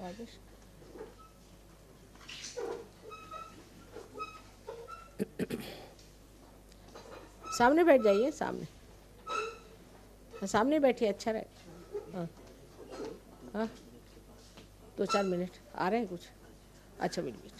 राजेश सामने बैठ जाइए, सामने सामने बैठिए, अच्छा रहे। हाँ हाँ, 2-4 मिनट आ रहे हैं कुछ। अच्छा, मिल मिनट।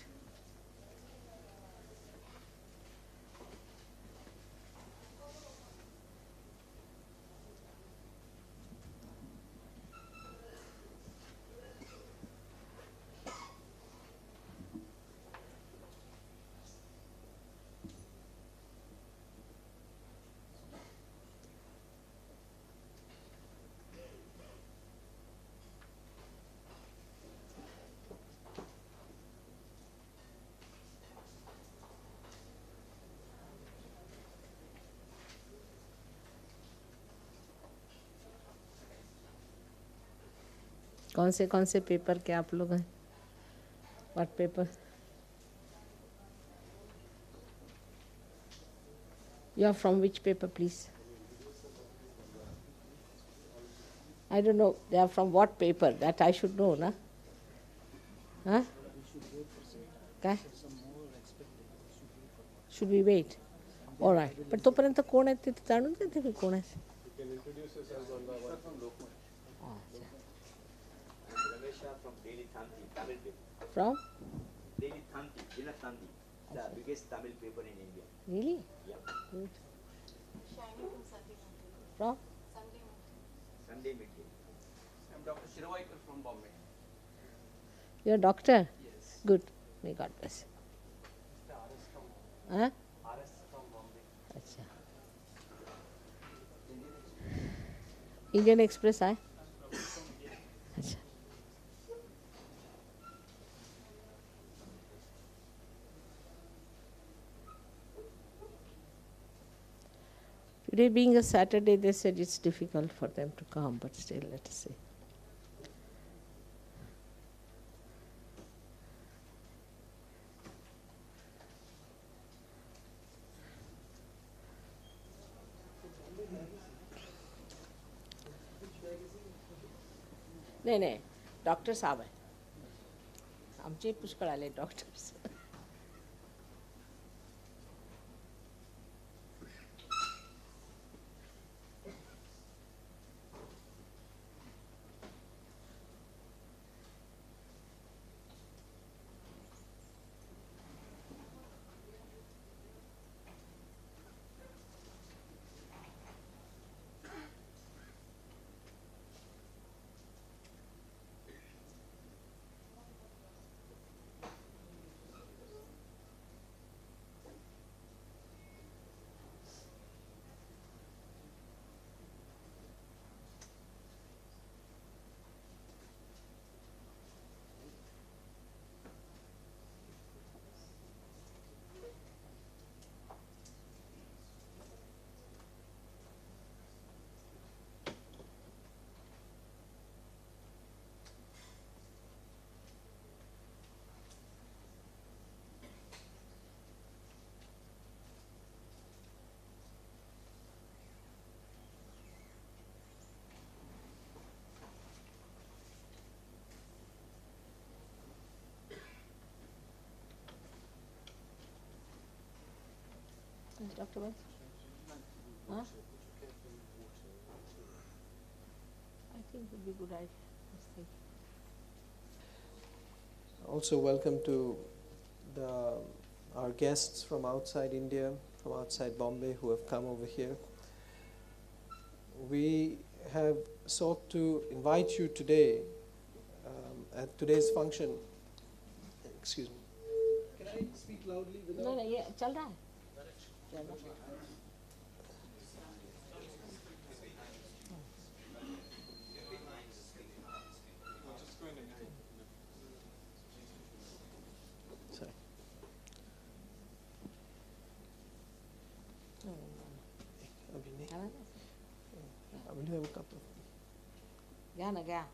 कौन से पेपर के आप लोग हैं? What paper? You are from which paper, please? I don't know. They are from what paper? That I should know, na? Huh? काय? Should we wait? All right. पण तोपर्यंत कोण आहे ते जाणून घेते मी कोण आहे. From Daily Thanti, Tamil paper. From? Daily Thanti, Dinathanti, the biggest Tamil paper in India. Really? Yeah. Good. Shiny from Sunday Monday. From? Sunday Monday. Sunday midday. I'm Dr. Shiravaikar from Bombay. You're a doctor? Yes. Good. May God bless. Mr. RS from Huh? RS from Bombay. अच्छा. Indian Express आए? अच्छा. Today being a Saturday, they said it's difficult for them to come, but still, let us see. नहीं doctor साहब आहे आमचे पुष्कळ आले doctors Dr. West? Huh? I think it would be a good idea. Also welcome to our guests from outside India, from outside Bombay who have come over here. We have sought to invite you today at today's function. Excuse me. Can I speak loudly? No, ये चल रहा है. चल रहा है. Sorry. अभी नहीं. I will have a cup of tea. गया ना गया.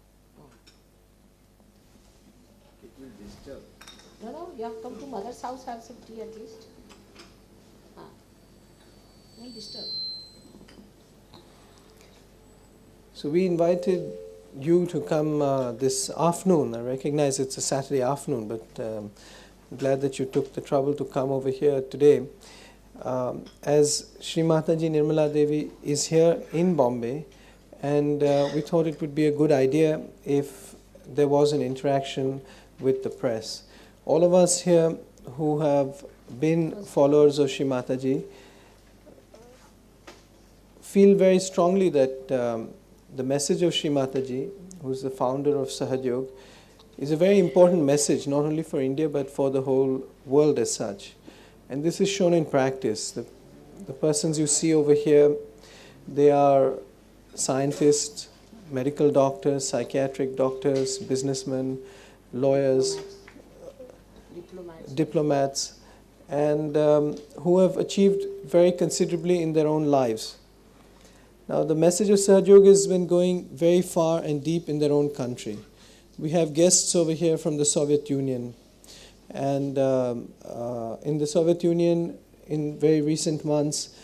It will disturb. No, you have come to mother's house, have some tea at least. Won't disturb. So we invited you to come this afternoon. I recognize it's a Saturday afternoon, but I'm glad that you took the trouble to come over here today. As Sri Mataji Nirmala Devi is here in Bombay, and we thought it would be a good idea if there was an interaction with the press. All of us here who have been followers of Sri Mataji feel very strongly that the message of Sri Mataji, who is the founder of SahajaYoga, is a very important message, not only for India but for the whole world as such. And this is shown in practice. The persons you see over here, they are scientists, medical doctors, psychiatric doctors, businessmen, lawyers, diplomats, and who have achieved very considerably in their own lives. Now, the message of SahajaYoga has been going very far and deep in their own country. We have guests over here from the Soviet Union. And in the Soviet Union, in very recent months,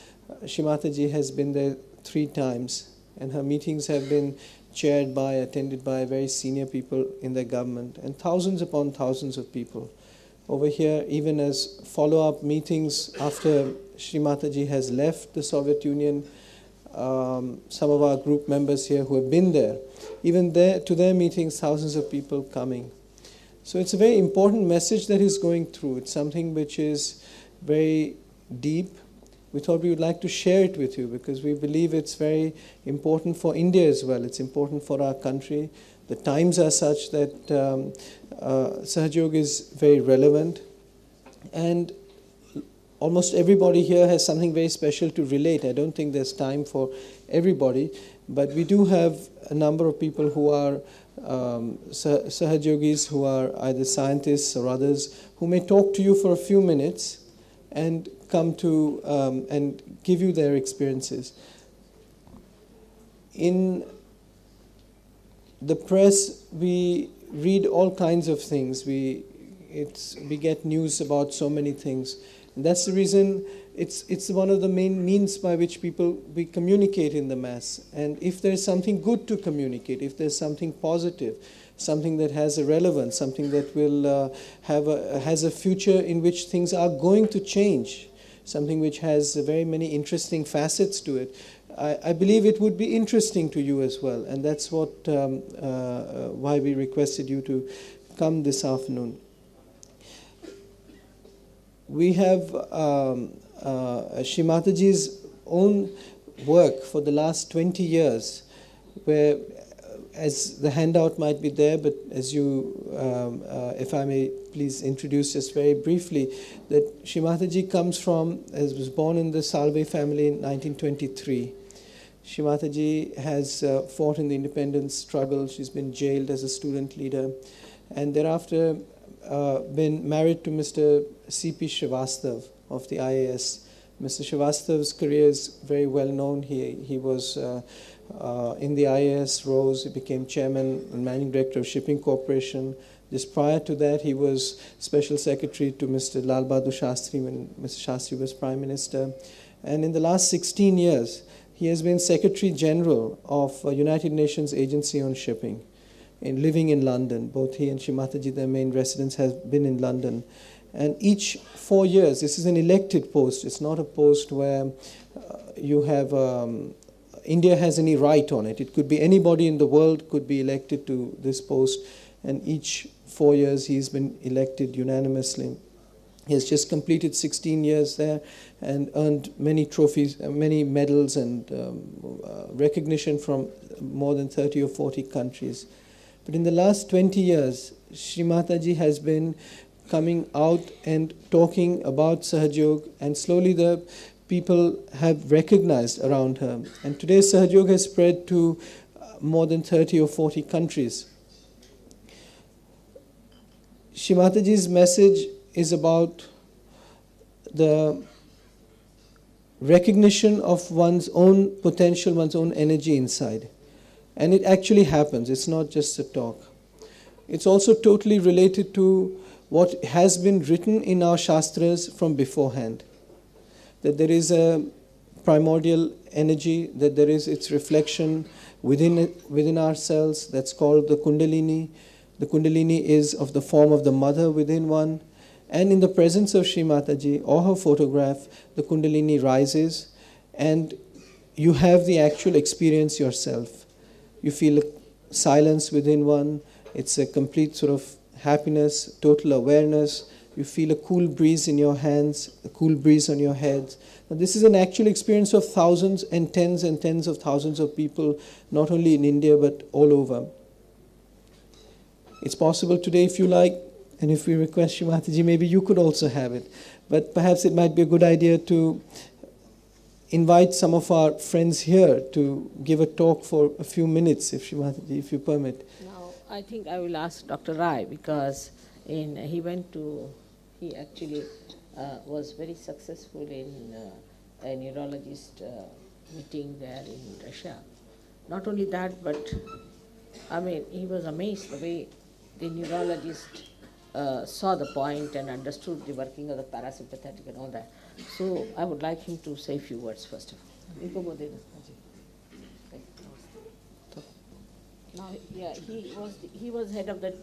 Sri Mataji has been there 3 times. And her meetings have been chaired by, attended by very senior people in the government, and thousands upon thousands of people. Over here, even as follow-up meetings after Sri Mataji has left the Soviet Union, some of our group members here who have been there, even there to their meetings, thousands of people coming. So it's a very important message that is going through. It's something which is very deep. We thought we would like to share it with you because we believe it's very important for India as well. It's important for our country. The times are such that SahajaYoga is very relevant, and almost everybody here has something very special to relate. I don't think there's time for everybody, but we do have a number of people who are Sahajyogis, who are either scientists or others, who may talk to you for a few minutes and come to and give you their experiences. In the press, we read all kinds of things. We get news about so many things. And that's the reason it's one of the main means by which we communicate in the mass. And if there's something good to communicate, if there's something positive, something that has a relevance, something that will has a future in which things are going to change, something which has very many interesting facets to it, I believe it would be interesting to you as well. And that's what why we requested you to come this afternoon. We have Sri Mataji's own work for the last 20 years, where, as the handout might be there, but as you, if I may please introduce just very briefly, that Sri Mataji comes from, was born in the Salve family in 1923. Sri Mataji has fought in the independence struggle. She's been jailed as a student leader, and thereafter been married to Mr. C.P. Srivastav of the IAS. Mr. Srivastav's career is very well known. He was in the IAS, rose, he became chairman and managing director of Shipping Corporation. Just prior to that, he was special secretary to Mr. Lal Bahadur Shastri when Mr. Shastri was prime minister. And in the last 16 years, he has been Secretary General of United Nations Agency on Shipping, living in London. Both he and Sri Mataji, their main residence, has been in London. And each 4 years, this is an elected post. It's not a post where you have India has any right on it. It could be anybody in the world could be elected to this post. And each 4 years, he's been elected unanimously. He has just completed 16 years there and earned many trophies, many medals and recognition from more than 30 or 40 countries. But in the last 20 years, Sri Mataji has been coming out and talking about SahajaYoga, and slowly the people have recognized around her. And today SahajaYoga has spread to more than 30 or 40 countries. Sri Mataji's message is about the recognition of one's own potential, one's own energy inside. And it actually happens. It's not just a talk. It's also totally related to what has been written in our Shastras from beforehand. That there is a primordial energy, that there is its reflection within ourselves. That's called the Kundalini. The Kundalini is of the form of the mother within one. And in the presence of Shri Mataji or her photograph, the Kundalini rises and you have the actual experience yourself. You feel a silence within one. It's a complete sort of happiness, total awareness. You feel a cool breeze in your hands, a cool breeze on your heads. Now, this is an actual experience of thousands and tens of thousands of people, not only in India but all over. It's possible today if you like, and if we request Shri Mataji, maybe you could also have it. But perhaps it might be a good idea to invite some of our friends here to give a talk for a few minutes, if Shri Mataji, if you permit. Now, I think I will ask Dr. Rai, because he actually was very successful in a neurologist meeting there in Russia. Not only that, but I mean, he was amazed the way the neurologist saw the point and understood the working of the parasympathetic and all that. So I would like him to say a few words first of all. Now, yeah, he was head of the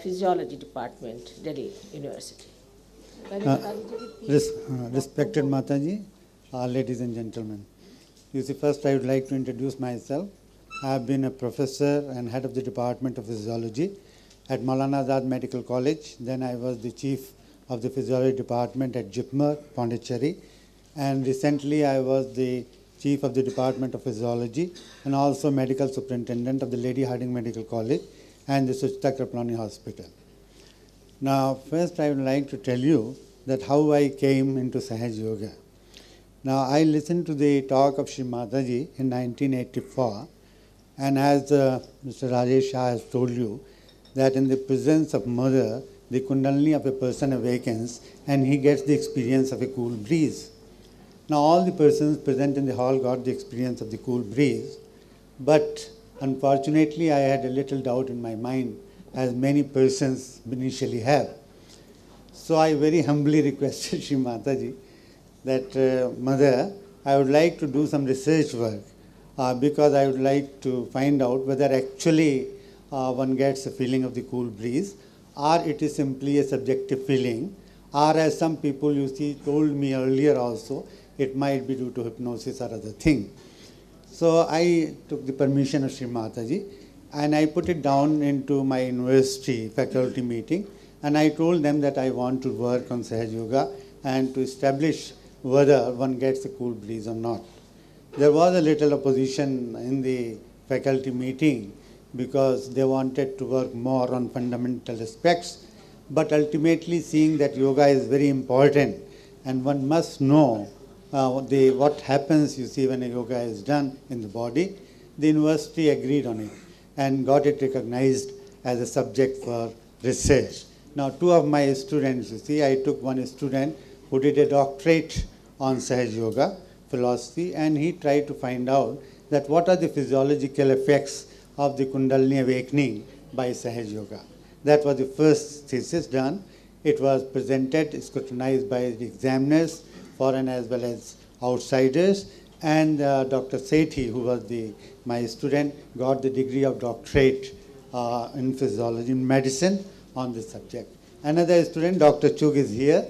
physiology department, Delhi University. Respected Mataji, ladies and gentlemen. You see, first I would like to introduce myself. I have been a professor and head of the Department of Physiology at Maulana Azad Medical College. Then I was the chief of the Physiology Department at Jipmer, Pondicherry. And recently I was the chief of the Department of Physiology and also medical superintendent of the Lady Hardinge Medical College and the Suchita Kripalani Hospital. Now, first I would like to tell you that how I came into SahajaYoga. Now, I listened to the talk of Shri Mataji in 1984, and as Mr. Rajesh Shah has told you, that in the presence of mother, the Kundalini of a person awakens and he gets the experience of a cool breeze. Now, all the persons present in the hall got the experience of the cool breeze, but unfortunately, I had a little doubt in my mind, as many persons initially have. So I very humbly requested Shri Mataji that, Mother, I would like to do some research work because I would like to find out whether actually one gets a feeling of the cool breeze, or it is simply a subjective feeling, or as some people you see told me earlier also, it might be due to hypnosis or other thing. So I took the permission of Shri Mataji and I put it down into my university faculty meeting, and I told them that I want to work on SahajaYoga and to establish whether one gets a cool breeze or not. There was a little opposition in the faculty meeting because they wanted to work more on fundamental aspects, but ultimately seeing that yoga is very important and one must know what happens, you see, when a yoga is done in the body, the university agreed on it and got it recognized as a subject for research. Now, two of my students, you see, I took one student who did a doctorate on SahajaYoga philosophy, and he tried to find out that what are the physiological effects of the Kundalini awakening by SahajaYoga. That was the first thesis done. It was presented, scrutinized by the examiners, foreign as well as outsiders, and Dr. Sethi, who was my student, got the degree of doctorate in physiology, in medicine, on this subject. Another student, Dr. Chug, is here.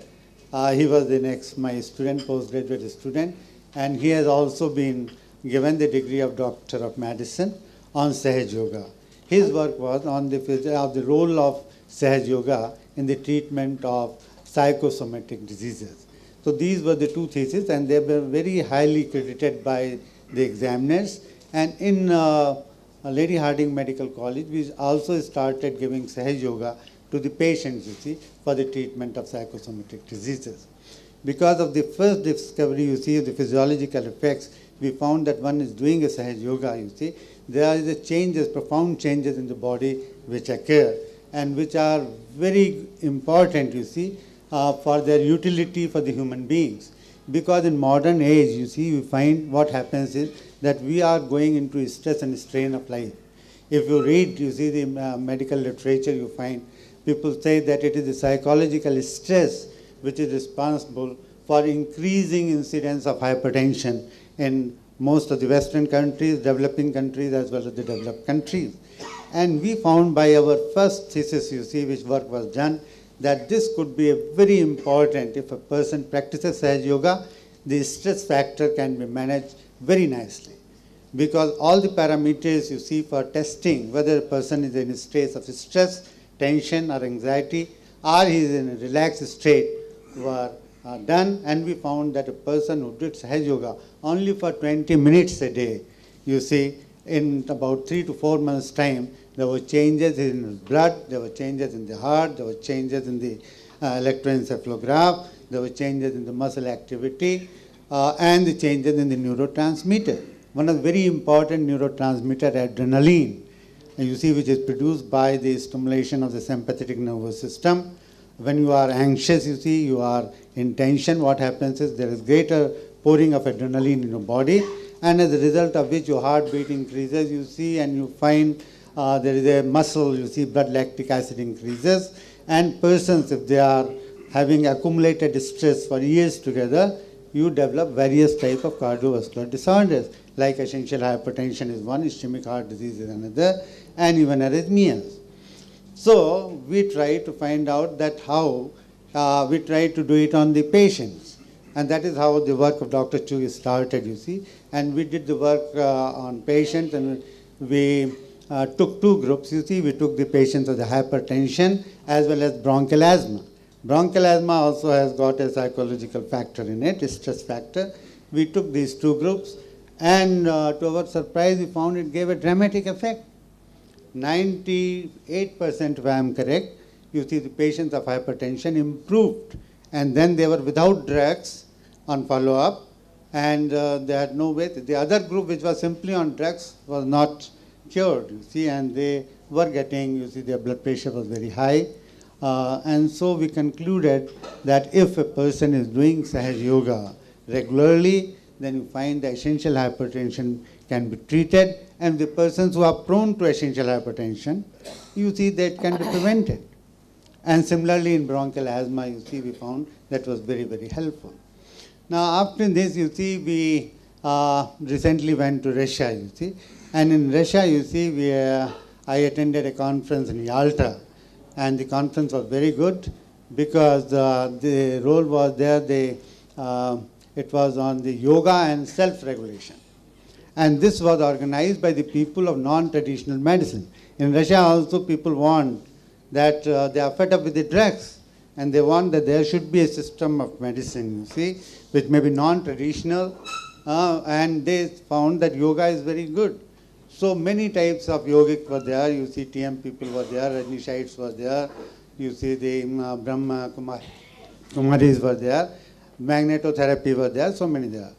He was the next, my student, postgraduate student, and he has also been given the degree of Doctor of Medicine on SahajaYoga. His work was on the role of SahajaYoga in the treatment of psychosomatic diseases. So these were the two theses, and they were very highly credited by the examiners. And in Lady Hardinge Medical College, we also started giving SahajaYoga to the patients, you see, for the treatment of psychosomatic diseases. Because of the first discovery, you see, of the physiological effects, we found that one is doing a SahajaYoga, you see, there is a changes, profound changes in the body which occur and which are very important, you see, for their utility for the human beings. Because in modern age, you see, we find what happens is that we are going into stress and strain of life. If you read, you see, the medical literature, you find people say that it is the psychological stress which is responsible for increasing incidence of hypertension in most of the Western countries, developing countries, as well as the developed countries. And we found by our first thesis, you see, which work was done, that this could be a very important, if a person practices Sahaja Yoga, the stress factor can be managed very nicely. Because all the parameters you see for testing whether a person is in a state of stress, tension or anxiety, or he is in a relaxed state were done, and we found that a person who did Sahaja Yoga only for 20 minutes a day, you see, in about 3 to 4 months' time, there were changes in his blood, there were changes in the heart, there were changes in the electroencephalograph, there were changes in the muscle activity, and the changes in the neurotransmitter. One of the very important neurotransmitter, adrenaline, you see, which is produced by the stimulation of the sympathetic nervous system. When you are anxious, you see, you are in tension, what happens is there is greater pouring of adrenaline in your body, and as a result of which your heartbeat increases, you see, and you find there is a muscle, you see, blood lactic acid increases, and persons, if they are having accumulated stress for years together, you develop various types of cardiovascular disorders, like essential hypertension is one, ischemic heart disease is another, and even arrhythmias. So we try to find out that how we try to do it on the patients. And that is how the work of Dr. Chu started, you see. And we did the work on patients, and we took two groups, you see. We took the patients with the hypertension as well as bronchial asthma. Bronchial asthma also has got a psychological factor in it, a stress factor. We took these two groups, and to our surprise, we found it gave a dramatic effect. 98%, if I am correct, you see, the patients of hypertension improved, and then they were without drugs on follow-up, and they had no way. The other group, which was simply on drugs, was not cured, you see, and they were getting, you see, their blood pressure was very high. And so we concluded that if a person is doing Sahaja Yoga regularly, then you find the essential hypertension can be treated, and the persons who are prone to essential hypertension, you see, that can be prevented. And similarly in bronchial asthma, you see, we found that was very, very helpful. Now after this, you see, we recently went to Russia, you see, and in Russia, you see, I attended a conference in Yalta, and the conference was very good because the role was there, it was on the yoga and self-regulation. And this was organized by the people of non-traditional medicine. In Russia also people want that they are fed up with the drugs, and they want that there should be a system of medicine, you see, which may be non-traditional, and they found that yoga is very good. So many types of yogic were there, you see, TM people were there, Rajnishites were there, you see, the Brahma Kumaris were there, magnetotherapy were there, so many there.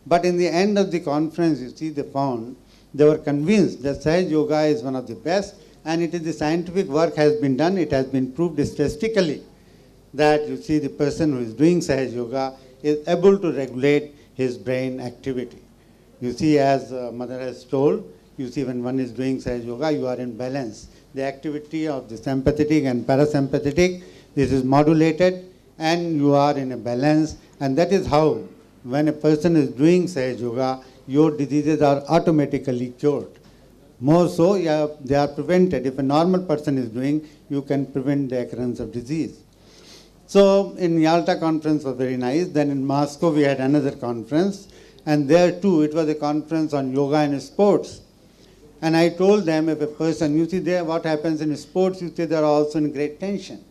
But in the end of the conference, you see, they were convinced that Sahaja Yoga is one of the best, and it is the scientific work has been done, it has been proved statistically that, you see, the person who is doing Sahaja Yoga is able to regulate his brain activity. You see, as Mother has told, you see, when one is doing Sahaja Yoga, you are in balance. The activity of the sympathetic and parasympathetic, this is modulated, and you are in a balance, and that is how, when a person is doing Sahaja Yoga, your diseases are automatically cured. More so, they are prevented. If a normal person is doing, you can prevent the occurrence of disease. So in Yalta conference was very nice. Then in Moscow we had another conference, and there too it was a conference on yoga and sports. And I told them, if a person, you see, there what happens in sports, you see, they are also in great tension,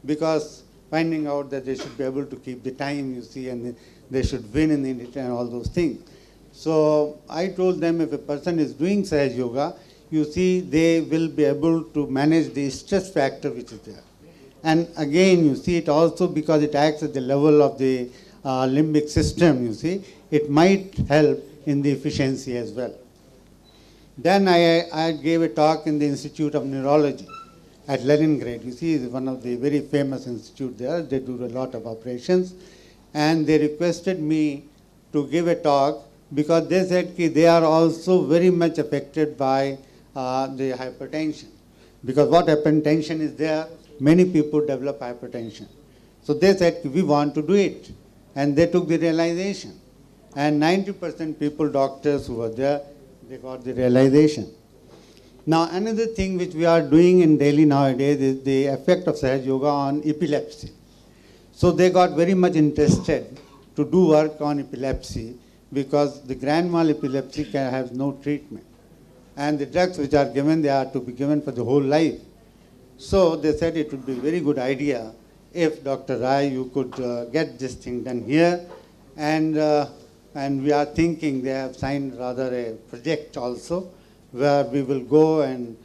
because finding out that they should be able to keep the time, you see, and they should win in it and all those things. So I told them, if a person is doing Sahaja Yoga, you see, they will be able to manage the stress factor which is there. And again, you see, it also, because it acts at the level of the limbic system, you see, it might help in the efficiency as well. Then I gave a talk in the Institute of Neurology at Leningrad. You see, it's one of the very famous institutes there. They do a lot of operations. And they requested me to give a talk because they said that they are also very much affected by the hypertension. Because what happened, tension is there, many people develop hypertension. So they said, we want to do it. and they took the realization. And 90% people, doctors who were there, they got the realization. Now, another thing which we are doing in Delhi nowadays is the effect of SahajaYoga on epilepsy. So they got very much interested to do work on epilepsy because the grand mal epilepsy has no treatment. And the drugs which are given, they are to be given for the whole life. So they said it would be a very good idea if Dr. Rai, you could get this thing done here. And we are thinking, they have signed rather a project also, where we will go and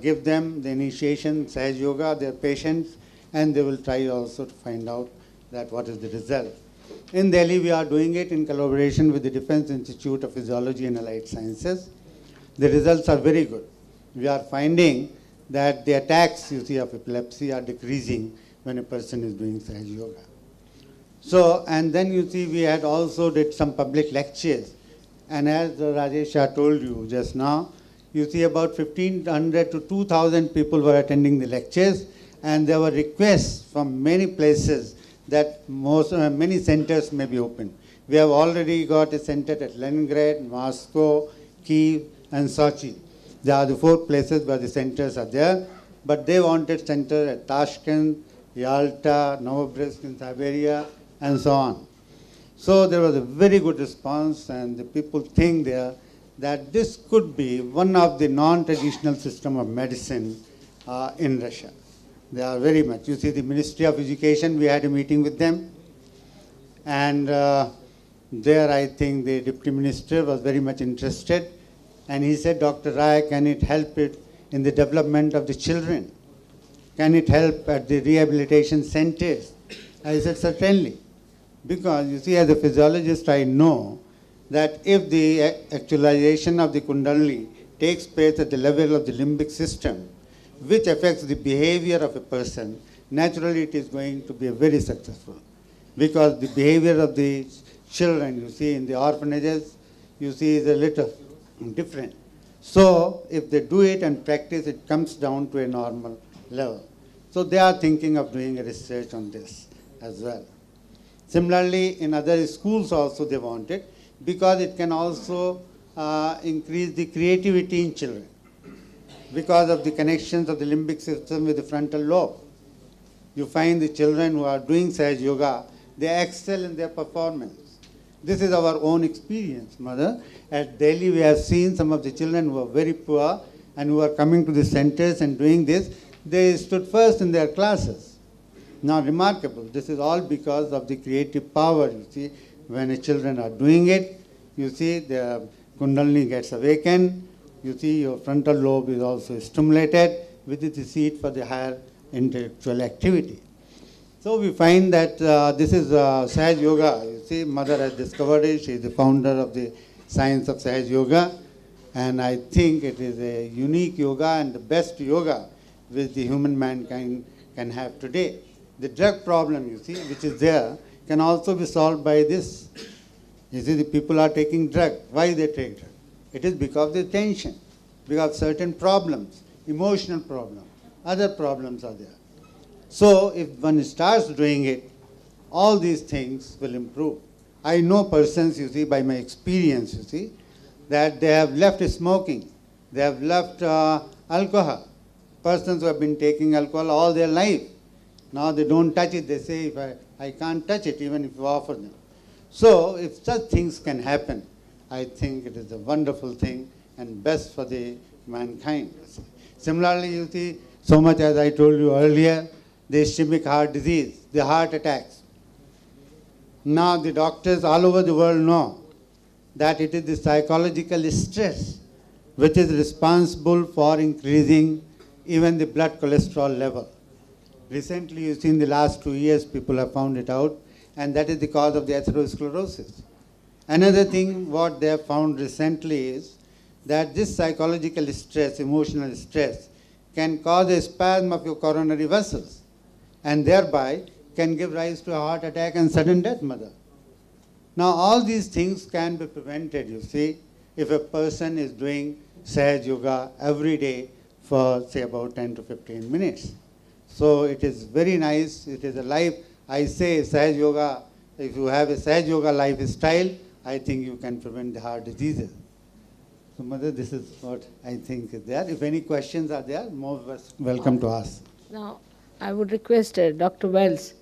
give them the initiation, SahajaYoga, their patients, and they will try also to find out that what is the result. In Delhi, we are doing it in collaboration with the Defense Institute of Physiology and Allied Sciences. The results are very good. We are finding that the attacks, you see, of epilepsy are decreasing when a person is doing SahajaYoga. So, and then you see, we had also did some public lectures. And as Rajesh told you just now, you see about 1,500 to 2,000 people were attending the lectures, and there were requests from many places that many centers may be open. We have already got a center at Leningrad, Moscow, Kiev, and Sochi. There are the 4 places where the centers are there, but they wanted center at Tashkent, Yalta, Novosibirsk in Siberia, and so on. So there was a very good response, and the people think there that this could be one of the non-traditional system of medicine in Russia. They are very much. You see, the Ministry of Education, we had a meeting with them, and there I think the Deputy Minister was very much interested, and he said, Dr. Rai, can it help it in the development of the children? Can it help at the rehabilitation centers? I said, certainly. Because you see, as a physiologist, I know that if the actualization of the Kundalini takes place at the level of the limbic system, which affects the behavior of a person, naturally it is going to be very successful. Because the behavior of the children, you see, in the orphanages, you see, is a little different. So if they do it and practice, it comes down to a normal level. So they are thinking of doing a research on this as well. Similarly, in other schools also they want it, because it can also increase the creativity in children because of the connections of the limbic system with the frontal lobe. You find the children who are doing SahajaYoga, they excel in their performance. This is our own experience, Mother. At Delhi, we have seen some of the children who are very poor and who are coming to the centers and doing this. They stood first in their classes. Now, remarkable. This is all because of the creative power, you see. When the children are doing it, you see, their Kundalini gets awakened. You see, your frontal lobe is also stimulated, which is the seat for the higher intellectual activity. So we find that this is SahajaYoga. You see, Mother has discovered it. She is the founder of the science of SahajaYoga. And I think it is a unique yoga and the best yoga which the human mankind can have today. The drug problem, you see, which is there, can also be solved by this. You see, the people are taking drug. Why they take drug? It is because of the tension, because of certain problems, emotional problems, other problems are there. So if one starts doing it, all these things will improve. I know persons, you see, by my experience, you see, that they have left smoking, they have left alcohol. Persons who have been taking alcohol all their life. Now they don't touch it. They say, if I can't touch it, even if you offer them. So if such things can happen, I think it is a wonderful thing and best for the mankind. Similarly, you see, so much as I told you earlier, the ischemic heart disease, the heart attacks. Now the doctors all over the world know that it is the psychological stress which is responsible for increasing even the blood cholesterol level. Recently, you see, in the last 2 years, people have found it out, and that is the cause of the atherosclerosis. Another thing, what they have found recently is that this psychological stress, emotional stress, can cause a spasm of your coronary vessels, and thereby can give rise to a heart attack and sudden death, Mother. Now, all these things can be prevented, you see, if a person is doing SahajaYoga every day for, say, about 10 to 15 minutes. So it is very nice. It is a life. I say SahajaYoga If you have a SahajaYoga lifestyle, I think you can prevent the heart diseases. So, Mother, this is what I think is there. If any questions are there, most welcome to ask. Now, I would request Dr. Wells,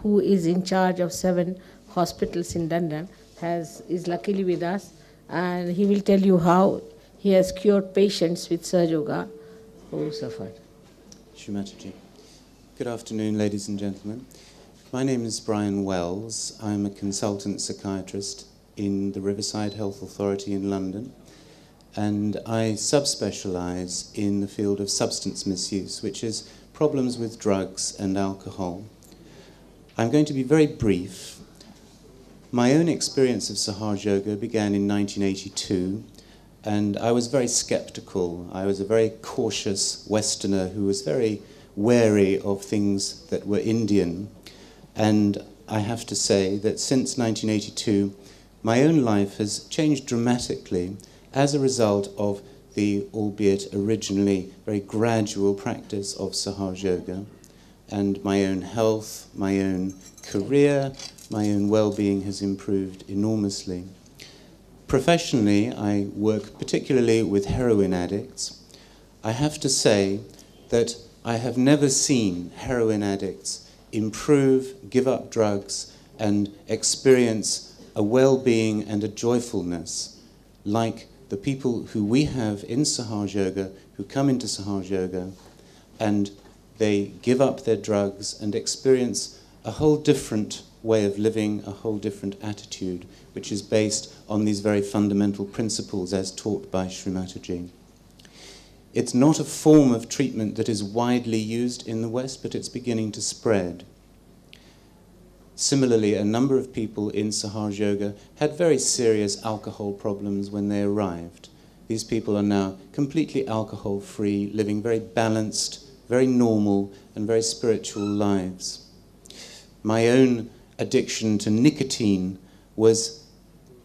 who is in charge of 7 hospitals in London, is luckily with us, and he will tell you how he has cured patients with SahajaYoga who suffered. Shrimataji. Good afternoon, ladies and gentlemen. My name is Brian Wells. I'm a consultant psychiatrist in the Riverside Health Authority in London, and I subspecialize in the field of substance misuse, which is problems with drugs and alcohol. I'm going to be very brief. My own experience of SahajaYoga began in 1982, and I was very skeptical. I was a very cautious Westerner who was very wary of things that were Indian. And I have to say that since 1982, my own life has changed dramatically as a result of the, albeit originally very gradual practice of SahajaYoga, and my own health, my own career, my own well-being has improved enormously. Professionally, I work particularly with heroin addicts. I have to say that I have never seen heroin addicts improve, give up drugs, and experience a well-being and a joyfulness like the people who we have in SahajaYoga, who come into SahajaYoga, and they give up their drugs and experience a whole different way of living, a whole different attitude, which is based on these very fundamental principles as taught by Srimataji. It's not a form of treatment that is widely used in the West, but it's beginning to spread. Similarly, a number of people in SahajaYoga had very serious alcohol problems when they arrived. These people are now completely alcohol-free, living very balanced, very normal, and very spiritual lives. My own addiction to nicotine was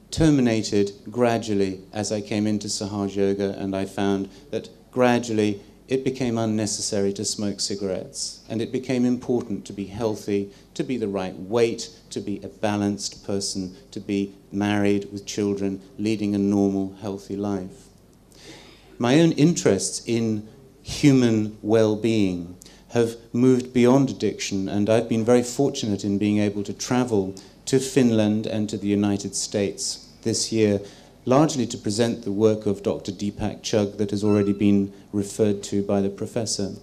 terminated gradually as I came into SahajaYoga, and I found that gradually it became unnecessary to smoke cigarettes, and it became important to be healthy, to be the right weight, to be a balanced person, to be married with children, leading a normal, healthy life. My own interests in human well-being have moved beyond addiction, and I've been very fortunate in being able to travel to Finland and to the United States this year, largely to present the work of Dr. Deepak Chugh that has already been referred to by the professor.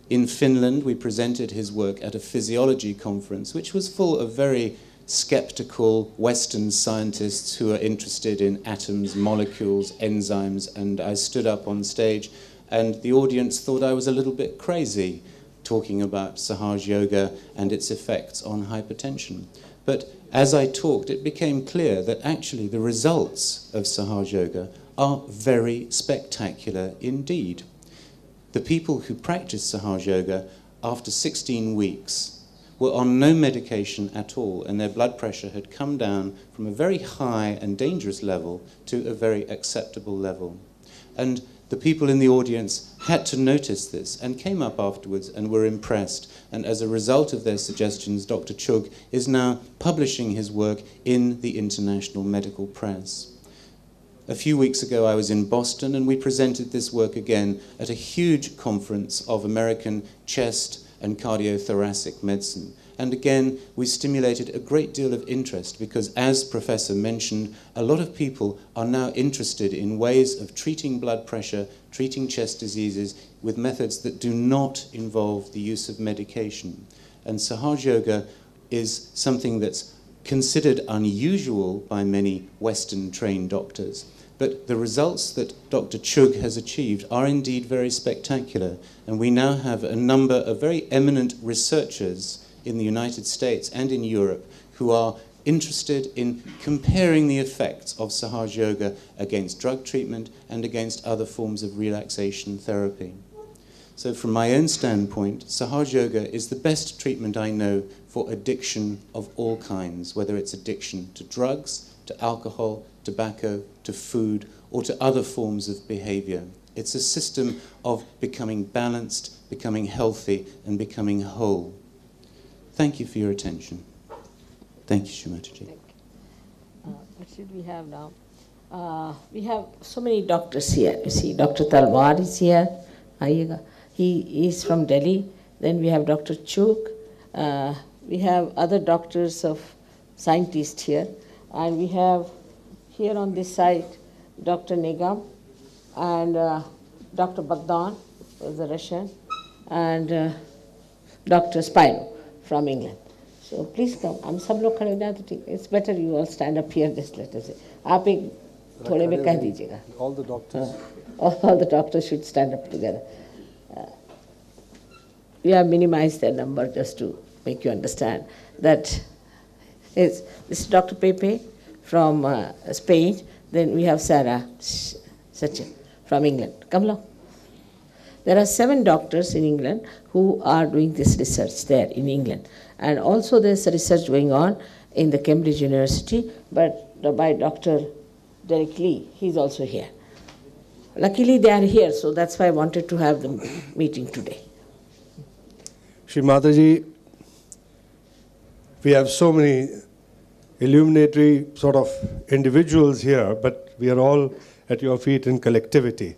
In Finland, we presented his work at a physiology conference, which was full of very skeptical Western scientists who are interested in atoms, molecules, enzymes, and I stood up on stage and the audience thought I was a little bit crazy talking about SahajaYoga and its effects on hypertension. But as I talked, it became clear that actually the results of SahajaYoga are very spectacular indeed. The people who practice SahajaYoga after 16 weeks were on no medication at all, and their blood pressure had come down from a very high and dangerous level to a very acceptable level. And the people in the audience had to notice this and came up afterwards and were impressed. And as a result of their suggestions, Dr. Chugh is now publishing his work in the international medical press. A few weeks ago, I was in Boston, and we presented this work again at a huge conference of American chest and cardiothoracic medicine. And again, we stimulated a great deal of interest because, as Professor mentioned, a lot of people are now interested in ways of treating blood pressure, treating chest diseases with methods that do not involve the use of medication. And SahajaYoga is something that's considered unusual by many Western-trained doctors. But the results that Dr. Chugh has achieved are indeed very spectacular. And we now have a number of very eminent researchers in the United States and in Europe who are interested in comparing the effects of SahajaYoga against drug treatment and against other forms of relaxation therapy. So from my own standpoint, SahajaYoga is the best treatment I know for addiction of all kinds, whether it's addiction to drugs, to alcohol, tobacco, to food, or to other forms of behavior. It's a system of becoming balanced, becoming healthy, and becoming whole. Thank you for your attention. Thank you, Shrimataji. What should we have now? We have so many doctors here. You see, Dr. Talwar is here. He is from Delhi. Then we have Dr. Chuk. We have other doctors of scientists here. And we have here on this side Dr. Nigam and Dr. Bagdan, who is a Russian, and Dr. Spiro from England. So please come. हम सब लोग खड़े हो जाए तो ठीक. It's better you all stand up here. Just let us say. आप एक थोड़े में कह दीजिएगा. All the doctors. All the doctors should stand up together. We have minimized their number just to make you understand that this is Dr. Pepe from Spain. Then we have Sarah Sachin from England. Come along. There are 7 doctors in England who are doing this research there in England. And also there's a research going on in the Cambridge University, but by Dr. Derek Lee. He's also here. Luckily they are here, so that's why I wanted to have the meeting today. Shri Mataji, we have so many illuminatory sort of individuals here, but we are all at your feet in collectivity.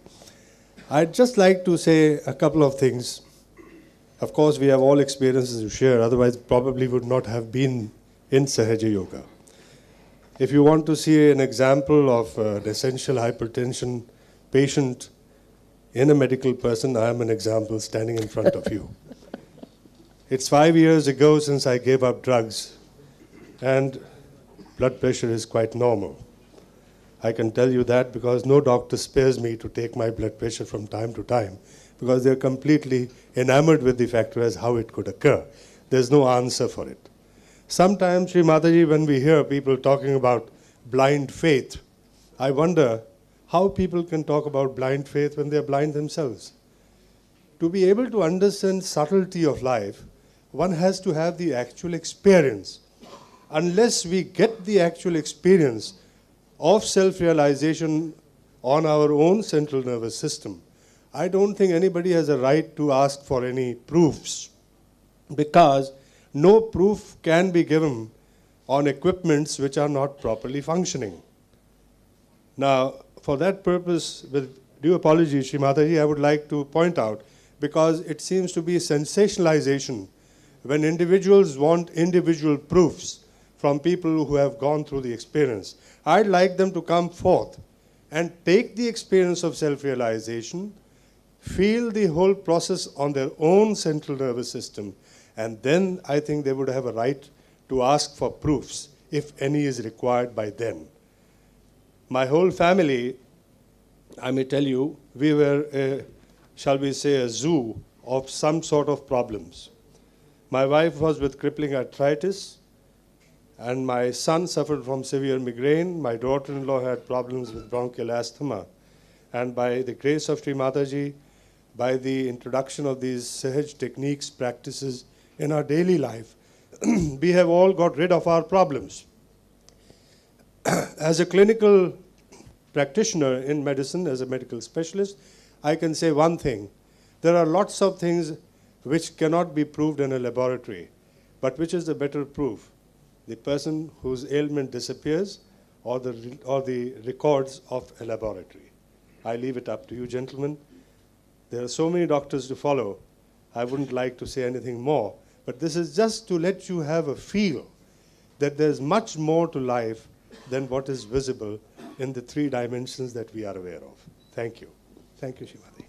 I'd just like to say a couple of things. Of course, we have all experiences to share, otherwise probably would not have been in SahajaYoga. If you want to see an example of an essential hypertension patient in a medical person, I am an example standing in front of you. It's 5 years ago since I gave up drugs, and blood pressure is quite normal. I can tell you that because no doctor spares me to take my blood pressure from time to time, because they're completely enamored with the factor as how it could occur. There's no answer for it. Sometimes, Sri Mataji, when we hear people talking about blind faith, I wonder how people can talk about blind faith when they're blind themselves. To be able to understand subtlety of life, one has to have the actual experience. Unless we get the actual experience of self-realization on our own central nervous system, I don't think anybody has a right to ask for any proofs, because no proof can be given on equipments which are not properly functioning. Now, for that purpose, with due apology, Sri Mataji, I would like to point out, because it seems to be sensationalization when individuals want individual proofs from people who have gone through the experience. I'd like them to come forth and take the experience of self-realization, feel the whole process on their own central nervous system, and then I think they would have a right to ask for proofs, if any is required by them. My whole family, I may tell you, we were, shall we say, a zoo of some sort of problems. My wife was with crippling arthritis, and my son suffered from severe migraine. My daughter-in-law had problems with bronchial asthma. And by the grace of Sri Mataji, by the introduction of these Sahaj techniques, practices in our daily life, we have all got rid of our problems. As a clinical practitioner in medicine, as a medical specialist, I can say one thing. There are lots of things which cannot be proved in a laboratory, but which is the better proof? The person whose ailment disappears, or the records of a laboratory. I leave it up to you, gentlemen. There are so many doctors to follow. I wouldn't like to say anything more, but this is just to let you have a feel that there's much more to life than what is visible in the 3 dimensions that we are aware of. Thank you. Thank you, Shrimati.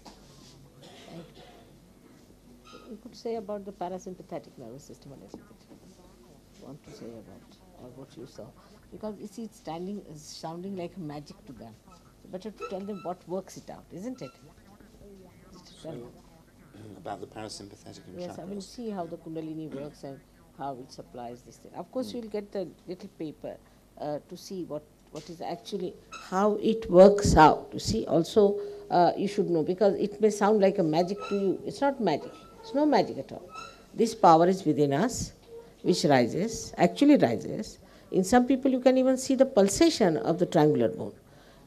You could say about the parasympathetic nervous system a little bit. Want to say about what you saw, because you see it's sounding like magic to them. So better to tell them what works it out, isn't it? About the parasympathetic and yes, I will see how the Kundalini works and how it supplies this thing. Of course, you'll get the little paper to see what is actually, how it works out. You see, also you should know, because it may sound like a magic to you. It's not magic. It's no magic at all. This power is within us, which rises, actually rises. In some people, you can even see the pulsation of the triangular bone.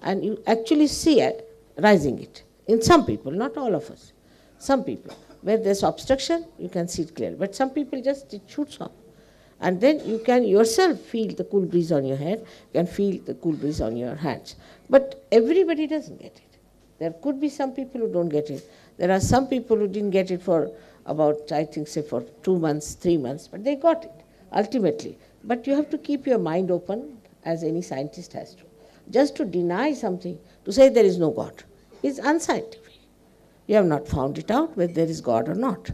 And you actually see it, rising it. In some people, not all of us. Some people. Where there's obstruction, you can see it clearly. But some people just, it shoots off. And then you can yourself feel the cool breeze on your head, you can feel the cool breeze on your hands. But everybody doesn't get it. There could be some people who don't get it. There are some people who didn't get it for about, I think, say for 2 months, 3 months, but they got it ultimately. But you have to keep your mind open, as any scientist has to. Just to deny something, to say there is no God, is unscientific. You have not found it out whether there is God or not.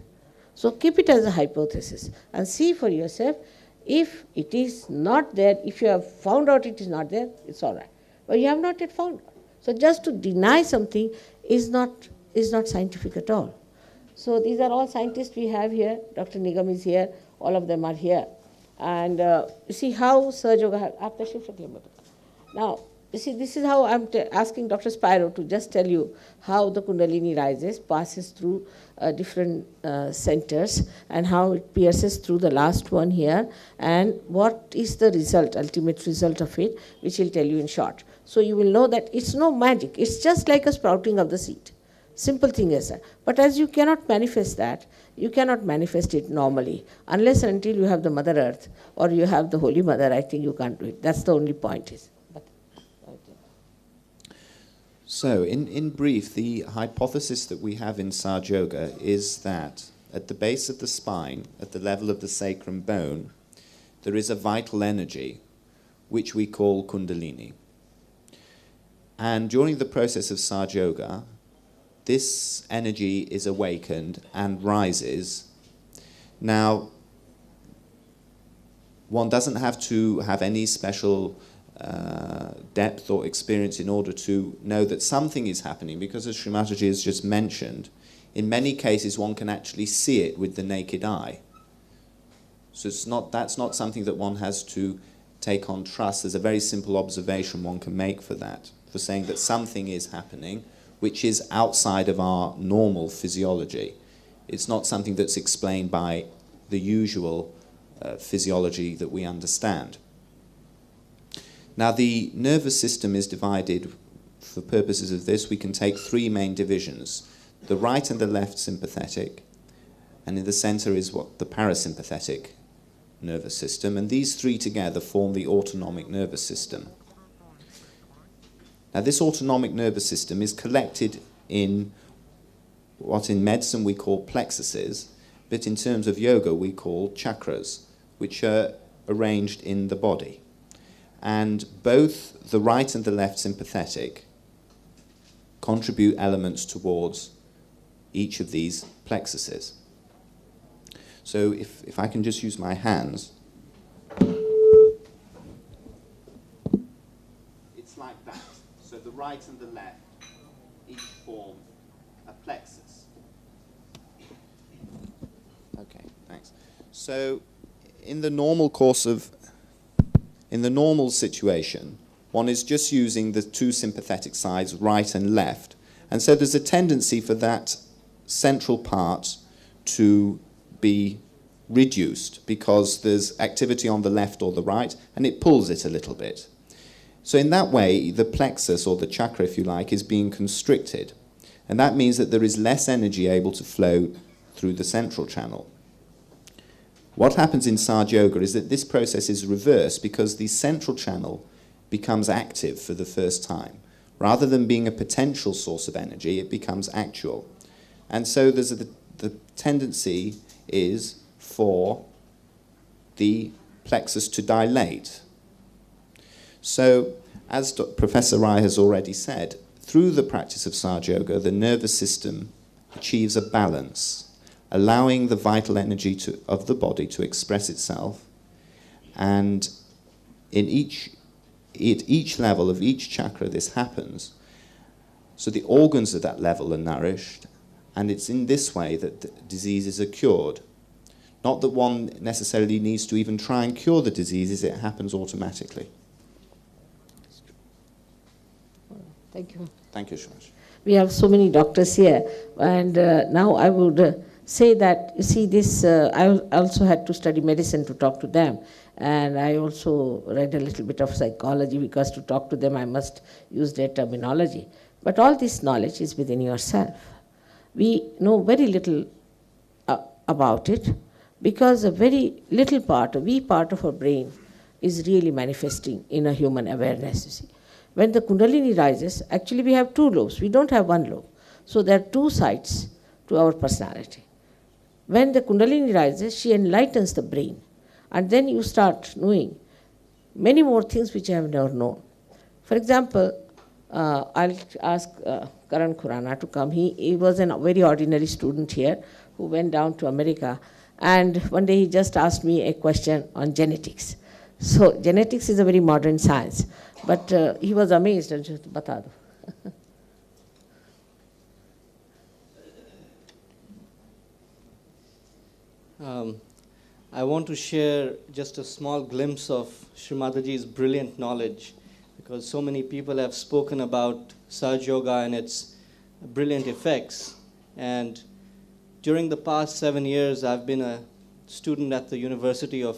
So keep it as a hypothesis and see for yourself if it is not there. If you have found out it is not there, it's all right. But you have not yet found out. So just to deny something is not scientific at all. So these are all scientists we have here. Dr. Nigam is here. All of them are here. And you see how SahajaYoga. Now, you see, this is how I'm asking Dr. Spiro to just tell you how the Kundalini rises, passes through different centers, and how it pierces through the last one here, and what is the result, ultimate result of it, which he'll tell you in short. So you will know that it's no magic. It's just like a sprouting of the seed. Simple thing is that. But as you cannot manifest that, you cannot manifest it normally. Unless and until you have the Mother Earth or you have the Holy Mother, I think you can't do it. That's the only point is. So, in brief, the hypothesis that we have in SahajaYoga is that at the base of the spine, at the level of the sacrum bone, there is a vital energy which we call Kundalini. And during the process of SahajaYoga, this energy is awakened and rises. Now, one doesn't have to have any special depth or experience in order to know that something is happening, because as Srimataji has just mentioned, in many cases one can actually see it with the naked eye. So that's not something that one has to take on trust. There's a very simple observation one can make for that, for saying that something is happening which is outside of our normal physiology. It's not something that's explained by the usual physiology that we understand. Now, the nervous system is divided, for purposes of this, we can take 3 main divisions. The right and the left sympathetic, and in the center is what the parasympathetic nervous system, and these 3 together form the autonomic nervous system. Now, this autonomic nervous system is collected in what in medicine we call plexuses, but in terms of yoga we call chakras, which are arranged in the body. And both the right and the left sympathetic contribute elements towards each of these plexuses. So if I can just use my hands, it's like that. So the right and the left each form a plexus. Okay, thanks. So in the normal situation, one is just using the 2 sympathetic sides, right and left. And so there's a tendency for that central part to be reduced because there's activity on the left or the right, and it pulls it a little bit. So in that way, the plexus, or the chakra, if you like, is being constricted. And that means that there is less energy able to flow through the central channel. What happens in SahajaYoga is that this process is reversed because the central channel becomes active for the first time. Rather than being a potential source of energy, it becomes actual. And so the tendency is for the plexus to dilate. So, as Professor Rai has already said, through the practice of SahajaYoga, the nervous system achieves a balance, allowing the vital energy of the body to express itself, and at each level of each chakra this happens. So the organs at that level are nourished, and it's in this way that diseases are cured. Not that one necessarily needs to even try and cure the diseases, it happens automatically. Thank you. Thank you so much. We have so many doctors here, and now I would say that, you see, this, I also had to study medicine to talk to them, and I also read a little bit of psychology, because to talk to them I must use their terminology. But all this knowledge is within yourself. We know very little about it, because a very little part, a wee part of our brain is really manifesting in a human awareness, you see. When the Kundalini rises, actually we have two lobes, we don't have one lobe. So there are two sides to our personality. When the Kundalini rises, she enlightens the brain, and then you start knowing many more things which you have never known. For example, I'll ask Karan Khurana to come. He was a very ordinary student here who went down to America, and one day he just asked me a question on genetics. So genetics is a very modern science, but he was amazed and just bata do. I want to share just a small glimpse of Shri Mataji's brilliant knowledge, because so many people have spoken about SahajaYoga and its brilliant effects. And during the past 7 years, I've been a student at the University of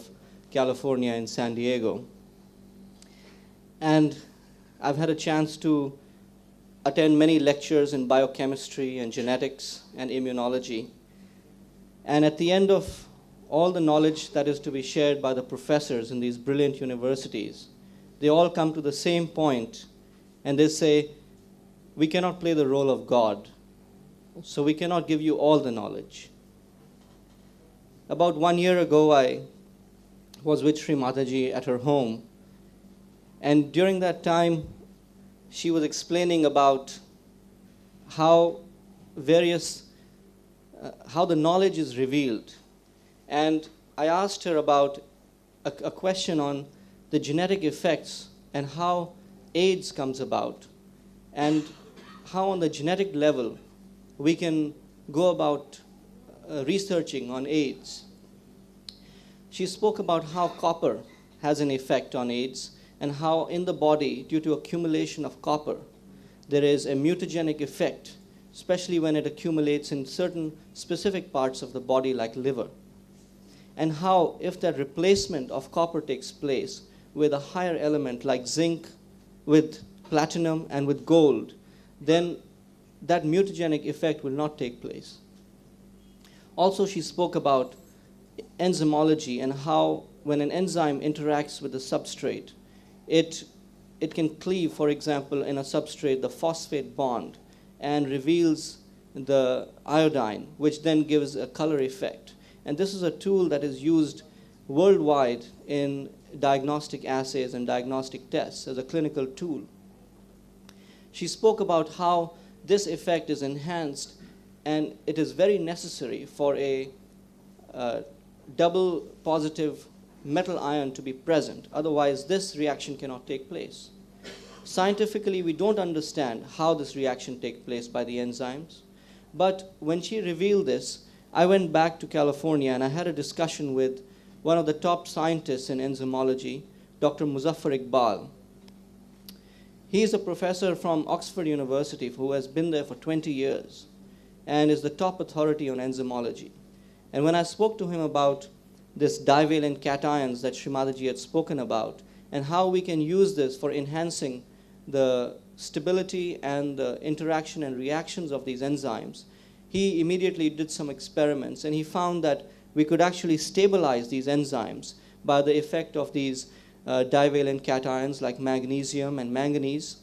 California in San Diego. And I've had a chance to attend many lectures in biochemistry and genetics and immunology. And at the end of all the knowledge that is to be shared by the professors in these brilliant universities, they all come to the same point, and they say, we cannot play the role of God, so we cannot give you all the knowledge. About 1 year ago, I was with Shri Mataji at her home, and during that time, she was explaining about how how the knowledge is revealed. And I asked her about a question on the genetic effects and how AIDS comes about, and how on the genetic level we can go about researching on AIDS. She spoke about how copper has an effect on AIDS, and how in the body, due to accumulation of copper, there is a mutagenic effect, especially when it accumulates in certain specific parts of the body like liver. And how if that replacement of copper takes place with a higher element like zinc, with platinum, and with gold, then that mutagenic effect will not take place. Also, she spoke about enzymology and how when an enzyme interacts with the substrate, it can cleave, for example, in a substrate, the phosphate bond, and reveals the iodine, which then gives a color effect. And this is a tool that is used worldwide in diagnostic assays and diagnostic tests as a clinical tool. She spoke about how this effect is enhanced, and it is very necessary for a double positive metal ion to be present. Otherwise, this reaction cannot take place. Scientifically, we don't understand how this reaction takes place by the enzymes. But when she revealed this, I went back to California and I had a discussion with one of the top scientists in enzymology, Dr. Muzaffar Iqbal. He is a professor from Oxford University who has been there for 20 years and is the top authority on enzymology. And when I spoke to him about this divalent cations that Shri Mataji had spoken about, and how we can use this for enhancing the stability and the interaction and reactions of these enzymes, he immediately did some experiments, and he found that we could actually stabilize these enzymes by the effect of these divalent cations like magnesium and manganese.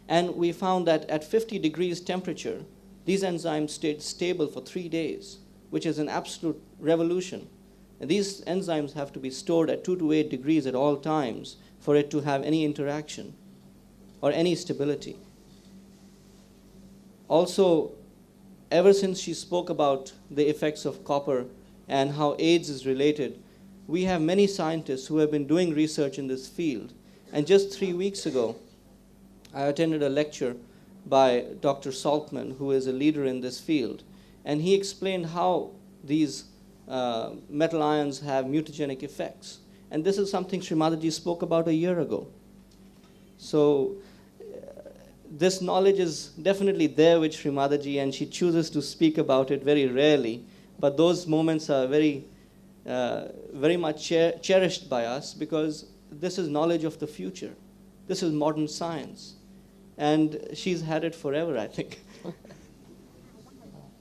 And we found that at 50 degrees temperature, these enzymes stayed stable for 3 days, which is an absolute revolution. And these enzymes have to be stored at 2 to 8 degrees at all times for it to have any interaction or any stability. Also, ever since she spoke about the effects of copper and how AIDS is related, we have many scientists who have been doing research in this field. And just 3 weeks ago, I attended a lecture by Dr. Saltman, who is a leader in this field. And he explained how these metal ions have mutagenic effects. And this is something Shri Mataji spoke about a year ago. So this knowledge is definitely there with Shri Mataji, and she chooses to speak about it very rarely. But those moments are very much cherished by us, because this is knowledge of the future. This is modern science. And she's had it forever, I think.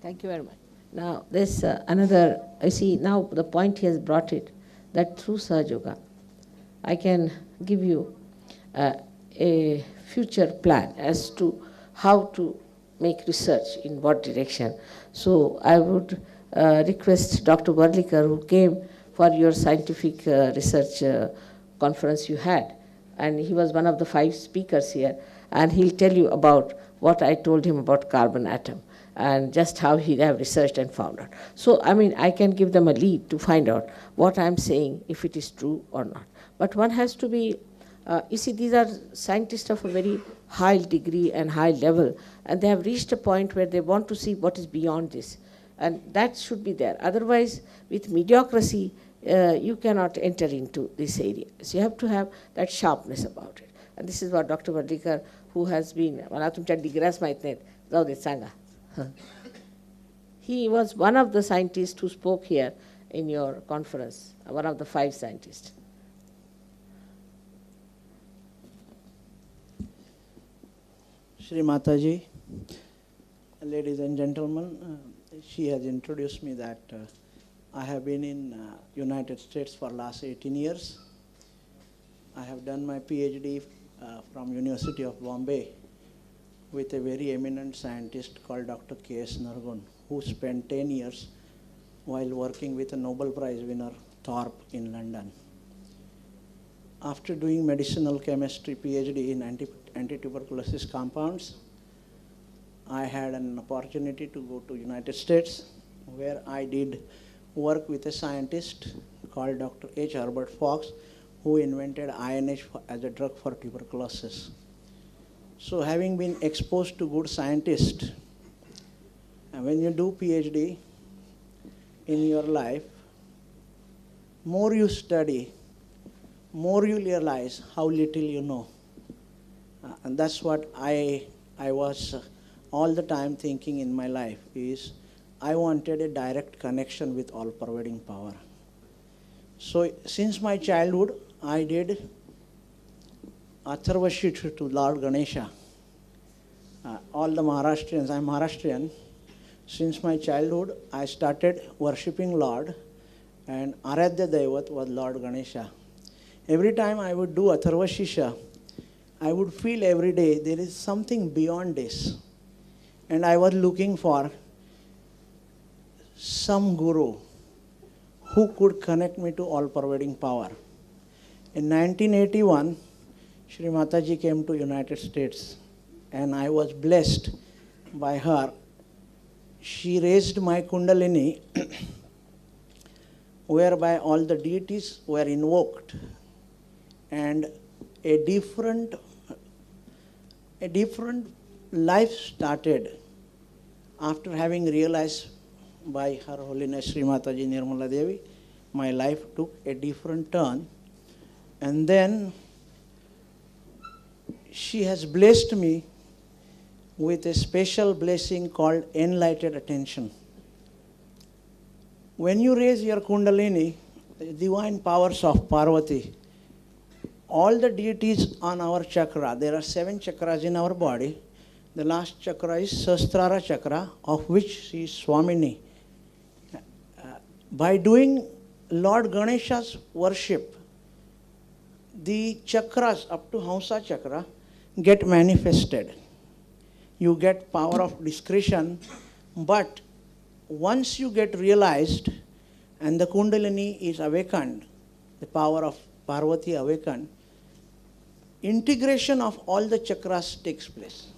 Thank you very much. Now, there's another, I see now the point he has brought it, that through SahajaYoga, I can give you a future plan as to how to make research in what direction. So I would request Dr. Varlikar, who came for your scientific research conference you had, and he was one of the 5 speakers here, and he'll tell you about what I told him about carbon atom and just how he have researched and found out. So, I mean, I can give them a lead to find out what I'm saying, if it is true or not. But one has to be, you see, these are scientists of a very high degree and high level, and they have reached a point where they want to see what is beyond this. And that should be there. Otherwise, with mediocrity, you cannot enter into this area. So you have to have that sharpness about it. And this is what Dr. Varlikar, who has been, he was one of the scientists who spoke here in your conference, one of the 5 scientists. Shri Mataji, ladies and gentlemen, she has introduced me that I have been in United States for last 18 years. I have done my PhD from University of Bombay with a very eminent scientist called Dr. K.S. Nargun, who spent 10 years while working with a Nobel Prize winner, Thorpe, in London. After doing medicinal chemistry PhD in anti-tuberculosis compounds, I had an opportunity to go to United States, where I did work with a scientist called Dr. H. Herbert Fox, who invented INH as a drug for tuberculosis. So having been exposed to good scientists, and when you do PhD in your life, more you study, more you realize how little you know. And that's what I was all the time thinking in my life, is I wanted a direct connection with all-pervading power. So since my childhood, I did Atharvashit to Lord Ganesha. All the Maharashtrians, I'm Maharashtrian. Since my childhood, I started worshipping Lord, and Aradhya Devat was Lord Ganesha. Every time I would do Atharvashisha, I would feel every day there is something beyond this. And I was looking for some guru who could connect me to all-pervading power. In 1981, Shri Mataji came to United States, and I was blessed by her. She raised my Kundalini, whereby all the deities were invoked, and a different life started after having realized by Her Holiness Sri Mataji Nirmala Devi. My life took a different turn, and then she has blessed me with a special blessing called enlightened attention. When you raise your Kundalini, the divine powers of Parvati, all the deities on our chakra, there are 7 chakras in our body. The last chakra is Sahasrara chakra, of which she is Swamini. By doing Lord Ganesha's worship, the chakras up to Hamsa chakra get manifested. You get power of discretion, but once you get realized and the Kundalini is awakened, the power of Parvati awakened, integration of all the chakras takes place.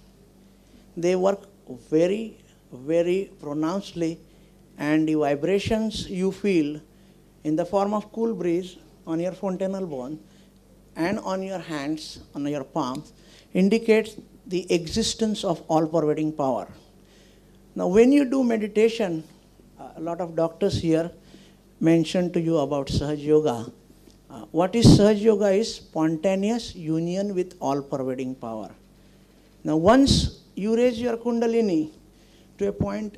They work very, very pronouncedly, and the vibrations you feel in the form of cool breeze on your fontanel bone and on your hands, on your palms, indicates the existence of all-pervading power. Now, when you do meditation, a lot of doctors here mentioned to you about SahajaYoga. What is SahajaYoga is spontaneous union with all-pervading power. Now, once you raise your Kundalini to a point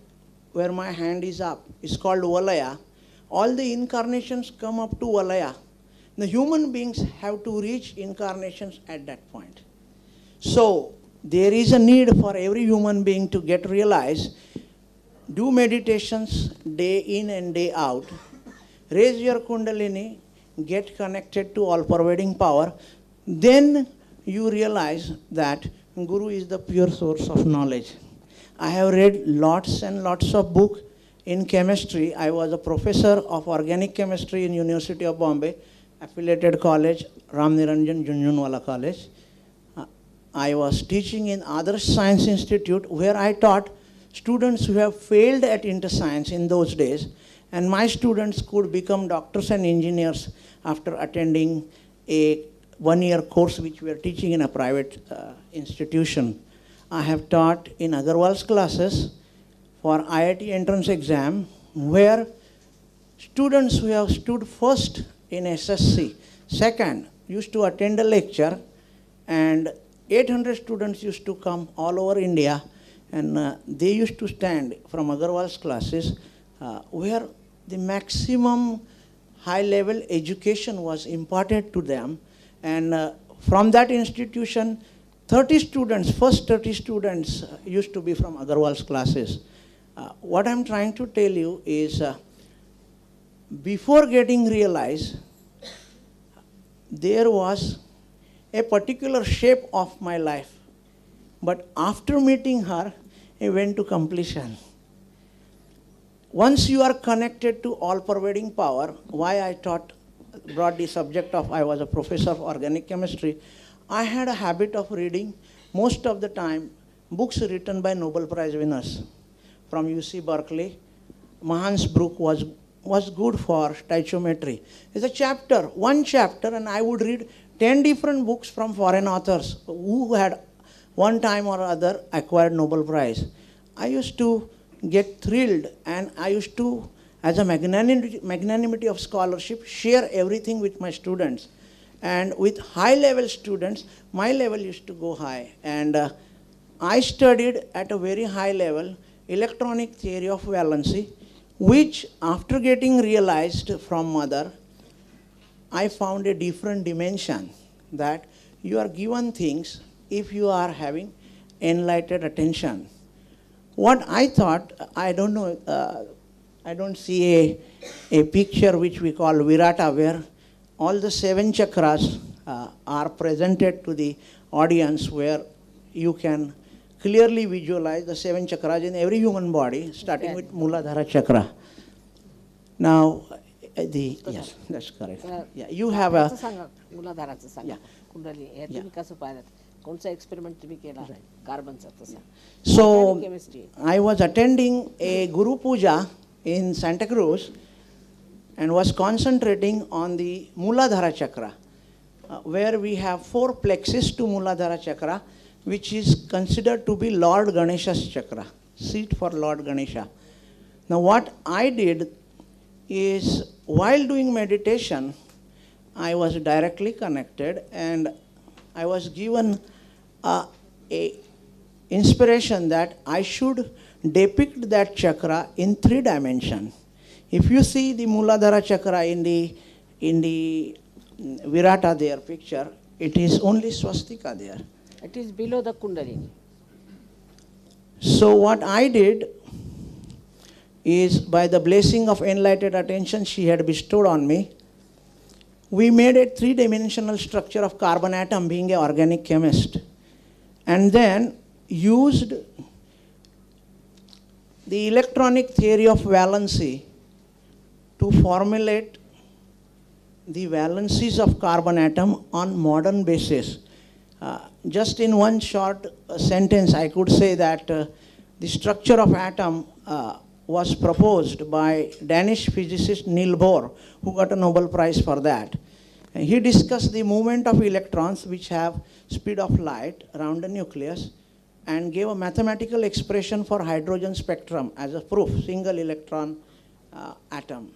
where my hand is up, it's called Valaya. All the incarnations come up to Valaya. The human beings have to reach incarnations at that point. So, there is a need for every human being to get realized do meditations day in and day out, raise your kundalini, get connected to all pervading power, then you realize that Guru is the pure source of knowledge. I have read lots and lots of books in chemistry. I was a professor of organic chemistry in University of Bombay, affiliated college, Ram Niranjan Junjunwala College. I was teaching in Adarsh Science Institute, where I taught students who have failed at inter-science in those days, and my students could become doctors and engineers after attending a one-year course which we are teaching in a private institution. I have taught in Agarwal's classes for IIT entrance exam, where students who have stood first in SSC, second, used to attend a lecture, and 800 students used to come all over India, and they used to stand from Agarwal's classes, where the maximum high-level education was imparted to them. And from that institution, 30 students, first 30 students used to be from Agarwal's classes. What I'm trying to tell you is, before getting realized, there was a particular shape of my life. But after meeting her, it went to completion. Once you are connected to all-pervading power, why I brought the subject of, I was a professor of organic chemistry, I had a habit of reading most of the time books written by Nobel Prize winners. From UC Berkeley, Mahan's book was good for stoichiometry. It's a chapter, one chapter, and I would read 10 different books from foreign authors who had one time or other acquired Nobel Prize. I used to get thrilled, and I used to, as a magnanimity of scholarship, share everything with my students. And with high-level students, my level used to go high. And I studied at a very high level electronic theory of valency, which after getting realized from mother, I found a different dimension, that you are given things if you are having enlightened attention. What I thought, I don't know, I don't see a picture which we call Virata, where all the 7 chakras are presented to the audience, where you can clearly visualize the 7 chakras in every human body, starting with Muladhara chakra. Now, yes, that's correct. Yeah, you have a... Yeah. So, I was attending a Guru Puja in Santa Cruz and was concentrating on the Muladhara chakra, where we have 4 plexus to Muladhara chakra, which is considered to be Lord Ganesha's chakra, seat for Lord Ganesha. Now what I did is, while doing meditation, I was directly connected, and I was given a inspiration that I should depict that chakra in 3 dimensions. If you see the Muladhara chakra in the Virata there picture, it is only swastika there. It is below the Kundalini. So what I did is, by the blessing of enlightened attention she had bestowed on me, we made a 3-dimensional structure of carbon atom, being an organic chemist, and then used the electronic theory of valency to formulate the valencies of carbon atom on modern basis. Just in one short sentence, I could say that the structure of atom was proposed by Danish physicist Niels Bohr, who got a Nobel Prize for that. And he discussed the movement of electrons, which have speed of light around the nucleus, and gave a mathematical expression for hydrogen spectrum as a proof, single electron atom.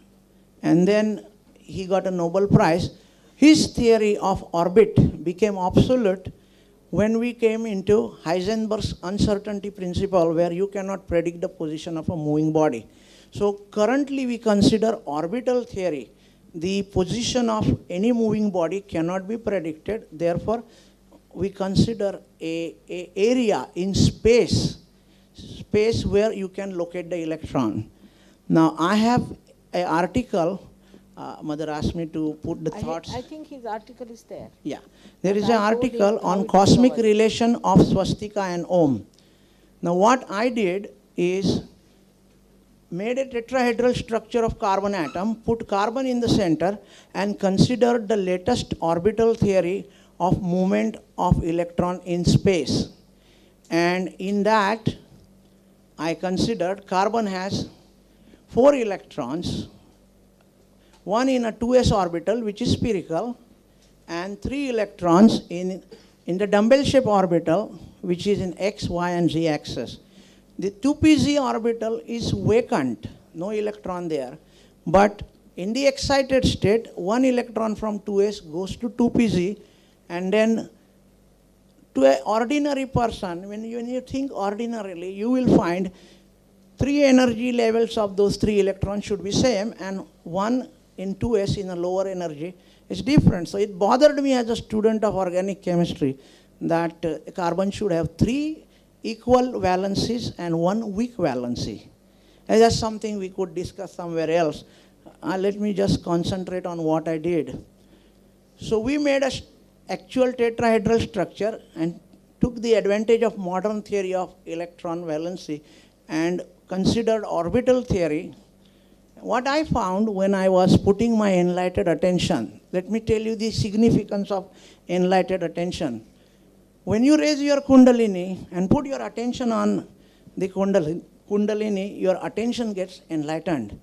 And then he got a Nobel Prize. His theory of orbit became obsolete when we came into Heisenberg's uncertainty principle, where you cannot predict the position of a moving body. So currently we consider orbital theory. The position of any moving body cannot be predicted. Therefore, we consider a area in space space where you can locate the electron. Now, I have an article, Mother asked me to put the thoughts. I think his article is there. Yeah, there is But an I told him article how on it cosmic covers. relation of swastika and Om. Now, what I did is made a tetrahedral structure of carbon atom, put carbon in the center, and considered the latest orbital theory of movement of electron in space. And in that, I considered carbon has 4 electrons, one in a 2s orbital, which is spherical, and 3 electrons in the dumbbell-shaped orbital, which is in x, y, and z axis. The 2pz orbital is vacant, no electron there. But in the excited state, 1 electron from 2s goes to 2pz, and then to an ordinary person, when you think ordinarily, you will find 3 energy levels of those 3 electrons should be same, and 1 in 2s in a lower energy is different. So it bothered me as a student of organic chemistry that carbon should have 3 equal valencies and 1 weak valency. And that's something we could discuss somewhere else. Let me just concentrate on what I did. So we made an actual tetrahedral structure and took the advantage of modern theory of electron valency and considered orbital theory. What I found when I was putting my enlightened attention, let me tell you the significance of enlightened attention. When you raise your kundalini and put your attention on the kundalini, your attention gets enlightened.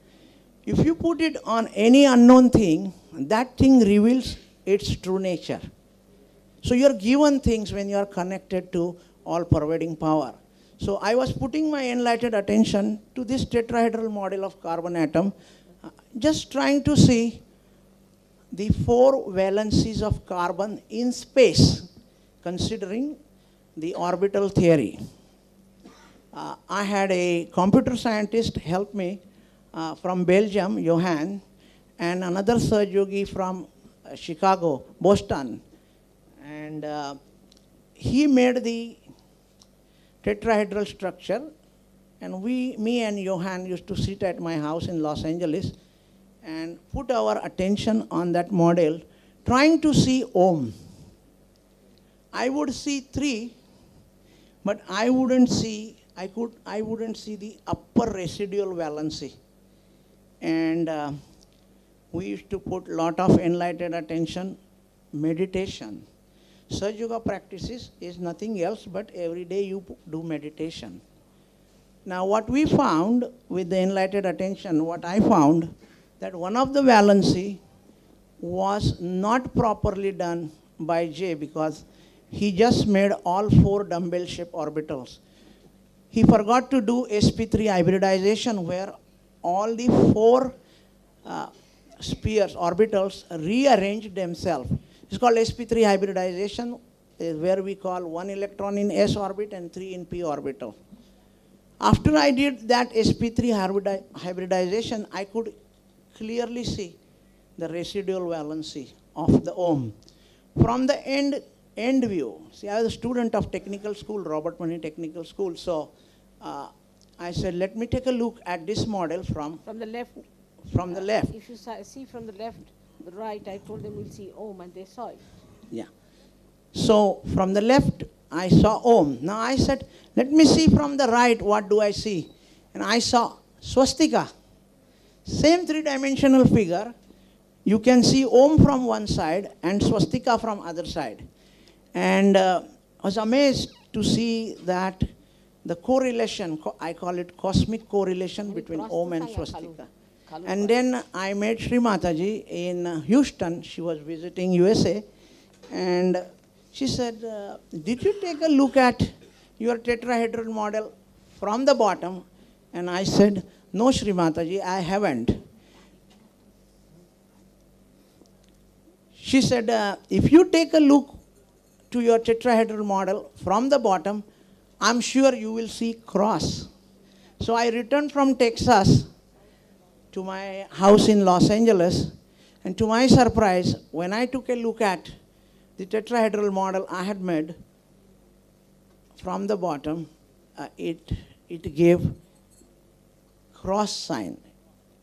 If you put it on any unknown thing, that thing reveals its true nature. So you are given things when you are connected to all-pervading power. So I was putting my enlightened attention to this tetrahedral model of carbon atom, just trying to see the 4 valencies of carbon in space, considering the orbital theory. I had a computer scientist help me from Belgium, Johan, and another SahajaYogi from Chicago, Boston. And he made the tetrahedral structure, and me and Johan used to sit at my house in Los Angeles and put our attention on that model, trying to see Om. I would see 3, but I wouldn't see the upper residual valency. And we used to put a lot of enlightened attention, meditation. SahajaYoga practices is nothing else but every day you do meditation. Now what we found with the enlightened attention, what I found, that one of the valency was not properly done by J, because he just made all 4 dumbbell-shaped orbitals. He forgot to do sp3 hybridization, where all the 4 spheres, orbitals, rearrange themselves. It's called sp3 hybridization, where we call 1 electron in s orbit and 3 in p orbital. After I did that sp3 hybridization, I could clearly see the residual valency of the Om. From the end view, see, I was a student of technical school, Robert Money Technical School, so I said, let me take a look at this model from the left. From the left. If you see from the left, the right, I told them we'll see Om, and they saw it. Yeah. So from the left, I saw Om. Now I said, let me see from the right, what do I see? And I saw swastika. Same 3-dimensional figure. You can see Om from one side and swastika from other side. And I was amazed to see that the correlation, I call it cosmic correlation between Om and swastika. And then I met Sri Mataji in Houston. She was visiting USA. And she said, did you take a look at your tetrahedral model from the bottom? And I said, no, Sri Mataji, I haven't. She said, if you take a look to your tetrahedral model from the bottom, I'm sure you will see cross. So I returned from Texas to my house in Los Angeles, and to my surprise, when I took a look at the tetrahedral model I had made from the bottom, it it gave cross sign.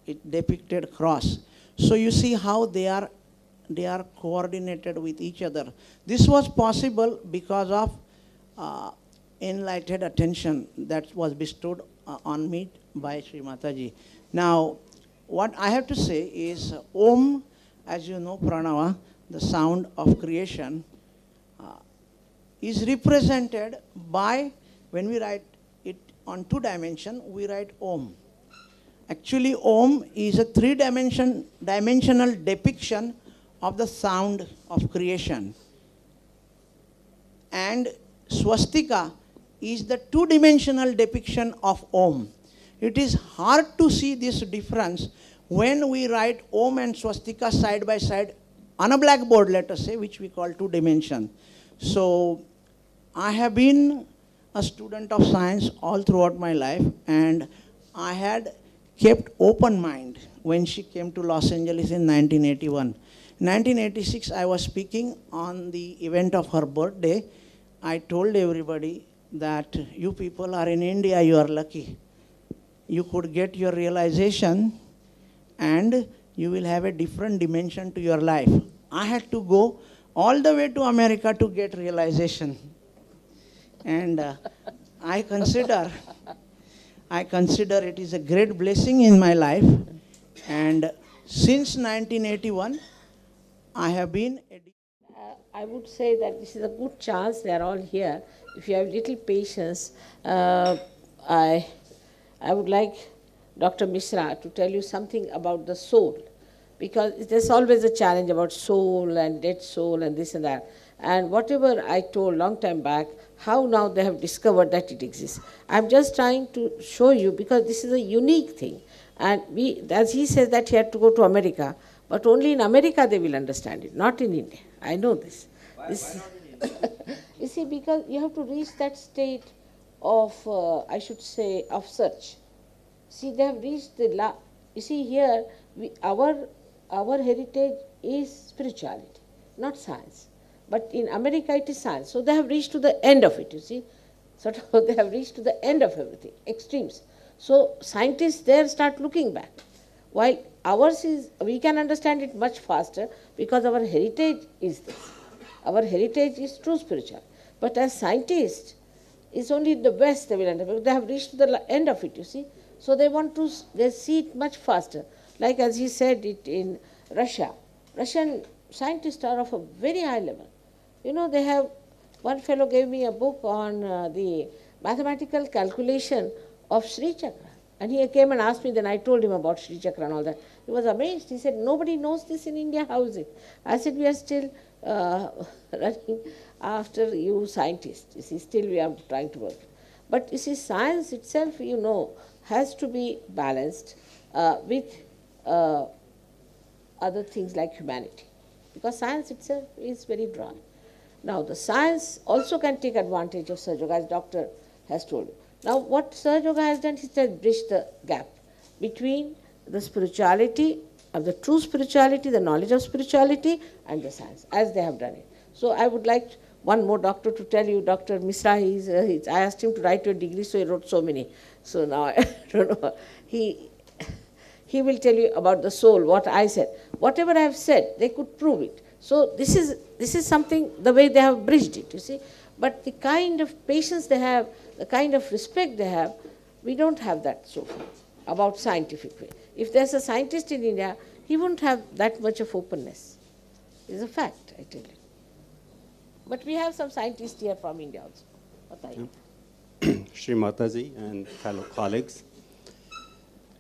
It depicted cross. So you see how they are coordinated with each other. This was possible because of enlightened attention that was bestowed on me by Sri Mataji. Now, what I have to say is Om, as you know, Pranava, the sound of creation, is represented by, when we write it on 2 dimensions, we write Om. Actually, Om is a 3-dimensional depiction of the sound of creation. And Swastika is the 2-dimensional depiction of Om. It is hard to see this difference when we write Om and Swastika side by side on a blackboard, let us say, which we call 2 dimension. So I have been a student of science all throughout my life, and I had kept open mind when she came to Los Angeles in 1981. In 1986, I was speaking on the event of her birthday. I told everybody that you people are in India, you are lucky. You could get your realization and you will have a different dimension to your life. I had to go all the way to America to get realization. And I consider it is a great blessing in my life. And since 1981, I have been I would say that this is a good chance. They are all here. If you have little patience, I would like Dr. Mishra to tell you something about the soul, because there's always a challenge about soul and dead soul and this and that. And whatever I told long time back, how now they have discovered that it exists. I'm just trying to show you, because this is a unique thing. And as he says that he had to go to America, but only in America they will understand it, not in India. I know this. Why not in India? You see, because you have to reach that state of, I should say, of search. See, they have reached the you see here, our heritage is spirituality, not science. But in America it is science. So they have reached to the end of it, you see. Sort of they have reached to the end of everything, extremes. So scientists there start looking back. While ours is, we can understand it much faster because our heritage is this. Our heritage is true spiritual. But as scientists, it's only the West they will understand. They have reached to the end of it, you see. So they see it much faster. Like as he said it in Russia. Russian scientists are of a very high level. You know, they have, one fellow gave me a book on the mathematical calculation of Sri Chakra. And he came and asked me, then I told him about Sri Chakra and all that. He was amazed. He said, nobody knows this in India, how is it? I said, we are still running after you scientists. You see, still we are trying to work. But you see, science itself, you know, has to be balanced with other things like humanity. Because science itself is very dry. Now, the science also can take advantage of SahajaYoga, as Doctor has told you. Now, what SahajaYoga has done is to bridge the gap between the spirituality, of the true spirituality, the knowledge of spirituality, and the science, as they have done it. So, I would like one more doctor to tell you, Dr. Misra, I asked him to write your degree, so he wrote so many. So now, I don't know. He will tell you about the soul, what I said. Whatever I have said, they could prove it. So this is something, the way they have bridged it, you see. But the kind of patience they have, the kind of respect they have, we don't have that so far about scientific way. If there's a scientist in India, he won't have that much of openness. It's a fact, I tell you. But we have some scientists here from India also. What are you? Shri Mataji and fellow colleagues.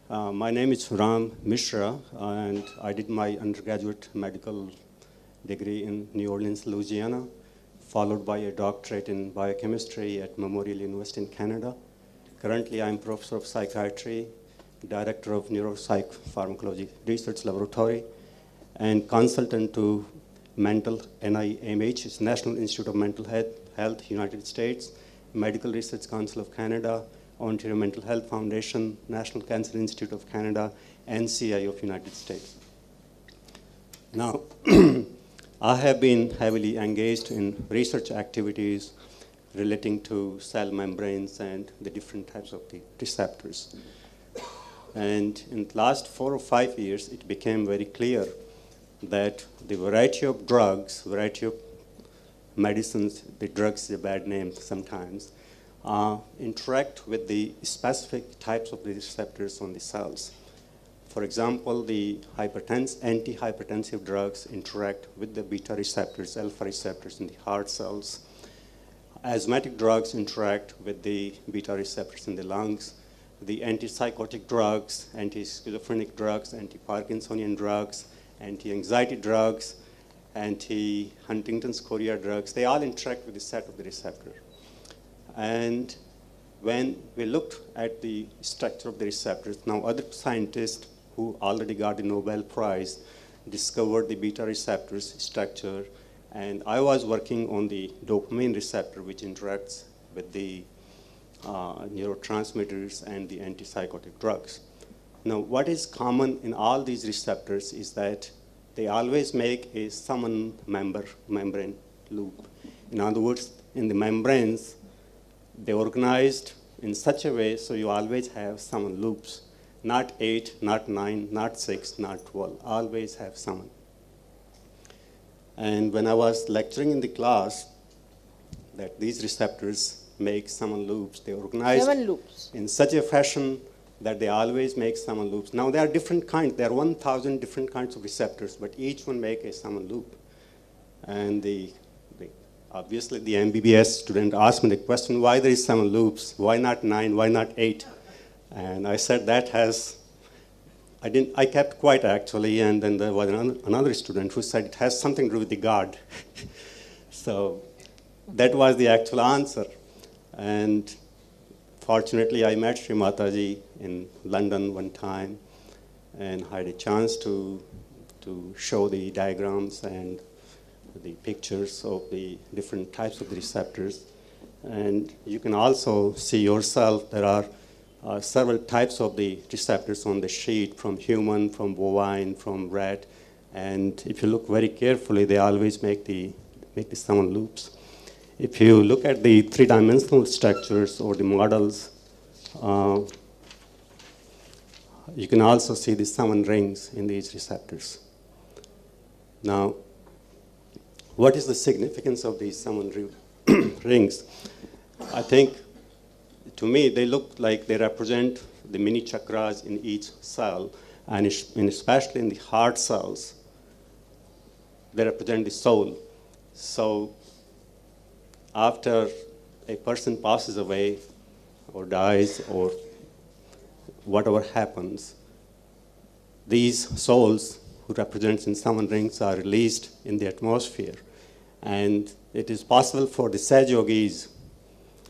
My name is Ram Mishra, and I did my undergraduate medical degree in New Orleans, Louisiana, followed by a doctorate in biochemistry at Memorial University in Canada. Currently, I'm professor of psychiatry, director of neuropsych pharmacology research laboratory, and consultant to NIMH, it's National Institute of Mental Health, United States, Medical Research Council of Canada, Ontario Mental Health Foundation, National Cancer Institute of Canada, NCI of United States. Now, I have been heavily engaged in research activities relating to cell membranes and the different types of the receptors. And in the last 4 or 5 years, it became very clear that the variety of drugs, variety of medicines, the drugs is a bad name sometimes, interact with the specific types of the receptors on the cells. For example, the anti-hypertensive drugs interact with the beta receptors, alpha receptors in the heart cells. Asthmatic drugs interact with the beta receptors in the lungs. The antipsychotic drugs, anti-schizophrenic drugs, anti-Parkinsonian drugs, anti-anxiety drugs, anti-Huntington's chorea drugs, they all interact with the set of the receptor. And when we looked at the structure of the receptors, now other scientists who already got the Nobel Prize discovered the beta receptors structure, and I was working on the dopamine receptor, which interacts with the neurotransmitters and the antipsychotic drugs. Now, what is common in all these receptors is that they always make a summon membrane loop. In other words, in the membranes, they're organized in such a way so you always have summon loops. Not 8, not 9, not 6, not 12. Always have summon. And when I was lecturing in the class that these receptors make summon loops, they organize 7 loops in such a fashion that they always make summon loops. Now there are different kinds. There are 1,000 different kinds of receptors, but each one make a summon loop. And obviously the MBBS student asked me the question, why there is summon loops? Why not 9? Why not 8? And I said that I kept quiet actually, and then there was another student who said it has something to do with the God. So that was the actual answer. And fortunately, I met Sri Mataji in London one time and had a chance to show the diagrams and the pictures of the different types of the receptors. And you can also see yourself there are several types of the receptors on the sheet, from human, from bovine, from rat. And if you look very carefully, they always make the summon loops. If you look at the three-dimensional structures or the models, you can also see the summon rings in these receptors. Now, what is the significance of these summon rings? I think, to me, they look like they represent the mini chakras in each cell, and especially in the heart cells, they represent the soul. So after a person passes away or dies or whatever happens, these souls who represents in summon rings are released in the atmosphere. And it is possible for the SahajaYogis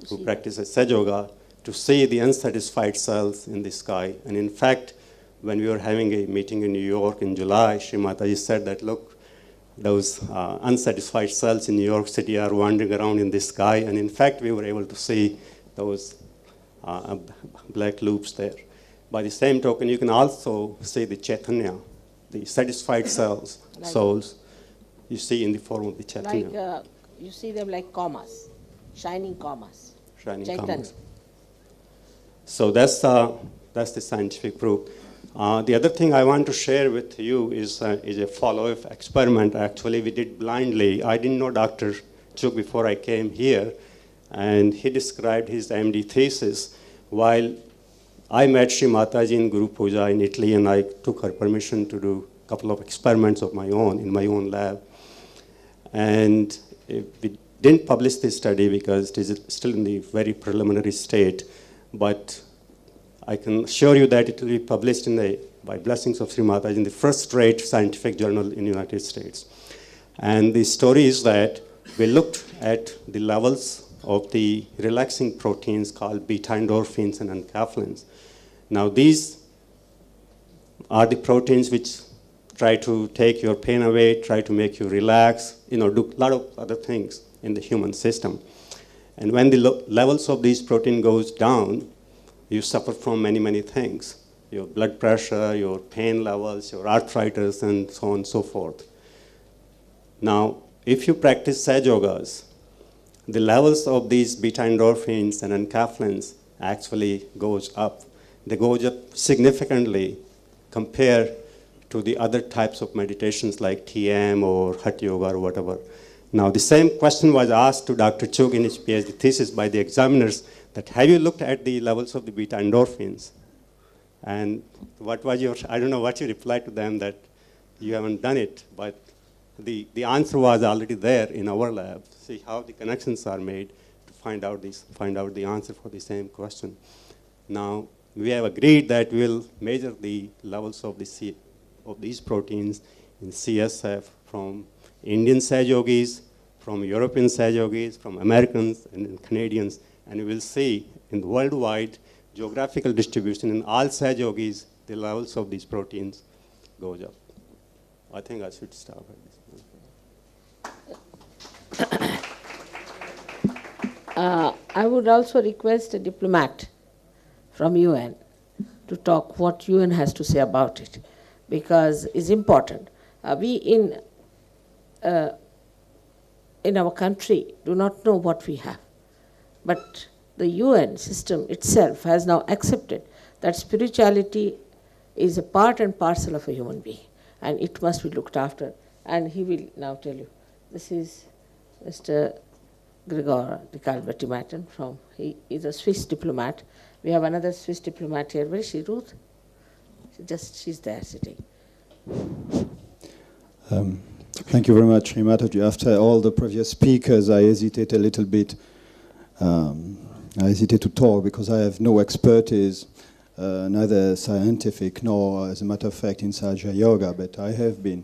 who practice SahajaYoga to see the unsatisfied cells in the sky. And in fact, when we were having a meeting in New York in July, Sri Mataji said that, look, those unsatisfied cells in New York City are wandering around in the sky. And in fact, we were able to see those black loops there. By the same token, you can also see the Chaitanya, the satisfied cells, like, souls, you see in the form of the Chaitanya. Like, you see them like commas, shining commas. Shining Chaitanya. commas. So that's the scientific proof. The other thing I want to share with you is a follow-up experiment. Actually, we did blindly. I didn't know Dr. Chuk before I came here, and he described his MD thesis while I met Sri Mataji in Guru Puja in Italy, and I took her permission to do a couple of experiments of my own in my own lab. And we didn't publish this study because it is still in the very preliminary state, but I can assure you that it will be published by blessings of Sri Mataji in the first-rate scientific journal in the United States. And the story is that we looked at the levels of the relaxing proteins called beta endorphins and enkephalins. Now, these are the proteins which try to take your pain away, try to make you relax, do a lot of other things in the human system. And when the levels of these protein goes down, you suffer from many, many things. Your blood pressure, your pain levels, your arthritis, and so on and so forth. Now, if you practice SahajaYogas, the levels of these beta endorphins and enkephalins actually goes up. They go up significantly compared to the other types of meditations like TM or Hatha Yoga or whatever. Now, the same question was asked to Dr. Chug in his PhD thesis by the examiners, that have you looked at the levels of the beta endorphins? And what was your, I don't know what you replied to them, that you haven't done it, but the answer was already there in our lab. See how the connections are made to find out the answer for the same question. Now, we have agreed that we'll measure the levels of these proteins in CSF from Indian Sahajogis, from European Sahajogis, from Americans and Canadians, and we will see in the worldwide geographical distribution in all Sahajogis, the levels of these proteins goes up. I think I should stop at this. I would also request a diplomat from UN to talk what UN has to say about it, because it's important. We in our country do not know what we have, but the UN system itself has now accepted that spirituality is a part and parcel of a human being, and it must be looked after. And he will now tell you. This is Mr. Gregor de Calvert-Maten from, he is a Swiss diplomat. We have another Swiss diplomat here. Where is she, Ruth? She's there sitting. Thank you very much, Mataji. After all the previous speakers, I hesitate a little bit. I hesitate to talk because I have no expertise, neither scientific nor, as a matter of fact, in SahajaYoga, but I have been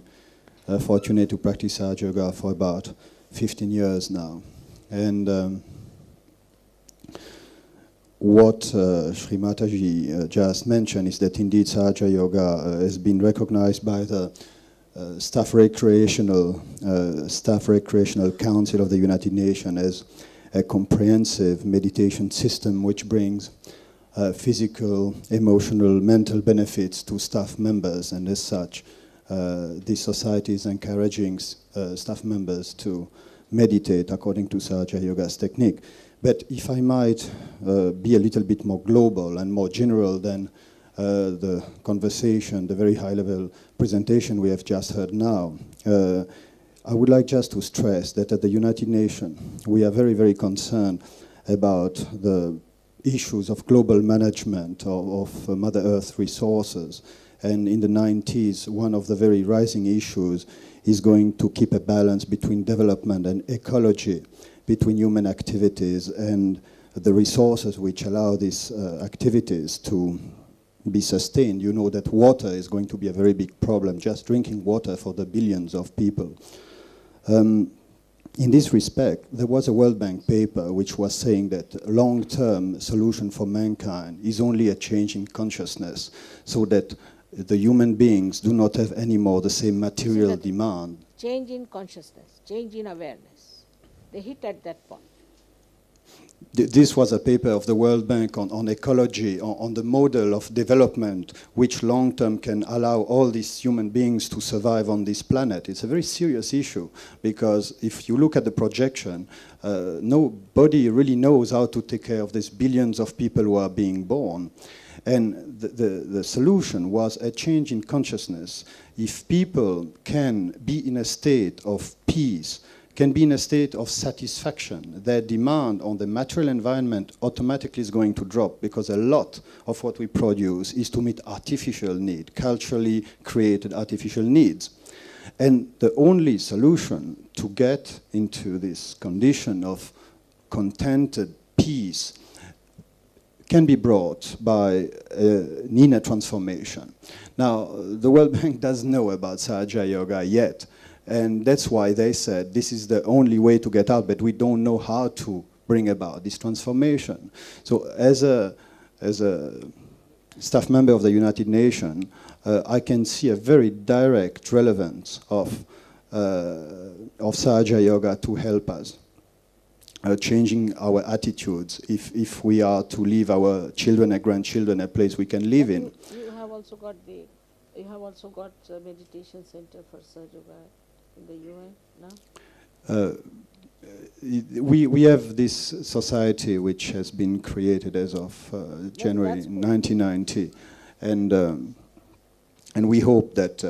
fortunate to practice SahajaYoga for about 15 years now. And what Sri Mataji just mentioned is that indeed SahajaYoga has been recognized by the Staff Recreational Council of the United Nations as a comprehensive meditation system which brings physical, emotional, mental benefits to staff members, and as such, this society is encouraging staff members to meditate according to SahajaYoga's technique. But if I might be a little bit more global and more general than the conversation, the very high-level presentation we have just heard now, I would like just to stress that at the United Nations, we are very, very concerned about the issues of global management of Mother Earth resources. And in the 90s, one of the very rising issues is going to keep a balance between development and ecology, between human activities and the resources which allow these activities to be sustained. You know that water is going to be a very big problem, just drinking water for the billions of people. In this respect, there was a World Bank paper which was saying that a long-term solution for mankind is only a change in consciousness, so that the human beings do not have anymore the same material demand. Change in consciousness, change in awareness. They hit at that point. This was a paper of the World Bank on ecology, on the model of development which long-term can allow all these human beings to survive on this planet. It's a very serious issue, because if you look at the projection, nobody really knows how to take care of these billions of people who are being born. And the solution was a change in consciousness. If people can be in a state of peace, can be in a state of satisfaction, their demand on the material environment automatically is going to drop, because a lot of what we produce is to meet artificial need, culturally created artificial needs. And the only solution to get into this condition of contented peace can be brought by an inner transformation. Now, the World Bank doesn't know about SahajaYoga yet, and that's why they said this is the only way to get out, but we don't know how to bring about this transformation. So as a staff member of the United Nations, I can see a very direct relevance of SahajaYoga to help us. Changing our attitudes if we are to leave our children and grandchildren a place we can live in. You have also got the meditation center for SahajaYoga in the UN now? we have this society which has been created as of January 1990, and we hope that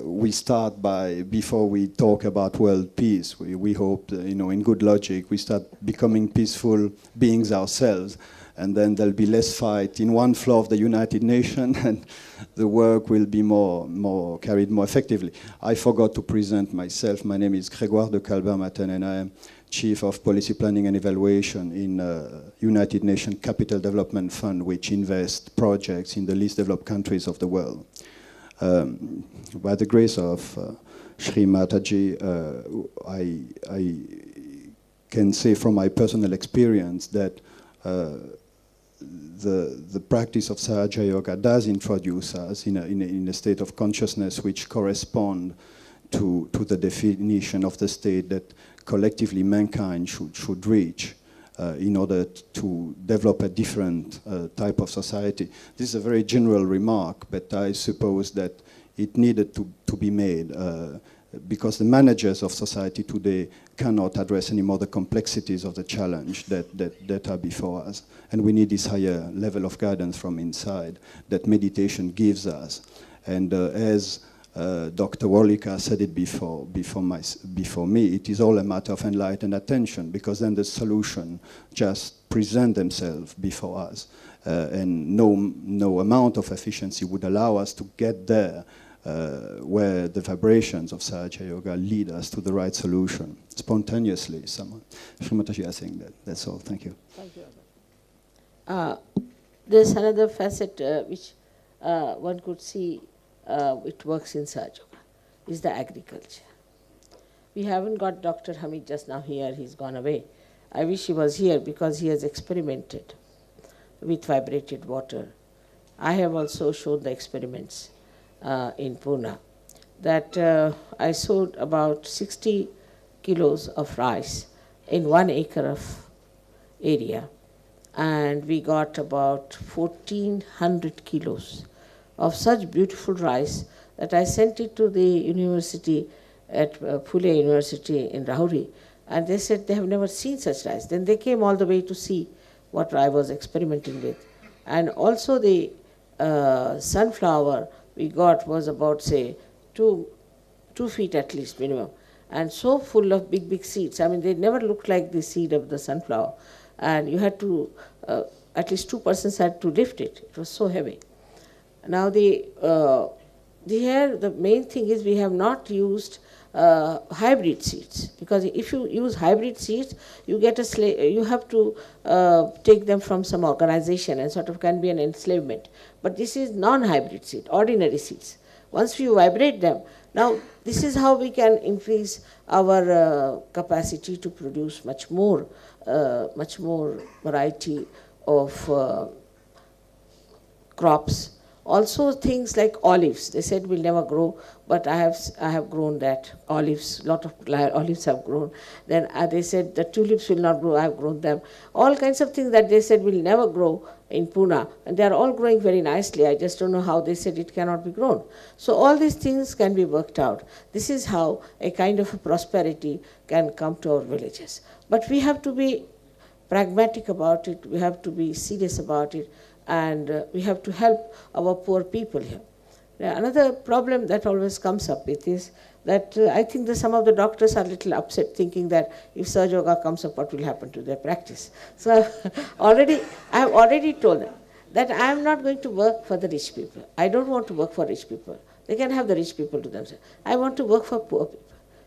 we start by, before we talk about world peace, we hope, in good logic, we start becoming peaceful beings ourselves, and then there'll be less fight in one floor of the United Nations, and the work will be more carried more effectively. I forgot to present myself. My name is Grégoire de Calbert-Maten, and I am Chief of Policy Planning and Evaluation in United Nations Capital Development Fund, which invests projects in the least developed countries of the world. By the grace of Sri Mataji, I can say from my personal experience that the practice of SahajaYoga does introduce us in a state of consciousness which correspond to the definition of the state that collectively mankind should reach in order to develop a different type of society. This is a very general remark, but I suppose that it needed to be made because the managers of society today cannot address anymore the complexities of the challenge that are before us. And we need this higher level of guidance from inside that meditation gives us. And as Dr. Wolika said it before me, it is all a matter of enlightened attention, because then the solution just present themselves before us. And no amount of efficiency would allow us to get there where the vibrations of SahajaYoga lead us to the right solution, spontaneously. Srimataji, I think that's all. Thank you. Thank you. There's another facet which one could see it works in SahajaYoga, is the agriculture. We haven't got Dr. Hamid just now here, he's gone away. I wish he was here because he has experimented with vibrated water. I have also shown the experiments in Pune, that I sowed about 60 kilos of rice in 1 acre of area, and we got about 1,400 kilos of such beautiful rice that I sent it to the university at Pune University in Rahuri, and they said they have never seen such rice. Then they came all the way to see what I was experimenting with. And also the sunflower we got was about, say, 2 feet at least minimum, and so full of big, big seeds. I mean, they never looked like the seed of the sunflower. And you had to, at least 2 persons had to lift it. It was so heavy. Now here the main thing is we have not used hybrid seeds, because if you use hybrid seeds, you get you have to take them from some organization and sort of can be an enslavement. But this is non-hybrid seed, ordinary seeds. Once you vibrate them, now this is how we can increase our capacity to produce much more variety of crops. Also things like olives, they said will never grow, but I have grown that. Olives, lot of olives have grown. Then they said the tulips will not grow, I have grown them. All kinds of things that they said will never grow in Pune, and they are all growing very nicely. I just don't know how they said it cannot be grown. So all these things can be worked out. This is how a kind of a prosperity can come to our villages. But we have to be pragmatic about it, we have to be serious about it, and we have to help our poor people here. Now, another problem that always comes up with is that I think that some of the doctors are a little upset, thinking that if SahajaYoga comes up, what will happen to their practice? So I have already told them that I am not going to work for the rich people. I don't want to work for rich people. They can have the rich people to themselves. I want to work for poor people.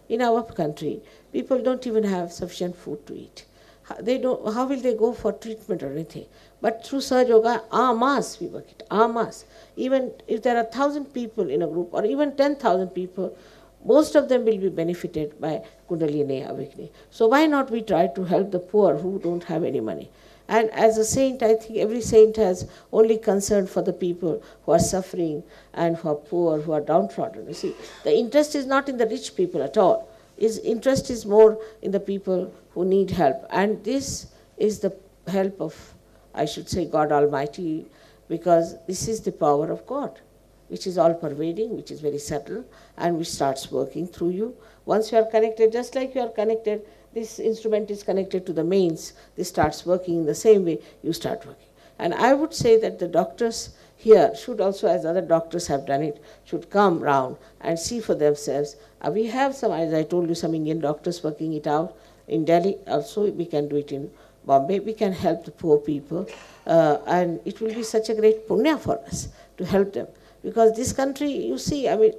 In our country, people don't even have sufficient food to eat. How will they go for treatment or anything? But through SahajaYoga, en masse we work it, en masse. Even if there are 1,000 people in a group, or even 10,000 people, most of them will be benefited by Kundalini awakening. So why not we try to help the poor who don't have any money? And as a saint, I think every saint has only concern for the people who are suffering and who are poor, who are downtrodden. You see, the interest is not in the rich people at all. His interest is more in the people who need help. And this is the help of, I should say, God Almighty, because this is the power of God, which is all-pervading, which is very subtle, and which starts working through you. Once you are connected, just like you are connected, this instrument is connected to the mains, this starts working in the same way, you start working. And I would say that the doctors here should also, as other doctors have done it, should come round and see for themselves. We have some, as I told you, some Indian doctors working it out in Delhi. Also, we can do it in Bombay. We can help the poor people. And it will be such a great punya for us to help them. Because this country, you see, I mean,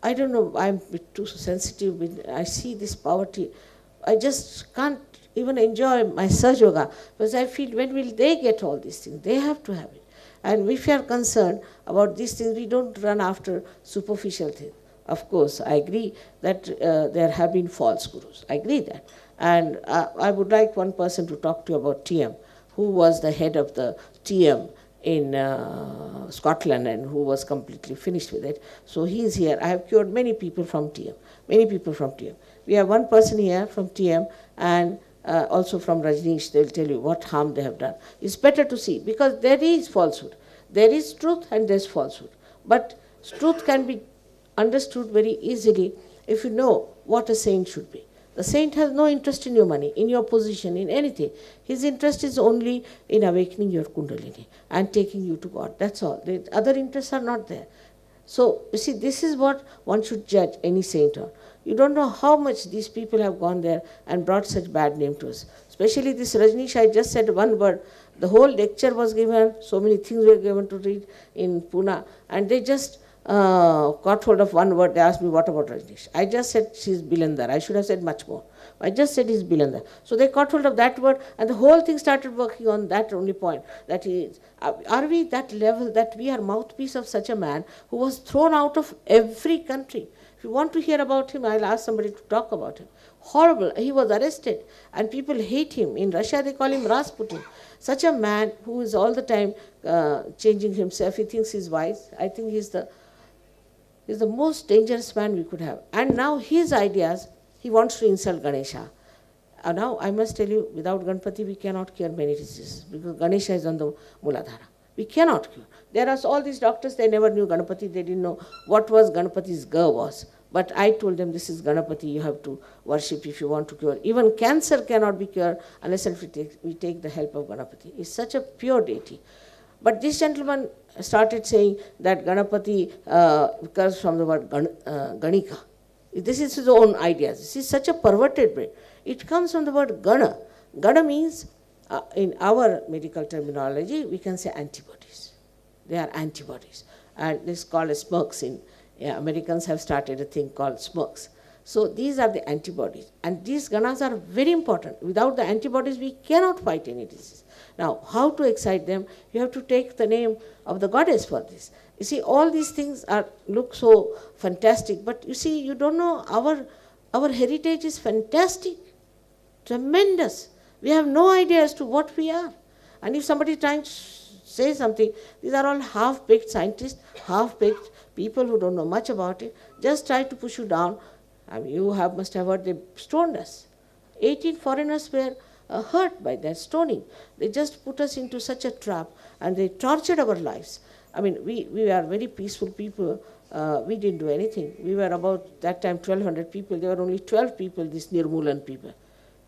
I don't know, I'm a bit too sensitive. I see this poverty. I just can't even enjoy my SahajaYoga because I feel, when will they get all these things? They have to have it. And if we are concerned about these things, we don't run after superficial things. Of course, I agree that there have been false gurus. I agree that. And I would like one person to talk to you about TM, who was the head of the TM in Scotland and who was completely finished with it. So he is here. I have cured many people from TM, many people from TM. We have one person here from TM and also from Rajneesh. They'll tell you what harm they have done. It's better to see, because there is falsehood. There is truth and there's falsehood. But truth can be understood very easily if you know what a saint should be. The saint has no interest in your money, in your position, in anything. His interest is only in awakening your kundalini and taking you to God. That's all. The other interests are not there. So, you see, this is what one should judge any saint on. You don't know how much these people have gone there and brought such bad name to us. Especially this Rajneesh, I just said one word. The whole lecture was given, so many things were given to read in Pune, and they just caught hold of one word. They asked me, what about Rajneesh? I just said she's Bilandar. I should have said much more. I just said he's Bilandar. So they caught hold of that word, and the whole thing started working on that only point. That is, are we that level that we are mouthpiece of such a man who was thrown out of every country? If you want to hear about him, I'll ask somebody to talk about him. Horrible. He was arrested, and people hate him. In Russia, they call him Rasputin. Such a man who is all the time changing himself. He thinks he's wise. I think he's the most dangerous man we could have. And now his ideas, he wants to insult Ganesha. Now I must tell you, without Ganpati we cannot cure many diseases, because Ganesha is on the Muladhara. We cannot cure. There are all these doctors, they never knew Ganapati, they didn't know what was Ganapati's Ga was. But I told them, this is Ganapati, you have to worship if you want to cure. Even cancer cannot be cured unless we take the help of Ganapati. It's such a pure deity. But this gentleman started saying that Ganapati comes from the word Ganika. This is his own ideas. This is such a perverted brain. It comes from the word Gana. Gana means, in our medical terminology, we can say antibodies. They are antibodies. And this is called as smirks. Americans have started a thing called smirks. So these are the antibodies. And these ganas are very important. Without the antibodies, we cannot fight any disease. Now, how to excite them? You have to take the name of the goddess for this. You see, all these things look so fantastic, but you see, you don't know, our heritage is fantastic, tremendous. We have no idea as to what we are. And if somebody is trying to say something, these are all half-baked scientists, half-baked people who don't know much about it, just try to push you down. I mean, you must have heard they stoned us. 18 foreigners were hurt by that stoning. They just put us into such a trap, and they tortured our lives. I mean, we are very peaceful people. We didn't do anything. We were about, that time, 1,200 people. There were only 12 people, these Nirmulan people.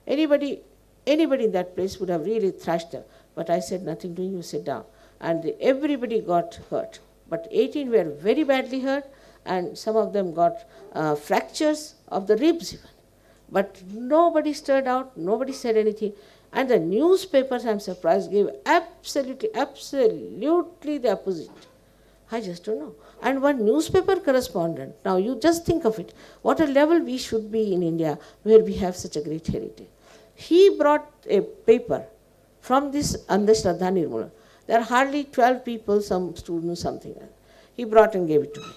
Anybody in that place would have really thrashed them. But I said, nothing doing, you sit down. And everybody got hurt. But 18 were very badly hurt, and some of them got fractures of the ribs even. But nobody stirred out, nobody said anything. And the newspapers, I'm surprised, gave absolutely the opposite. I just don't know. And one newspaper correspondent, now you just think of it, what a level we should be in India where we have such a great heritage. He brought a paper from this Andhashraddha Nirmula. There are hardly 12 people, some students, something like that. He brought and gave it to me.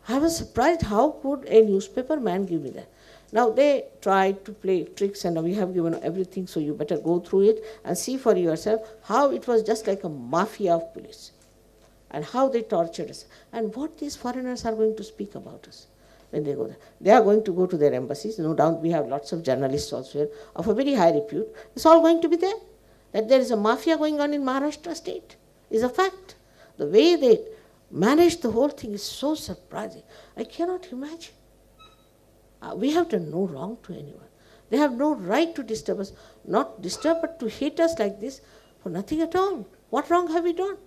I was surprised how could a newspaper man give me that. Now they tried to play tricks, and we have given everything, so you better go through it and see for yourself how it was just like a mafia of police and how they tortured us and what these foreigners are going to speak about us when they go there. They are going to go to their embassies. No doubt we have lots of journalists also here of a very high repute. It's all going to be there. That there is a mafia going on in Maharashtra state is a fact. The way they managed the whole thing is so surprising. I cannot imagine. We have done no wrong to anyone. They have no right to disturb us. Not disturb, but to hate us like this for nothing at all. What wrong have we done?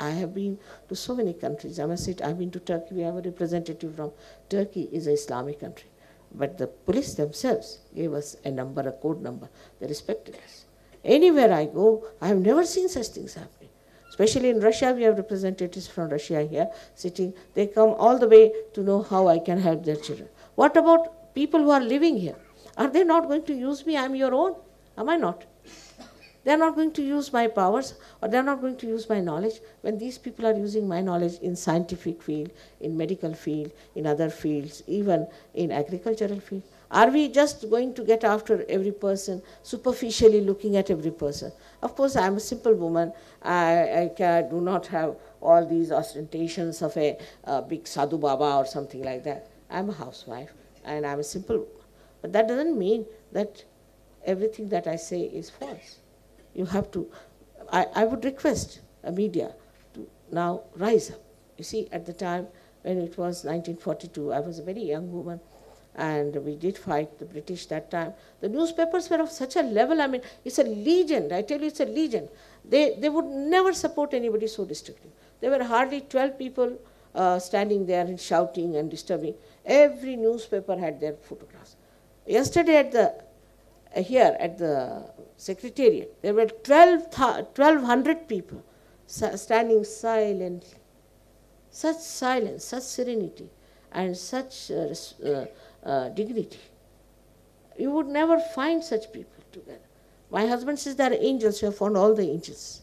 I have been to so many countries. I must say, I've been to Turkey. We have a representative from Turkey. Is an Islamic country. But the police themselves gave us a number, a code number. They respected us. Anywhere I go, I have never seen such things happening. Especially in Russia, we have representatives from Russia here sitting. They come all the way to know how I can help their children. What about people who are living here? Are they not going to use me? I'm your own. Am I not? They're not going to use my powers, or they're not going to use my knowledge when these people are using my knowledge in scientific field, in medical field, in other fields, even in agricultural field. Are we just going to get after every person, superficially looking at every person? Of course, I'm a simple woman. I do not have all these ostentations of a big sadhu baba or something like that. I'm a housewife, and I'm a simple woman. But that doesn't mean that everything that I say is false. You have to, I would request a media to now rise up. You see, at the time when it was 1942, I was a very young woman, and we did fight the British that time. The newspapers were of such a level, I mean, it's a legend, I tell you, it's a legend. They would never support anybody so destructive. There were hardly 12 people standing there and shouting and disturbing. Every newspaper had their photographs. Yesterday here at the Secretariat, there were 1,200 people standing silently. Such silence, such serenity, and such dignity. You would never find such people together. My husband says there are angels. You have found all the angels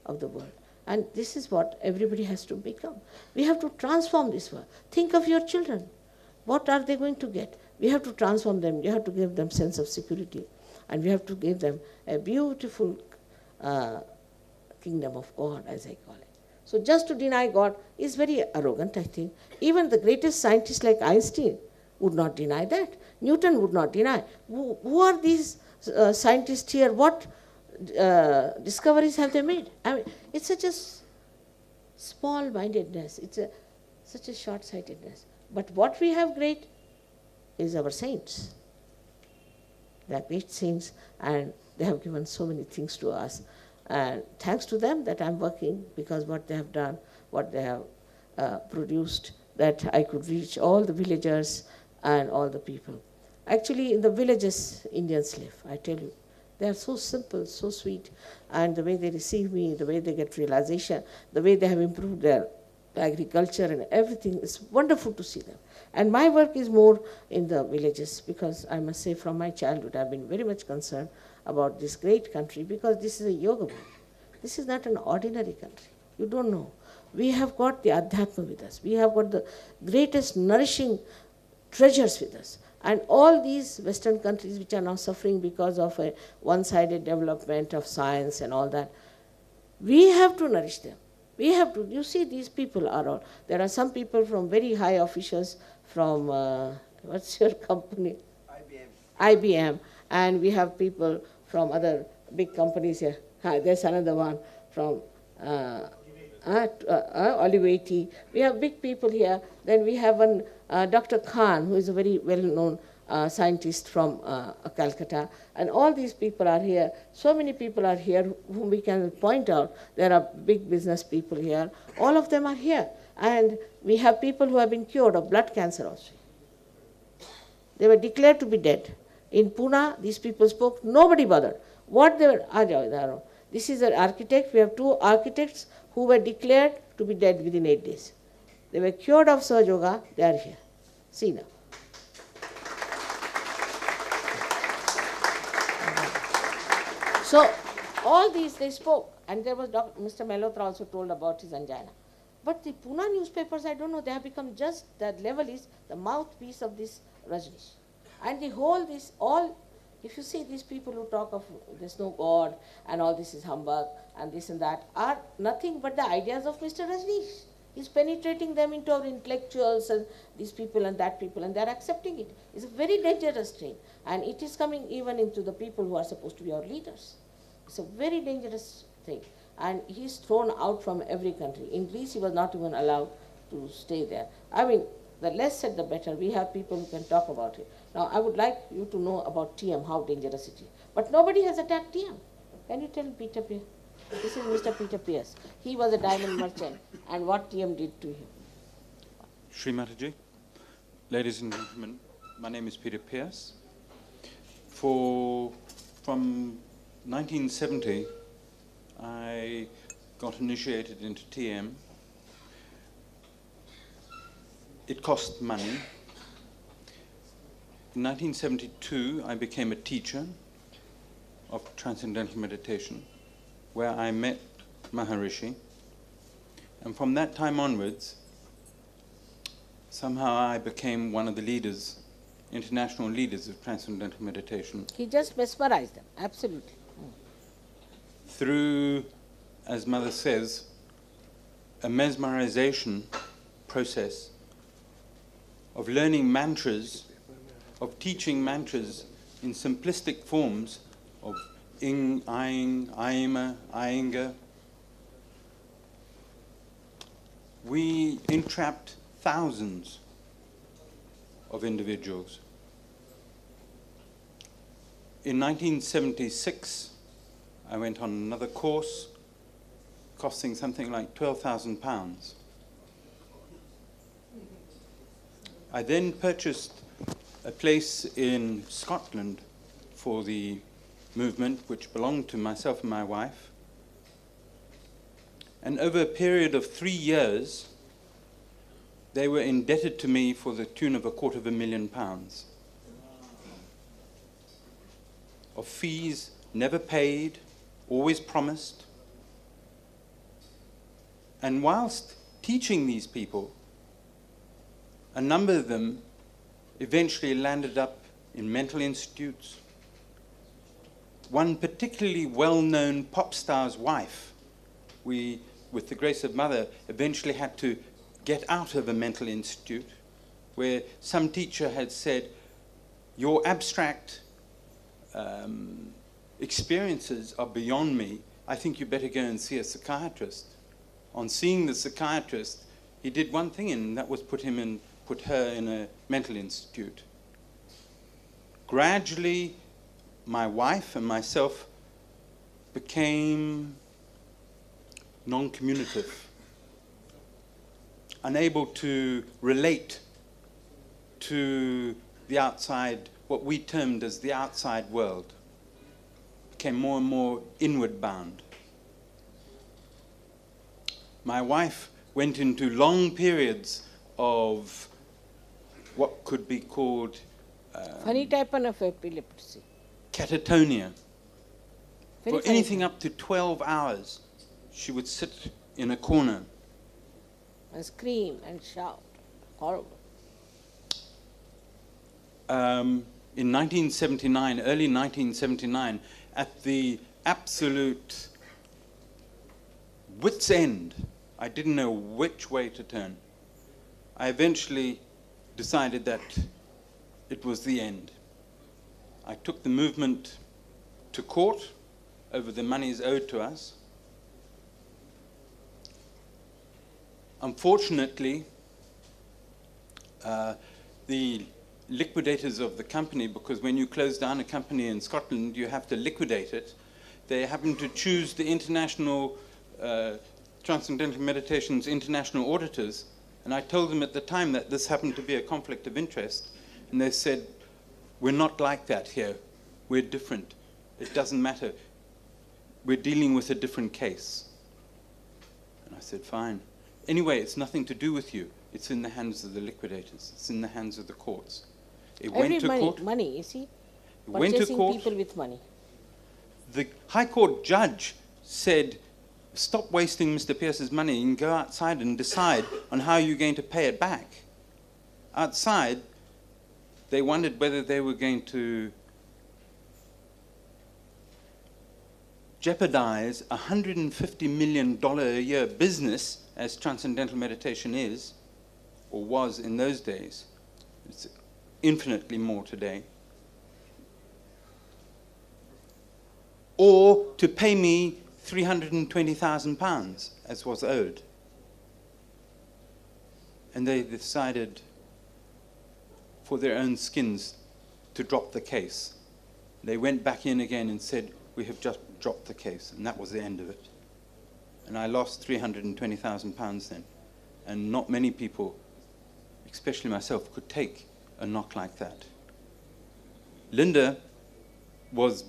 of the world. And this is what everybody has to become. We have to transform this world. Think of your children. What are they going to get? We have to transform them. We have to give them sense of security. And we have to give them a beautiful kingdom of God, as I call it. So just to deny God is very arrogant, I think. Even the greatest scientists like Einstein would not deny that. Newton would not deny. Who are these scientists here? What discoveries have they made? I mean, it's such a small-mindedness. It's such a short-sightedness. But what we have great is our saints. They are great saints, and they have given so many things to us. And thanks to them that I'm working, because what they have done, what they have produced, that I could reach all the villagers and all the people. Actually, in the villages, Indians live, I tell you. They are so simple, so sweet, and the way they receive me, the way they get realization, the way they have improved their agriculture and everything, is wonderful to see them. And my work is more in the villages, because I must say from my childhood I've been very much concerned about this great country, because this is a yoga book. This is not an ordinary country. You don't know. We have got the Adhyatma with us. We have got the greatest nourishing treasures with us. And all these Western countries which are now suffering because of a one-sided development of science and all that, we have to nourish them. We have to. You see, these people are all. There are some people from very high officials from, what's your company? IBM. And we have people from other big companies here. There's another one from Olivetti. We have big people here. Then we have one Dr. Khan, who is a very well-known scientist from Calcutta. And all these people are here. So many people are here whom we can point out. There are big business people here. All of them are here. And we have people who have been cured of blood cancer also. They were declared to be dead. In Pune, these people spoke. Nobody bothered. What they were, this is an architect. We have 2 architects who were declared to be dead within 8 days. They were cured of SahajaYoga. They are here. See now. So all these they spoke. And there was Mr. Malhotra also told about his angina. But the Pune newspapers, I don't know, they have become just, that level is the mouthpiece of this Rajneesh. And the whole, this, all, if you see these people who talk of there's no God and all this is humbug and this and that, are nothing but the ideas of Mr. Rajneesh. He's penetrating them into our intellectuals and these people and that people, and they're accepting it. It's a very dangerous thing. And it is coming even into the people who are supposed to be our leaders. It's a very dangerous thing. And he's thrown out from every country. In Greece, he was not even allowed to stay there. I mean, The less said, the better. We have people who can talk about it. Now, I would like you to know about TM, how dangerous it is. But nobody has attacked TM. Can you tell Peter Pierce? This is Mr. Peter Pierce. He was a diamond merchant, and what TM did to him. Srimataji, ladies and gentlemen, my name is Peter Pierce. From 1970, I got initiated into TM. It cost money. In 1972, I became a teacher of Transcendental Meditation, where I met Maharishi. And from that time onwards, somehow I became one of the leaders, international leaders of Transcendental Meditation. He just mesmerized them, absolutely. Through, as Mother says, a mesmerization process of learning mantras, of teaching mantras in simplistic forms of Ing, Aing, Aima, Ainga. We entrapped thousands of individuals. In 1976, I went on another course costing something like £12,000. I then purchased a place in Scotland for the movement, which belonged to myself and my wife. And over a period of 3 years, they were indebted to me for the tune of £250,000 of fees never paid, always promised. And whilst teaching these people, a number of them eventually landed up in mental institutes. One particularly well-known pop star's wife, we, with the grace of Mother, eventually had to get out of a mental institute where some teacher had said, your abstract experiences are beyond me. I think you better go and see a psychiatrist. On seeing the psychiatrist, he did one thing, and that was put her in a mental institute. Gradually, my wife and myself became non-communicative, unable to relate to the outside, what we termed as the outside world. Became more and more inward bound. My wife went into long periods of what could be called funny type of epilepsy. Catatonia. Very For anything up to 12 hours, she would sit in a corner. And scream and shout. Horrible. In 1979, early 1979, at the absolute wit's end, I didn't know which way to turn. I eventually decided that it was the end. I took the movement to court over the monies owed to us. Unfortunately, the liquidators of the company, because when you close down a company in Scotland, you have to liquidate it. They happened to choose the international Transcendental Meditation's international auditors, and I told them at the time that this happened to be a conflict of interest, and they said, we're not like that here. We're different. It doesn't matter. We're dealing with a different case. And I said, fine. Anyway, it's nothing to do with you. It's in the hands of the liquidators. It's in the hands of the courts. It went to court. Money, you see? It went to Purchasing court. people with money. The High Court judge said, stop wasting Mr. Pierce's money and go outside and decide on how you're going to pay it back. Outside, they wondered whether they were going to jeopardize a $150 million a year business, as Transcendental Meditation is, or was in those days. It's infinitely more today. Or to pay me £320,000, as was owed. And they decided for their own skins to drop the case. They went back in again and said, we have just dropped the case, and that was the end of it. And I lost £320,000 then. And not many people, especially myself, could take a knock like that. Linda was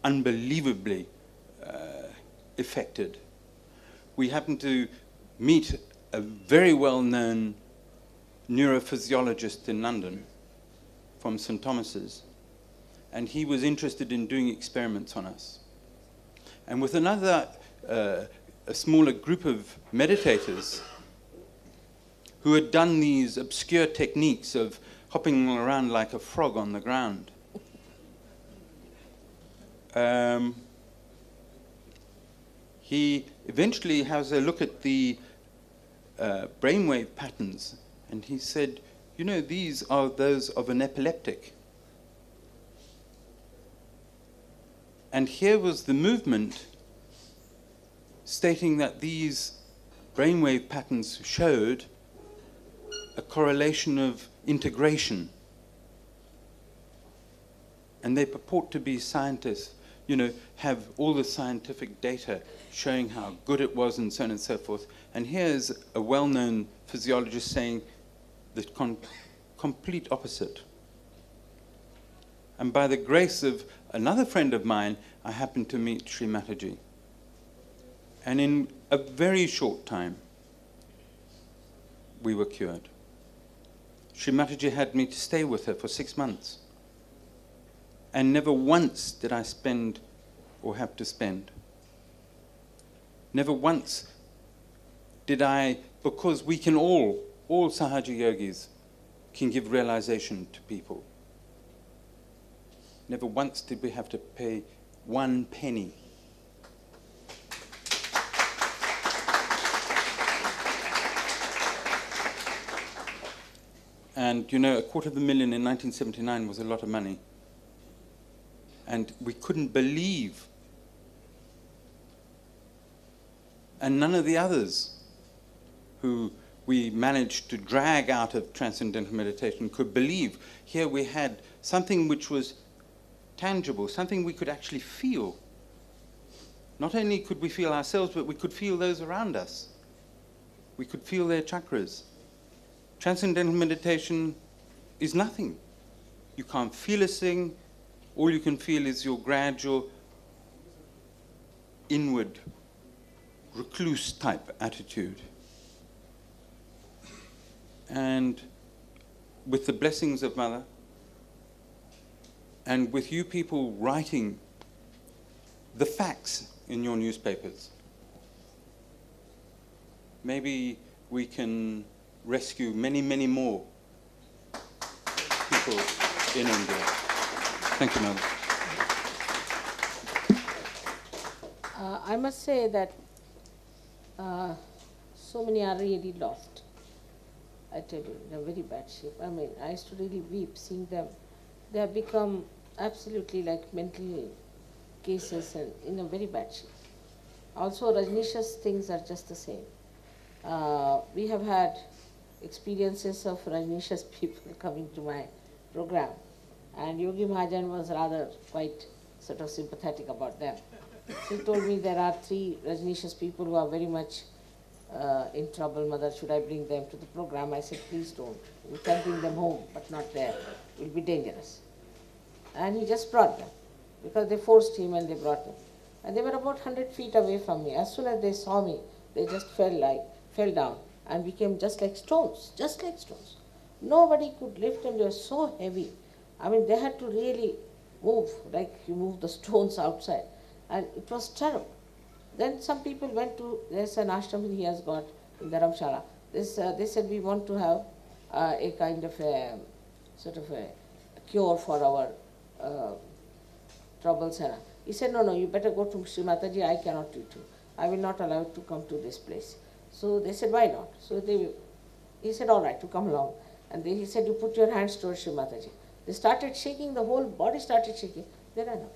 unbelievably affected. We happened to meet a very well-known neurophysiologist in London from St. Thomas's, and he was interested in doing experiments on us. And with another, a smaller group of meditators who had done these obscure techniques of hopping around like a frog on the ground, he eventually has a look at the brainwave patterns, and he said, you know, these are those of an epileptic. And here was the movement stating that these brainwave patterns showed a correlation of integration. And they purport to be scientists, you know, have all the scientific data showing how good it was and so on and so forth. And here's a well-known physiologist saying the complete opposite. And by the grace of another friend of mine, I happened to meet Sri Mataji. And in a very short time, we were cured. Sri Mataji had me to stay with her for 6 months. And never once did I spend or have to spend. Never once did I, because we can all Sahaja Yogis can give realization to people. Never once did we have to pay 1 penny. And you know, $250,000 in 1979 was a lot of money. And we couldn't believe. And none of the others who we managed to drag out of transcendental meditation could believe. Here we had something which was tangible, something we could actually feel. Not only could we feel ourselves, but we could feel those around us. We could feel their chakras. Transcendental meditation is nothing. You can't feel a thing. All you can feel is your gradual inward recluse type attitude. And with the blessings of Mother, and with you people writing the facts in your newspapers, maybe we can rescue many, many more people in India. Thank you, Mother. I must say that so many are really lost. I tell you, in a very bad shape. I mean, I used to really weep seeing them. They have become absolutely like mental cases and in a very bad shape. Also, Rajneesh's things are just the same. We have had experiences of Rajneesh's people coming to my program, and Yogi Mahajan was rather quite sort of sympathetic about them. He told me there are 3 Rajneesh's people who are very much in trouble. Mother, should I bring them to the program? I said, please don't. You can bring them home, but not there. It will be dangerous. And he just brought them, because they forced him and they brought them. And they were about 100 feet away from me. As soon as they saw me, they just fell down and became just like stones, just like stones. Nobody could lift them. They were so heavy. I mean, they had to really move, like you move the stones outside. And it was terrible. Then some people went to, there's an ashram he has got in Dharamshala. They said, we want to have a kind of a, sort of a cure for our troubles. He said, no, you better go to Sri Mataji, I cannot treat you. I will not allow you to come to this place. So they said, why not? So he said, all right, you come along. And he said, you put your hands towards Sri Mataji. They started shaking, the whole body started shaking. They ran away.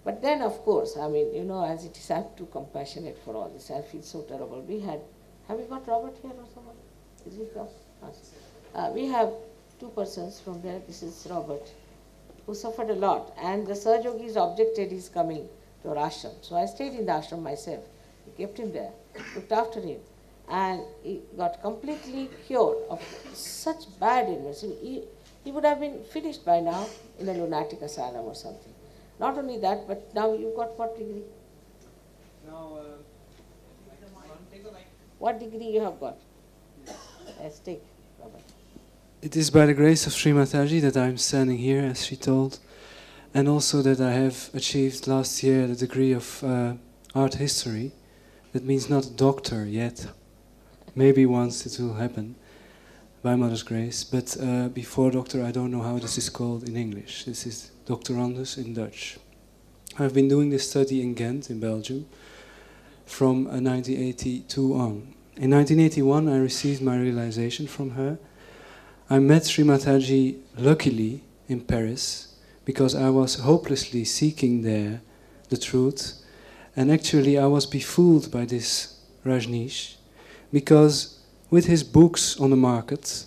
But then, of course, I mean, you know, as it is, I'm too compassionate for all this. I feel so terrible. Have we got Robert here or someone? Is he come? We have two persons from there. This is Robert, who suffered a lot. And the Sahajogis objected his coming to our ashram. So I stayed in the ashram myself. We kept him there, looked after him. And he got completely cured of such bad illness. He would have been finished by now in a lunatic asylum or something. Not only that, but now you got what degree? Now, What degree you have got? Let's take, Robert. It is by the grace of Sri Mataji that I am standing here, as she told, and also that I have achieved last year the degree of art history. That means not doctor yet. Maybe once it will happen, by Mother's grace. But before doctor, I don't know how this is called in English. This is doctorandus in Dutch. I've been doing this study in Ghent, in Belgium, from 1982 on. In 1981, I received my realization from her. I met Sri Mataji, luckily, in Paris, because I was hopelessly seeking there the truth. And actually, I was befooled by this Rajneesh, because with his books on the market,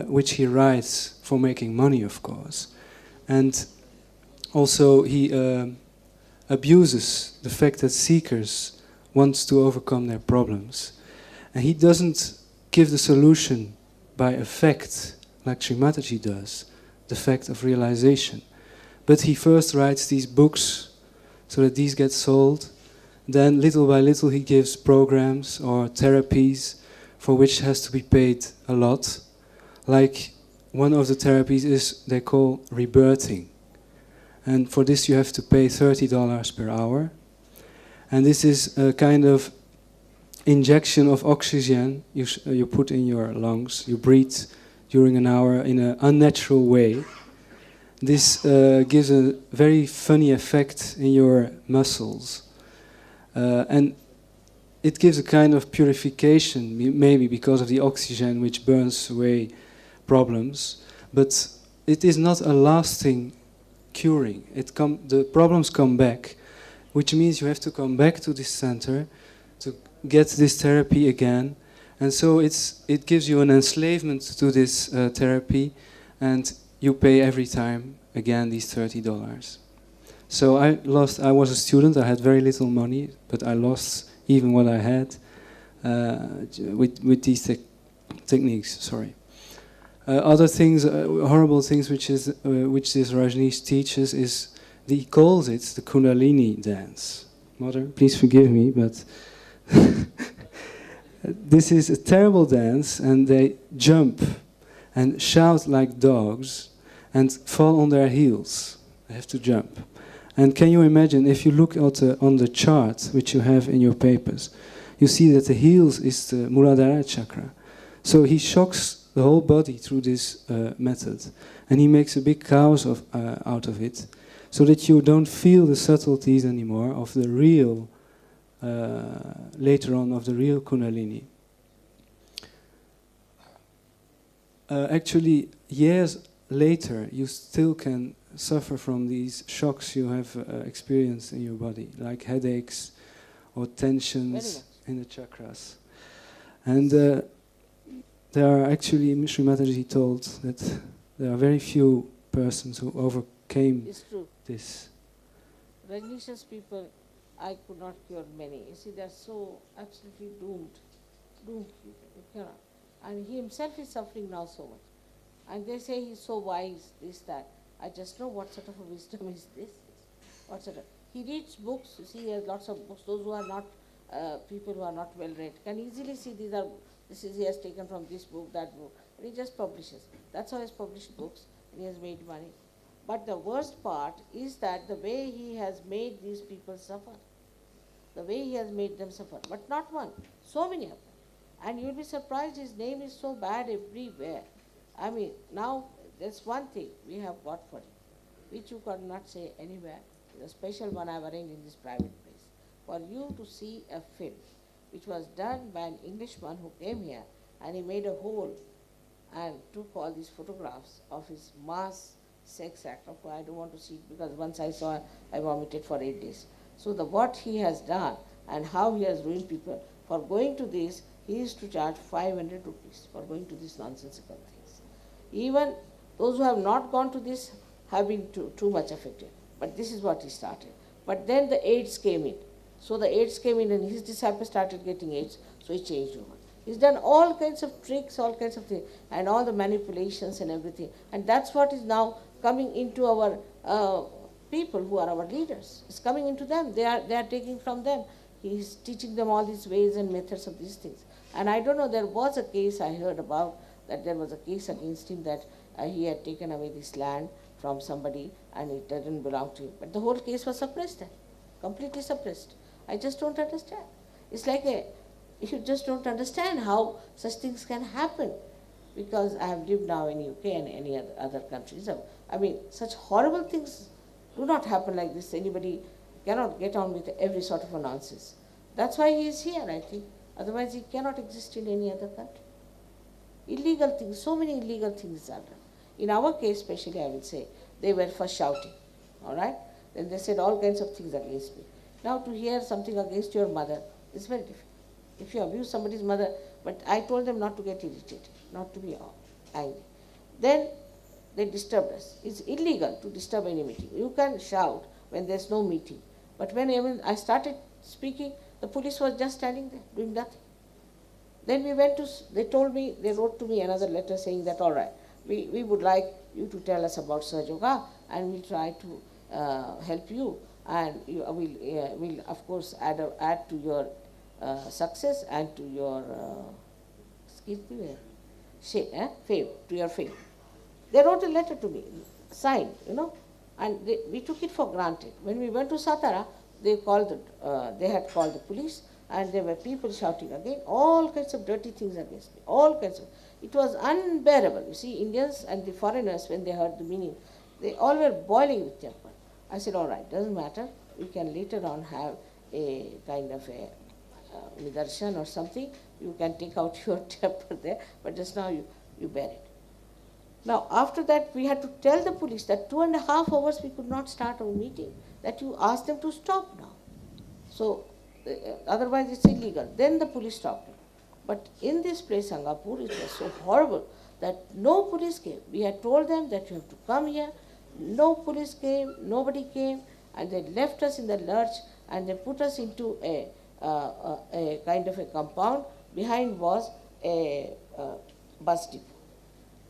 which he writes for making money, of course, and also he abuses the fact that seekers want to overcome their problems. And he doesn't give the solution by a fact, like Sri Mataji does, the fact of realization. But he first writes these books so that these get sold. Then little by little he gives programs or therapies for which has to be paid a lot. Like one of the therapies is they call rebirthing. And for this you have to pay $30 per hour. And this is a kind of injection of oxygen you put in your lungs. You breathe during an hour in an unnatural way. This gives a very funny effect in your muscles. And it gives a kind of purification, maybe because of the oxygen which burns away problems. But it is not a lasting curing. The problems come back, which means you have to come back to this center to get this therapy again. And so it gives you an enslavement to this therapy, and you pay every time again these $30. So I was a student, I had very little money, but I lost even what I had with these techniques, sorry. Other things, horrible things which this Rajneesh teaches is, he calls it the Kundalini dance. Mother, please forgive me, but this is a terrible dance, and they jump and shout like dogs and fall on their heels. They have to jump. And can you imagine, if you look on the chart which you have in your papers, you see that the heels is the Muladhara chakra. So he shocks the whole body through this method, and he makes a big chaos out of it, so that you don't feel the subtleties anymore of the real, later on, of the real Kundalini. Actually, years later, you still can suffer from these shocks you have experienced in your body, like headaches or tensions in the chakras. And there are actually, Sri Mataji told that there are very few persons who overcame this. Rajneesh's people, I could not cure many. You see, they're so absolutely doomed. You cannot. And he himself is suffering now so much. And they say he's so wise, this, that. I just know what sort of a wisdom is this. What sort of, he reads books, you see, he has lots of books. Those who are not, people who are not well read, can easily see he has taken from this book, that book, and he just publishes. That's how he has published books, and he has made money. But the worst part is that the way he has made these people suffer, the way he has made them suffer, but not one, so many of them. And you'll be surprised, his name is so bad everywhere. I mean, now there's one thing we have got for him, which you could not say anywhere. It's a special one I've arranged in this private place, for you to see a film which was done by an Englishman who came here, and he made a hole and took all these photographs of his mass sex act. Of course, I don't want to see it, because once I saw it, I vomited for 8 days. So what he has done and how he has ruined people, for going to this, he used to charge 500 rupees for going to these nonsensical things. Even those who have not gone to this have been too much affected. But this is what he started. But then the AIDS came in. So the AIDS came in and his disciples started getting AIDS, so he changed over. He's done all kinds of tricks, all kinds of things, and all the manipulations and everything. And that's what is now coming into our people who are our leaders. It's coming into them. They are taking from them. He's teaching them all these ways and methods of these things. And I don't know, there was a case I heard about, that there was a case against him that he had taken away this land from somebody and it didn't belong to him. But the whole case was suppressed then, completely suppressed. I just don't understand. It's like you just don't understand how such things can happen. Because I have lived now in UK and any other countries. I mean, such horrible things do not happen like this. Anybody cannot get on with every sort of a nonsense. That's why he is here, I think. Otherwise, he cannot exist in any other country. Illegal things, so many illegal things are done. In our case, especially, I will say, they were first shouting, all right? Then they said all kinds of things against me. Now, to hear something against your mother is very difficult. If you abuse somebody's mother, but I told them not to get irritated, not to be angry. Then they disturbed us. It's illegal to disturb any meeting. You can shout when there's no meeting. But when I started speaking, the police was just standing there, doing nothing. Then we went to, they told me, they wrote to me another letter saying that, all right, we would like you to tell us about SahajaYoga and we'll try to help you. And we'll of course add to your success and to your fame, to your fame. They wrote a letter to me, signed, and we took it for granted. When we went to Satara, they had called the police, and there were people shouting again, all kinds of dirty things against me, all kinds of. It was unbearable. You see, Indians and the foreigners, when they heard the meaning, they all were boiling with temper. I said, all right, doesn't matter. We can later on have a kind of a nidarshan or something. You can take out your temper there, but just now you bear it. Now, after that, we had to tell the police that 2.5 hours we could not start our meeting, that you asked them to stop now. So, otherwise it's illegal. Then the police stopped it. But in this place, Sangapur, it was so horrible that no police came. We had told them that you have to come here. No police came, nobody came, and they left us in the lurch, and they put us into a kind of a compound. Behind was a bus depot.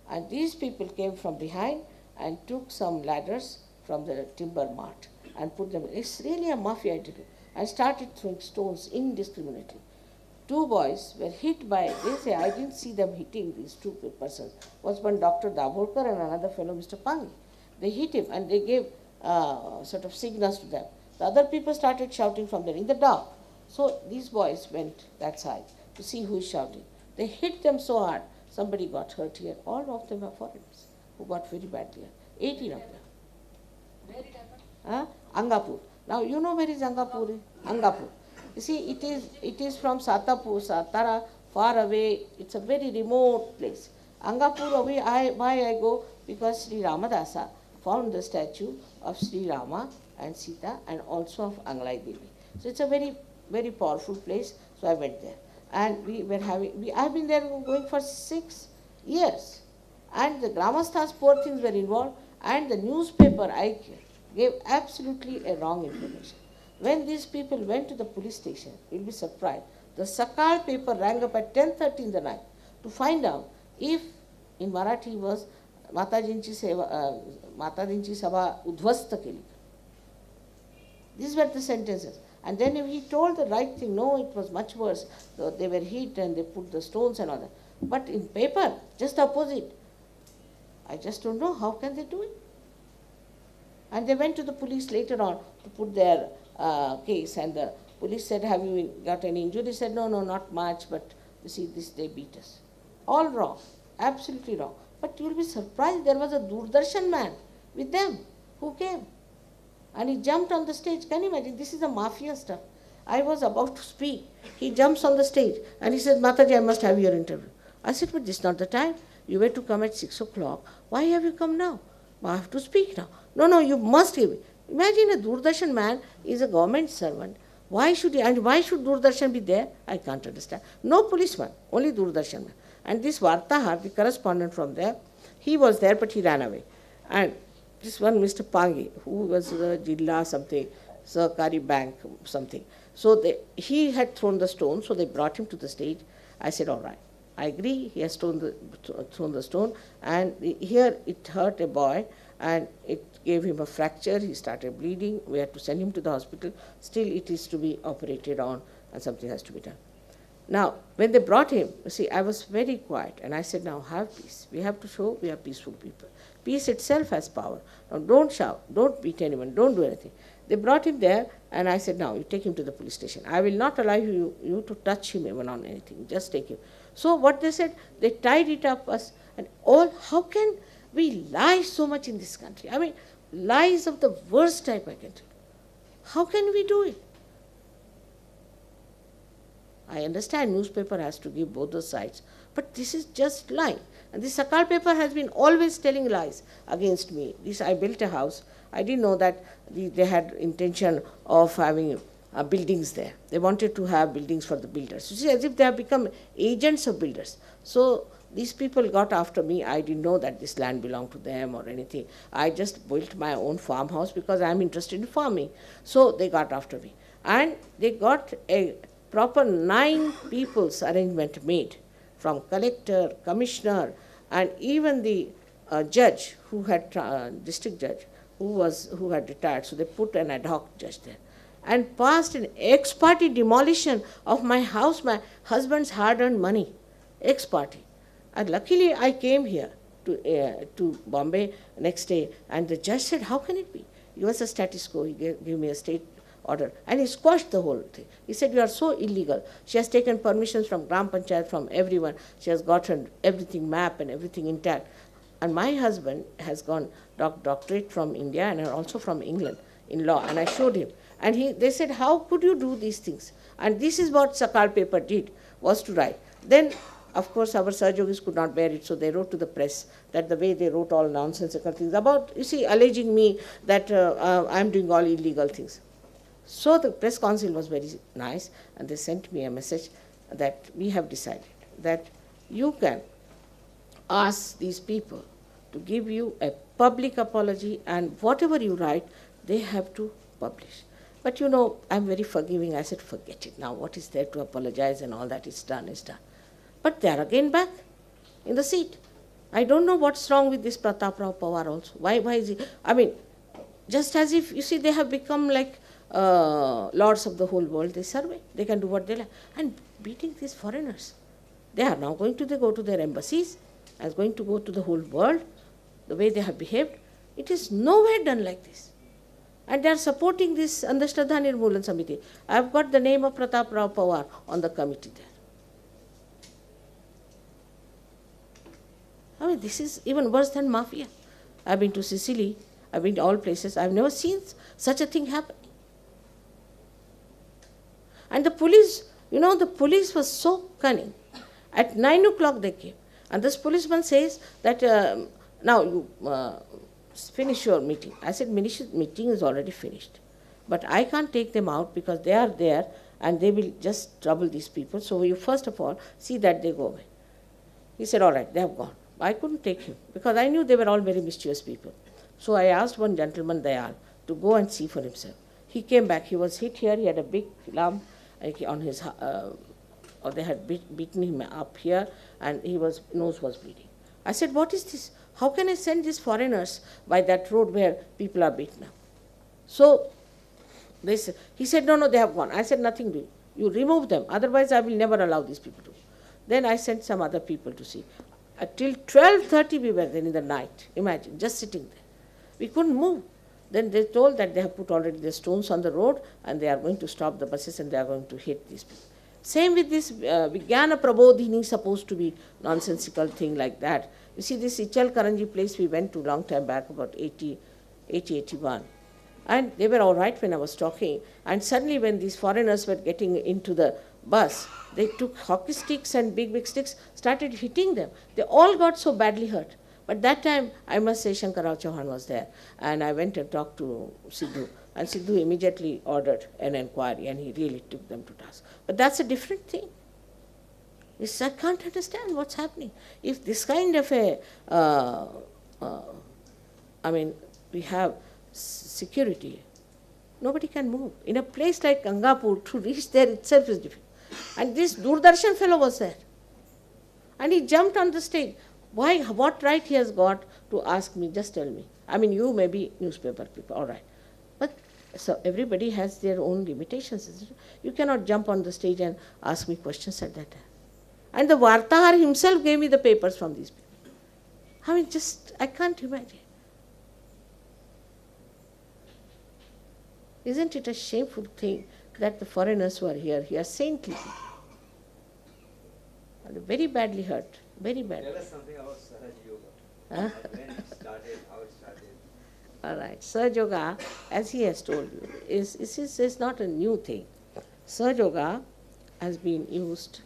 And these people came from behind and took some ladders from the timber mart and put them. It's really a mafia attitude. And started throwing stones indiscriminately. 2 boys were hit by, they say, I didn't see them hitting these 2 persons. Was one Dr. Daborkar and another fellow, Mr. Pangi. They hit him and they gave sort of signals to them. The other people started shouting from there in the dark. So these boys went that side to see who is shouting. They hit them so hard, somebody got hurt here. All of them are foreigners who got very badly hurt. 18 of them. Where it happened? Angapur. Now you know where is Angapur? Angapur. You see, it is from Satara, far away. It's a very remote place. Angapur away, why I go? Because Sri Ramadasa found the statue of Sri Rama and Sita and also of Anglai Devi. So it's a very, very powerful place. So I went there. And I've been there going for 6 years. And the Gramasthas, poor things were involved. And the newspaper, I gave absolutely a wrong information. When these people went to the police station, you'll be surprised. The Sakal paper rang up at 10:30 in the night to find out if, in Marathi was, Matajinchi Sabha Udvasta Keli. These were the sentences. And then if he told the right thing, no, it was much worse. So they were hit and they put the stones and all that. But in paper, just the opposite. I just don't know, how can they do it? And they went to the police later on to put their case, and the police said, have you got any injury? He said, no, not much, but you see, they beat us. All wrong, absolutely wrong. But you'll be surprised, there was a Doordarshan man with them who came. And he jumped on the stage. Can you imagine? This is the mafia stuff. I was about to speak. He jumps on the stage and he says, Mataji, I must have your interview. I said, but this is not the time. You were to come at 6 o'clock. Why have you come now? I have to speak now. No, you must give it. Imagine a Doordarshan man is a government servant Why should he, and why should Doordarshan be there? I can't understand. No policeman, only Doordarshan man. And this Vartahar, the correspondent from there, he was there, but he ran away. And this one Mr. Pangi, who was the Jilla something, Sahkari Bank something. So he had thrown the stone, so they brought him to the stage. I said, all right, I agree, he has thrown the stone, and here it hurt a boy, and it gave him a fracture, he started bleeding, we had to send him to the hospital, still it is to be operated on, and something has to be done. Now, when they brought him, you see, I was very quiet, and I said, now have peace. We have to show we are peaceful people. Peace itself has power. Now don't shout, don't beat anyone, don't do anything. They brought him there, and I said, now you take him to the police station. I will not allow you to touch him even on anything, just take him. So what they said, they tied it up us, and all, how can we lie so much in this country? I mean, lies of the worst type, I can tell you. How can we do it? I understand newspaper has to give both the sides, but this is just lying. And this Sakal paper has been always telling lies against me. I built a house. I didn't know that they had intention of having buildings there. They wanted to have buildings for the builders. You see, as if they have become agents of builders. So these people got after me. I didn't know that this land belonged to them or anything. I just built my own farmhouse because I am interested in farming. So they got after me. And they got a proper 9 people's arrangement made, from collector, commissioner, and even the judge who had, district judge, who had retired. So they put an ad hoc judge there, and passed an ex-parte demolition of my house, my husband's hard-earned money, ex-parte. And luckily I came here to Bombay next day, and the judge said, how can it be? He was a status quo, he gave me a state order, and he squashed the whole thing. He said, you are so illegal. She has taken permissions from Gram Panchayat, from everyone. She has gotten everything map and everything intact. And my husband has gone doctorate from India and also from England in law, and I showed him. And they said, how could you do these things? And this is what Sakal paper did, was to write. Then, of course, our SahajaYogis could not bear it, so they wrote to the press that the way they wrote all nonsensical things about, you see, alleging me that I am doing all illegal things. So the press council was very nice, and they sent me a message that we have decided that you can ask these people to give you a public apology, and whatever you write, they have to publish. But you know, I'm very forgiving. I said, forget it now. What is there to apologize and all that is done is done. But they are again back in the seat. I don't know what's wrong with this Pratap Rao Pawar also. Why is he? I mean, just as if, you see, they have become like lords of the whole world. They survey. They can do what they like. And beating these foreigners. They are now going to go to their embassies, and going to go to the whole world, the way they have behaved. It is nowhere done like this. And they are supporting this Andhashraddha Nirmulan Samiti. I have got the name of Pratap Rao Pawar on the committee there. I mean, this is even worse than mafia. I've been to Sicily, I've been to all places. I've never seen such a thing happen. And the police, you know, the police was so cunning. At 9 o'clock they came. And this policeman says that, now you finish your meeting. I said, meeting is already finished. But I can't take them out because they are there and they will just trouble these people. So you first of all see that they go away. He said, all right, they have gone. I couldn't take him because I knew they were all very mischievous people. So I asked one gentleman, Dayal, to go and see for himself. He came back. He was hit here. He had a big lump on his, or they had beaten him up here, and his nose was bleeding. I said, what is this? How can I send these foreigners by that road where people are beaten up? So he said, no, they have gone. I said, nothing do. You remove them. Otherwise, I will never allow these people to go. Then I sent some other people to see. Till 12:30 we were there in the night. Imagine, just sitting there. We couldn't move. Then they told that they have put already the stones on the road and they are going to stop the buses and they are going to hit these people. Same with this Vijnana Prabodhini, supposed to be nonsensical thing like that. You see, this Ichal Karanji place we went to long time back, about 81. And they were all right when I was talking. And suddenly when these foreigners were getting into the bus, they took hockey sticks and big sticks, started hitting them. They all got so badly hurt. But that time, I must say, Shankarrao Chauhan was there. And I went and talked to Sidhu. And Sidhu immediately ordered an inquiry, and he really took them to task. But that's a different thing. I can't understand what's happening. If this kind of we have security, nobody can move. In a place like Gangapur, to reach there itself is difficult. And this Doordarshan fellow was there. And he jumped on the stage. Why? What right he has got to ask me? Just tell me. I mean, you may be newspaper people, all right. But so everybody has their own limitations. You cannot jump on the stage and ask me questions at that time. And the Vartahar himself gave me the papers from these people. I mean, I can't imagine. Isn't it a shameful thing that the foreigners who are here saintly people, are very badly hurt, very badly. Tell us something about SahajaYoga. Huh? When it started, how it started. All right. SahajaYoga, as he has told you, is not a new thing. SahajaYoga has been used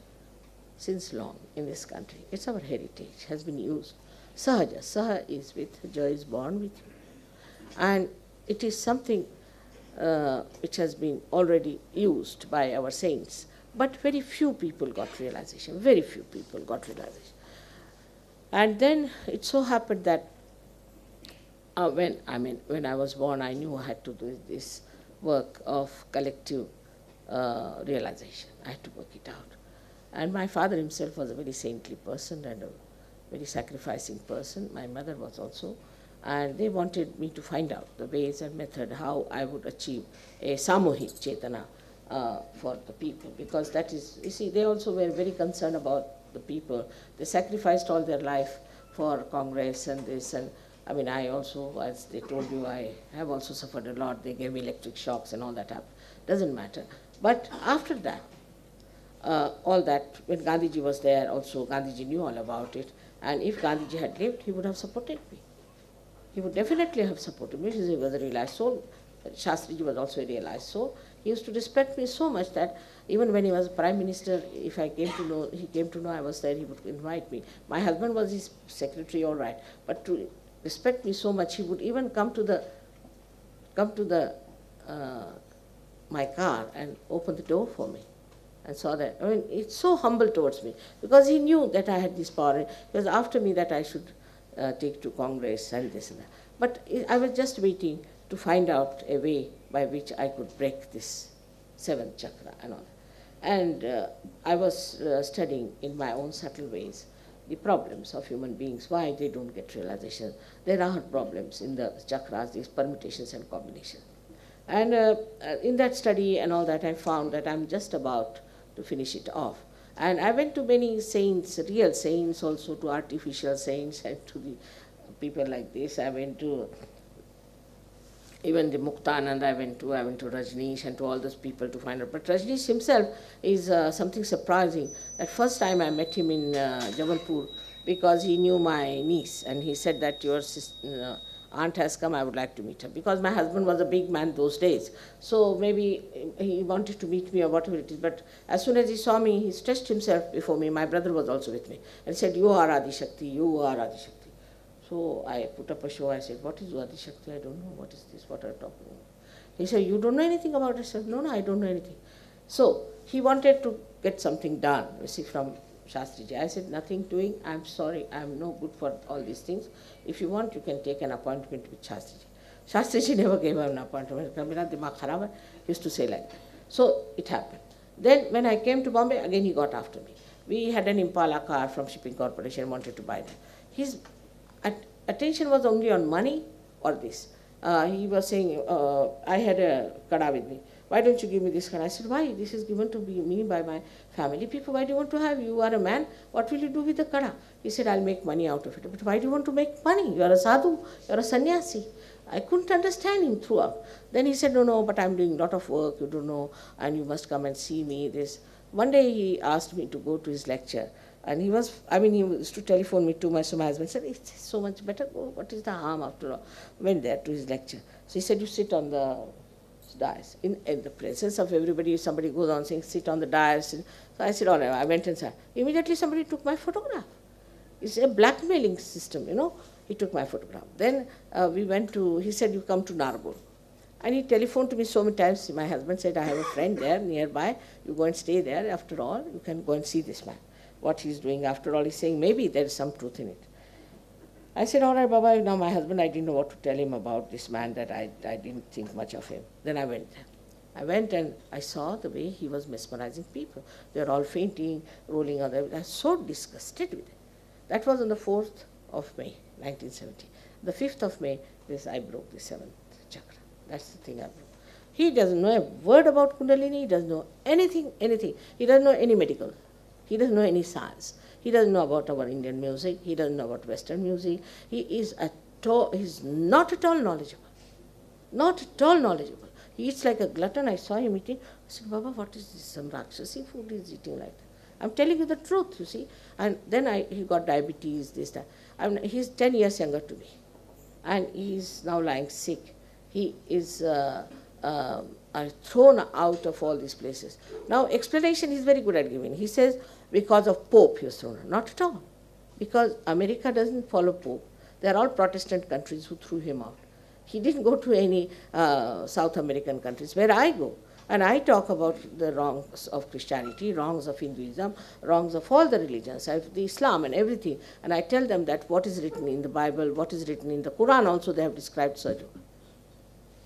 since long in this country. It's our heritage, has been used. Sahaja, Saha is with, Joy is born with you. And it is something which has been already used by our saints. But very few people got realization, very few people got realization. And then it so happened that when I was born, I knew I had to do this work of collective realization. I had to work it out. And my father himself was a very saintly person and a very sacrificing person. My mother was also. And they wanted me to find out the ways and method how I would achieve a samohik chetana for the people. Because that is, you see, they also were very concerned about the people. They sacrificed all their life for Congress and this. And I mean, I also, as they told you, I have also suffered a lot. They gave me electric shocks and all that happened. Doesn't matter. But after that, all that, when Gandhiji was there also, Gandhiji knew all about it. And if Gandhiji had lived, he would have supported me. He would definitely have supported me. He was a realized soul. Shastriji was also a realized soul. He used to respect me so much that even when he was Prime Minister, if I came to know, he came to know I was there, he would invite me. My husband was his secretary, all right. But to respect me so much, he would even come to my car and open the door for me. And saw that. I mean, it's so humble towards me because he knew that I had this power. It was after me that I should take to Congress and this and that. But I was just waiting to find out a way by which I could break this seventh chakra and all. And I was studying in my own subtle ways the problems of human beings, why they don't get realization. There are problems in the chakras, these permutations and combinations. And in that study and all that, I found that I'm just about to finish it off. And I went to many saints, real saints also, to artificial saints and to the people like this. I went to even the Muktanand, I went to Rajneesh and to all those people to find out. But Rajneesh himself is something surprising. That first time I met him in Jabalpur because he knew my niece and he said that your sister, aunt has come, I would like to meet her. Because my husband was a big man those days. So maybe he wanted to meet me or whatever it is. But as soon as he saw me, he stretched himself before me. My brother was also with me. And said, you are Adi Shakti, you are Adi Shakti. So I put up a show. I said, what is Adi Shakti? I don't know. What is this? What are you talking about? He said, you don't know anything about it? I said, no, I don't know anything. So he wanted to get something done, you see, from Shastriji. I said, nothing doing. I'm sorry. I'm no good for all these things. If you want, you can take an appointment with Shastriji. Shastriji never gave him an appointment. He used to say like that. So it happened. Then when I came to Bombay, again he got after me. We had an Impala car from Shipping Corporation, wanted to buy that. His attention was only on money or this. He was saying, I had a kada with me. Why don't you give me this kada? I said, why? This is given to me by my family people. Why do you want to have? You are a man. What will you do with the kada? He said, I'll make money out of it. But why do you want to make money? You are a sadhu. You are a sannyasi. I couldn't understand him throughout. Then he said, no, but I'm doing a lot of work, you don't know, and you must come and see me. This. One day he asked me to go to his lecture. And he used to telephone me too much. So my husband said, it's so much better. Go. What is the harm after all? Went there to his lecture. So he said, you sit on the dais. In the presence of everybody, somebody goes on saying, sit on the dais. So I said, all right. I went inside. Immediately somebody took my photograph. It's a blackmailing system, you know. He took my photograph. Then we went to, he said, you come to Narbur. And he telephoned to me so many times. My husband said, I have a friend there nearby. You go and stay there. After all, you can go and see this man. What he's doing. After all, he's saying, maybe there is some truth in it. I said, all right, Baba. Now my husband, I didn't know what to tell him about this man, that I didn't think much of him. Then I went there. I went and I saw the way he was mesmerizing people. They were all fainting, rolling on their... I was so disgusted with it. That was on the 4th of May, 1970. The 5th of May, I broke the 7th chakra. That's the thing I broke. He doesn't know a word about Kundalini. He doesn't know anything. He doesn't know any medical. He doesn't know any science. He doesn't know about our Indian music. He doesn't know about Western music. He's not at all knowledgeable. Not at all knowledgeable. He eats like a glutton. I saw him eating. I said, Baba, what is this? Some Rakshasi food he's eating like that. I'm telling you the truth, you see. And then he got diabetes, this, that. He's 10 years younger to me. And he's now lying sick. He is thrown out of all these places. Now, explanation he's very good at giving. He says, because of Pope he was thrown out. Not at all. Because America doesn't follow Pope. They're all Protestant countries who threw him out. He didn't go to any South American countries where I go. And I talk about the wrongs of Christianity, wrongs of Hinduism, wrongs of all the religions, of the Islam and everything. And I tell them that what is written in the Bible, what is written in the Quran also, they have described SahajaYoga.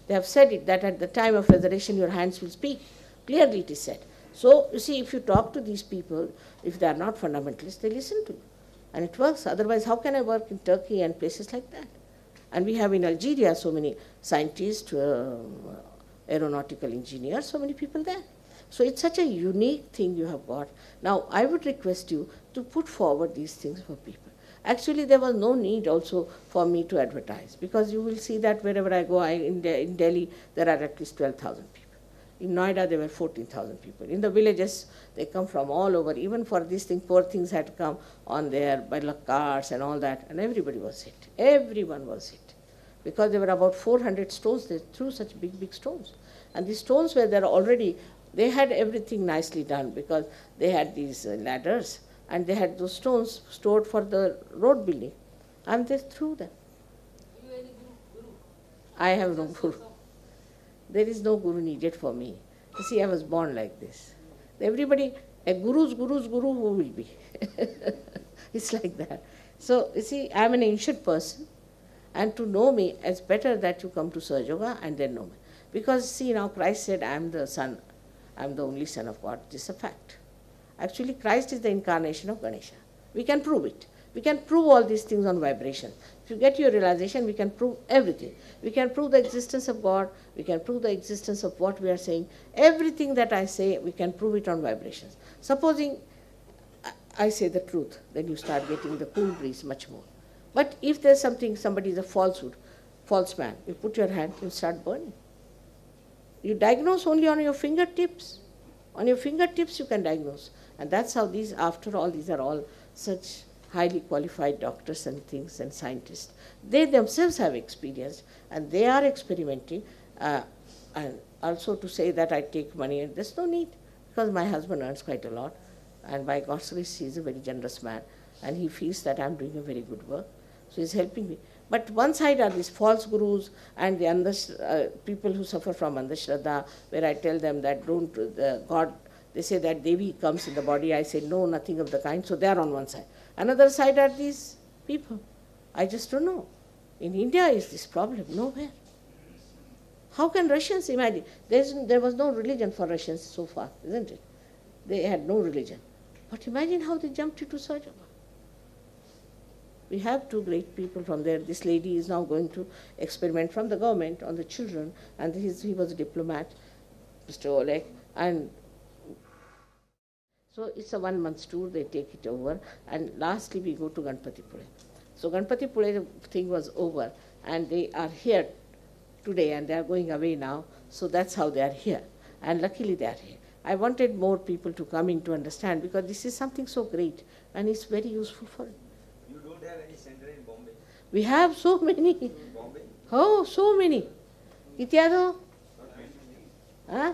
They have said it, that at the time of resurrection your hands will speak. Clearly it is said. So, you see, if you talk to these people, if they are not fundamentalists, they listen to you. And it works. Otherwise, how can I work in Turkey and places like that? And we have in Algeria so many scientists, aeronautical engineers, so many people there. So it's such a unique thing you have got. Now, I would request you to put forward these things for people. Actually, there was no need also for me to advertise, because you will see that wherever I go, in Delhi, there are at least 12,000 people. In Noida, there were 14,000 people. In the villages, they come from all over. Even for this thing, poor things had come on there by cars and all that, and everybody was hit. Everyone was hit. Because there were about 400 stones, they threw such big, big stones. And these stones were there already, they had everything nicely done, because they had these ladders, and they had those stones stored for the road building, and they threw them. You any guru? I have no guru. There is no guru needed for me. You see, I was born like this. Everybody, a guru's guru, who will be? It's like that. So, you see, I am an ancient person, and to know me, it's better that you come to SahajaYoga and then know me. Because, see, now Christ said, I am the Son, I am the only Son of God. This is a fact. Actually, Christ is the incarnation of Ganesha. We can prove it. We can prove all these things on vibration. If you get your realization, we can prove everything. We can prove the existence of God. We can prove the existence of what we are saying. Everything that I say, we can prove it on vibrations. Supposing I say the truth, then you start getting the cool breeze much more. But if there's something, somebody is a falsehood, false man, you put your hand, you start burning. You diagnose only on your fingertips. On your fingertips you can diagnose. And that's how these, after all, these are all such highly qualified doctors and things and scientists. They themselves have experienced, and they are experimenting. And also to say that I take money, and there's no need, because my husband earns quite a lot. And by God's grace, he's a very generous man. And he feels that I'm doing a very good work. So he's helping me. But one side are these false gurus and the people who suffer from Andhashraddha, where I tell them that God, they say that Devi comes in the body. I say, no, nothing of the kind. So they are on one side. Another side are these people. I just don't know. In India is this problem? Nowhere. How can Russians imagine? There was no religion for Russians so far, isn't it? They had no religion. But imagine how they jumped into SahajaYoga. We have two great people from there. This lady is now going to experiment from the government on the children, and he was a diplomat, Mr. Oleg. And so it's a 1 month tour, they take it over, and lastly we go to Ganpatipule. So Ganpatipule thing was over, and they are here today, and they are going away now, so that's how they are here. And luckily they are here. I wanted more people to come in to understand, because this is something so great, and it's very useful for it. You don't have any center in Bombay? We have so many. Bombay? Oh, so many. किती आहेत हो? हां?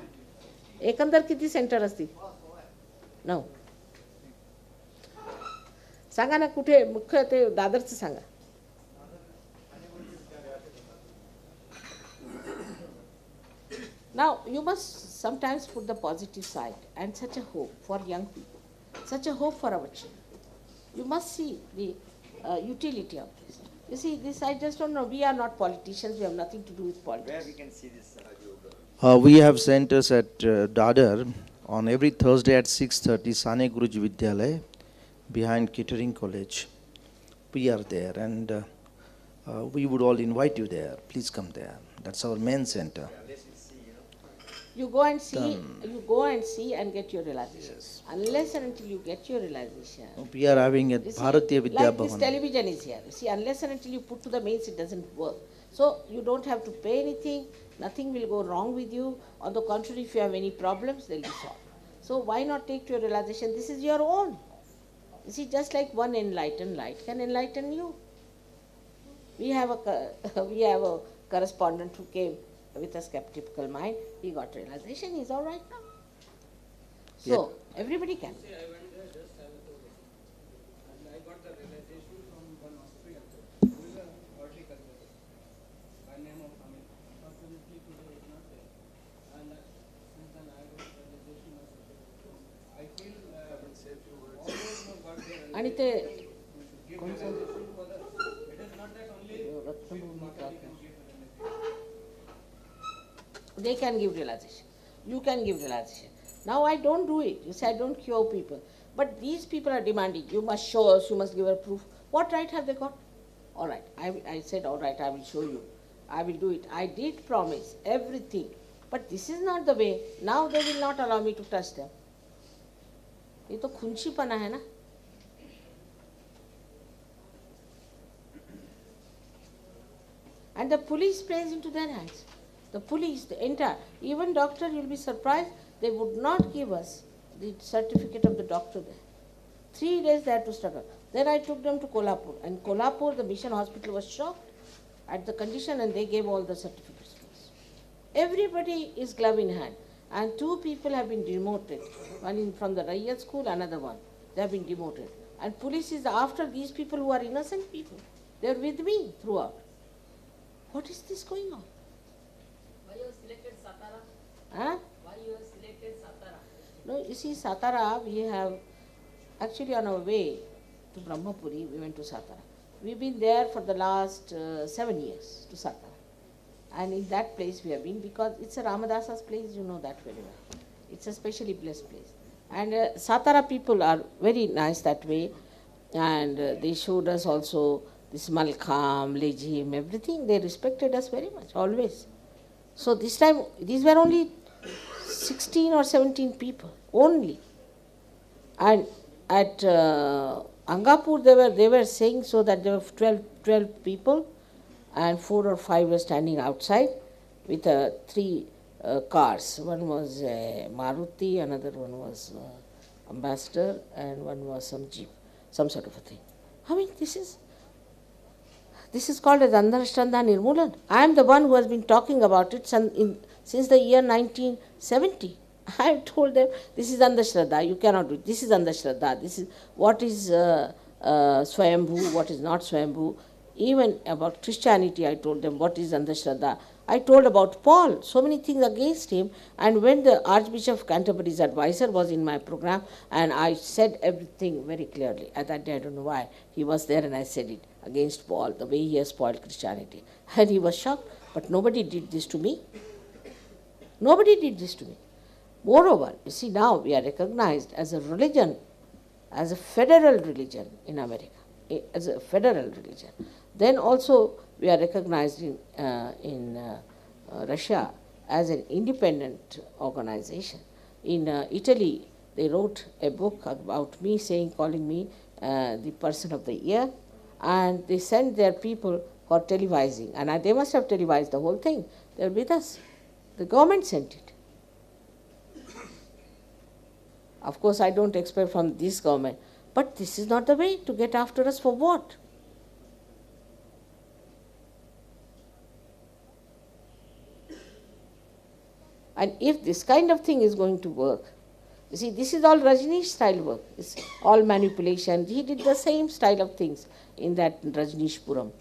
एकंदर किती centre असतील? No. सांगा ना कुठे मुख्य ते दादरचं सांगा. Now, you must sometimes put the positive side and such a hope for young people, such a hope for our children. You must see the utility of this. You see, this I just don't know. We are not politicians. We have nothing to do with politics. Where we can see this SahajaYoga? We have centers at Dadar on every Thursday at 6:30, Sane Guruji Vidyalaya, behind Kettering College. We are there, and we would all invite you there. Please come there. That's our main center. You go and see, and get your realization. Yes. Unless and until you get your realization. We are having a Bharatiya Vidya Like this television is here. You see, unless and until you put to the mains, it doesn't work. So you don't have to pay anything. Nothing will go wrong with you. On the contrary, if you have any problems, they'll be solved. So why not take to your realization? This is your own. You see, just like one enlightened light can enlighten you. We have a correspondent who came with a skeptical mind. He got realization. He's all right now. So everybody can. See, I went there just have a tour, and I got the realization from one Austrian who is a horticulturist by name of Hamid. Unfortunately, today he is not there, and since then I got realization of I feel always got the realization. Give realization for the. It is not that only Mataji can give realization. They can give realization. You can give realization. Now I don't do it. You say I don't cure people. But these people are demanding, you must show us, you must give a proof. What right have they got? All right. I said, all right, I will show you. I will do it. I did promise everything. But this is not the way. Now they will not allow me to touch them. ये तो खुंशीपना है ना. And the police plays into their hands. The police, the entire, even doctor, you'll be surprised, they would not give us the certificate of the doctor there. 3 days they had to struggle. Then I took them to Kolhapur. And Kolhapur, the mission hospital was shocked at the condition, and they gave all the certificates to us. Everybody is glove in hand. And 2 people have been demoted. One from the Raya school, another one. They have been demoted. And police is after these people who are innocent people. They are with me throughout. What is this going on? Why you selected Satara? Huh? Why you have selected Satara? No, you see, Satara, we have actually on our way to Brahmapuri, we went to Satara. We've been there for the last 7 years to Satara. And in that place we have been because it's a Ramadasa's place, you know that very well. It's a specially blessed place. And Satara people are very nice that way. And they showed us also this Malkham, Lejim, everything. They respected us very much, always. So this time, these were only 16 or 17 people, only. And at Angapur, they were saying so that there were 12 people, and 4 or 5 were standing outside with 3 cars. One was Maruti, another one was Ambassador, and one was some Jeep, some sort of a thing. I mean, this is called as Andhashraddha Nirmulan. I am the one who has been talking about it since the year 1970. I have told them, this is Andhashraddha, you cannot do it. This is Andhashraddha. This is what is Swayambhu, what is not Swayambhu. Even about Christianity, I told them what is Andhashraddha. I told about Paul, so many things against him. And when the Archbishop of Canterbury's advisor was in my program, and I said everything very clearly. At that day, I don't know why, he was there and I said it against Paul, the way he has spoiled Christianity. And he was shocked, but nobody did this to me. Nobody did this to me. Moreover, you see, now we are recognized as a religion, as a federal religion in America, as a federal religion. Then also we are recognized in Russia as an independent organization. In Italy, they wrote a book about me, calling me the person of the year, and they sent their people for televising. And they must have televised the whole thing. They were with us. The government sent it. Of course, I don't expect from this government, but this is not the way to get after us for what? And if this kind of thing is going to work, you see, this is all Rajneesh style work. It's all manipulation. He did the same style of things in that Rajneeshpuram.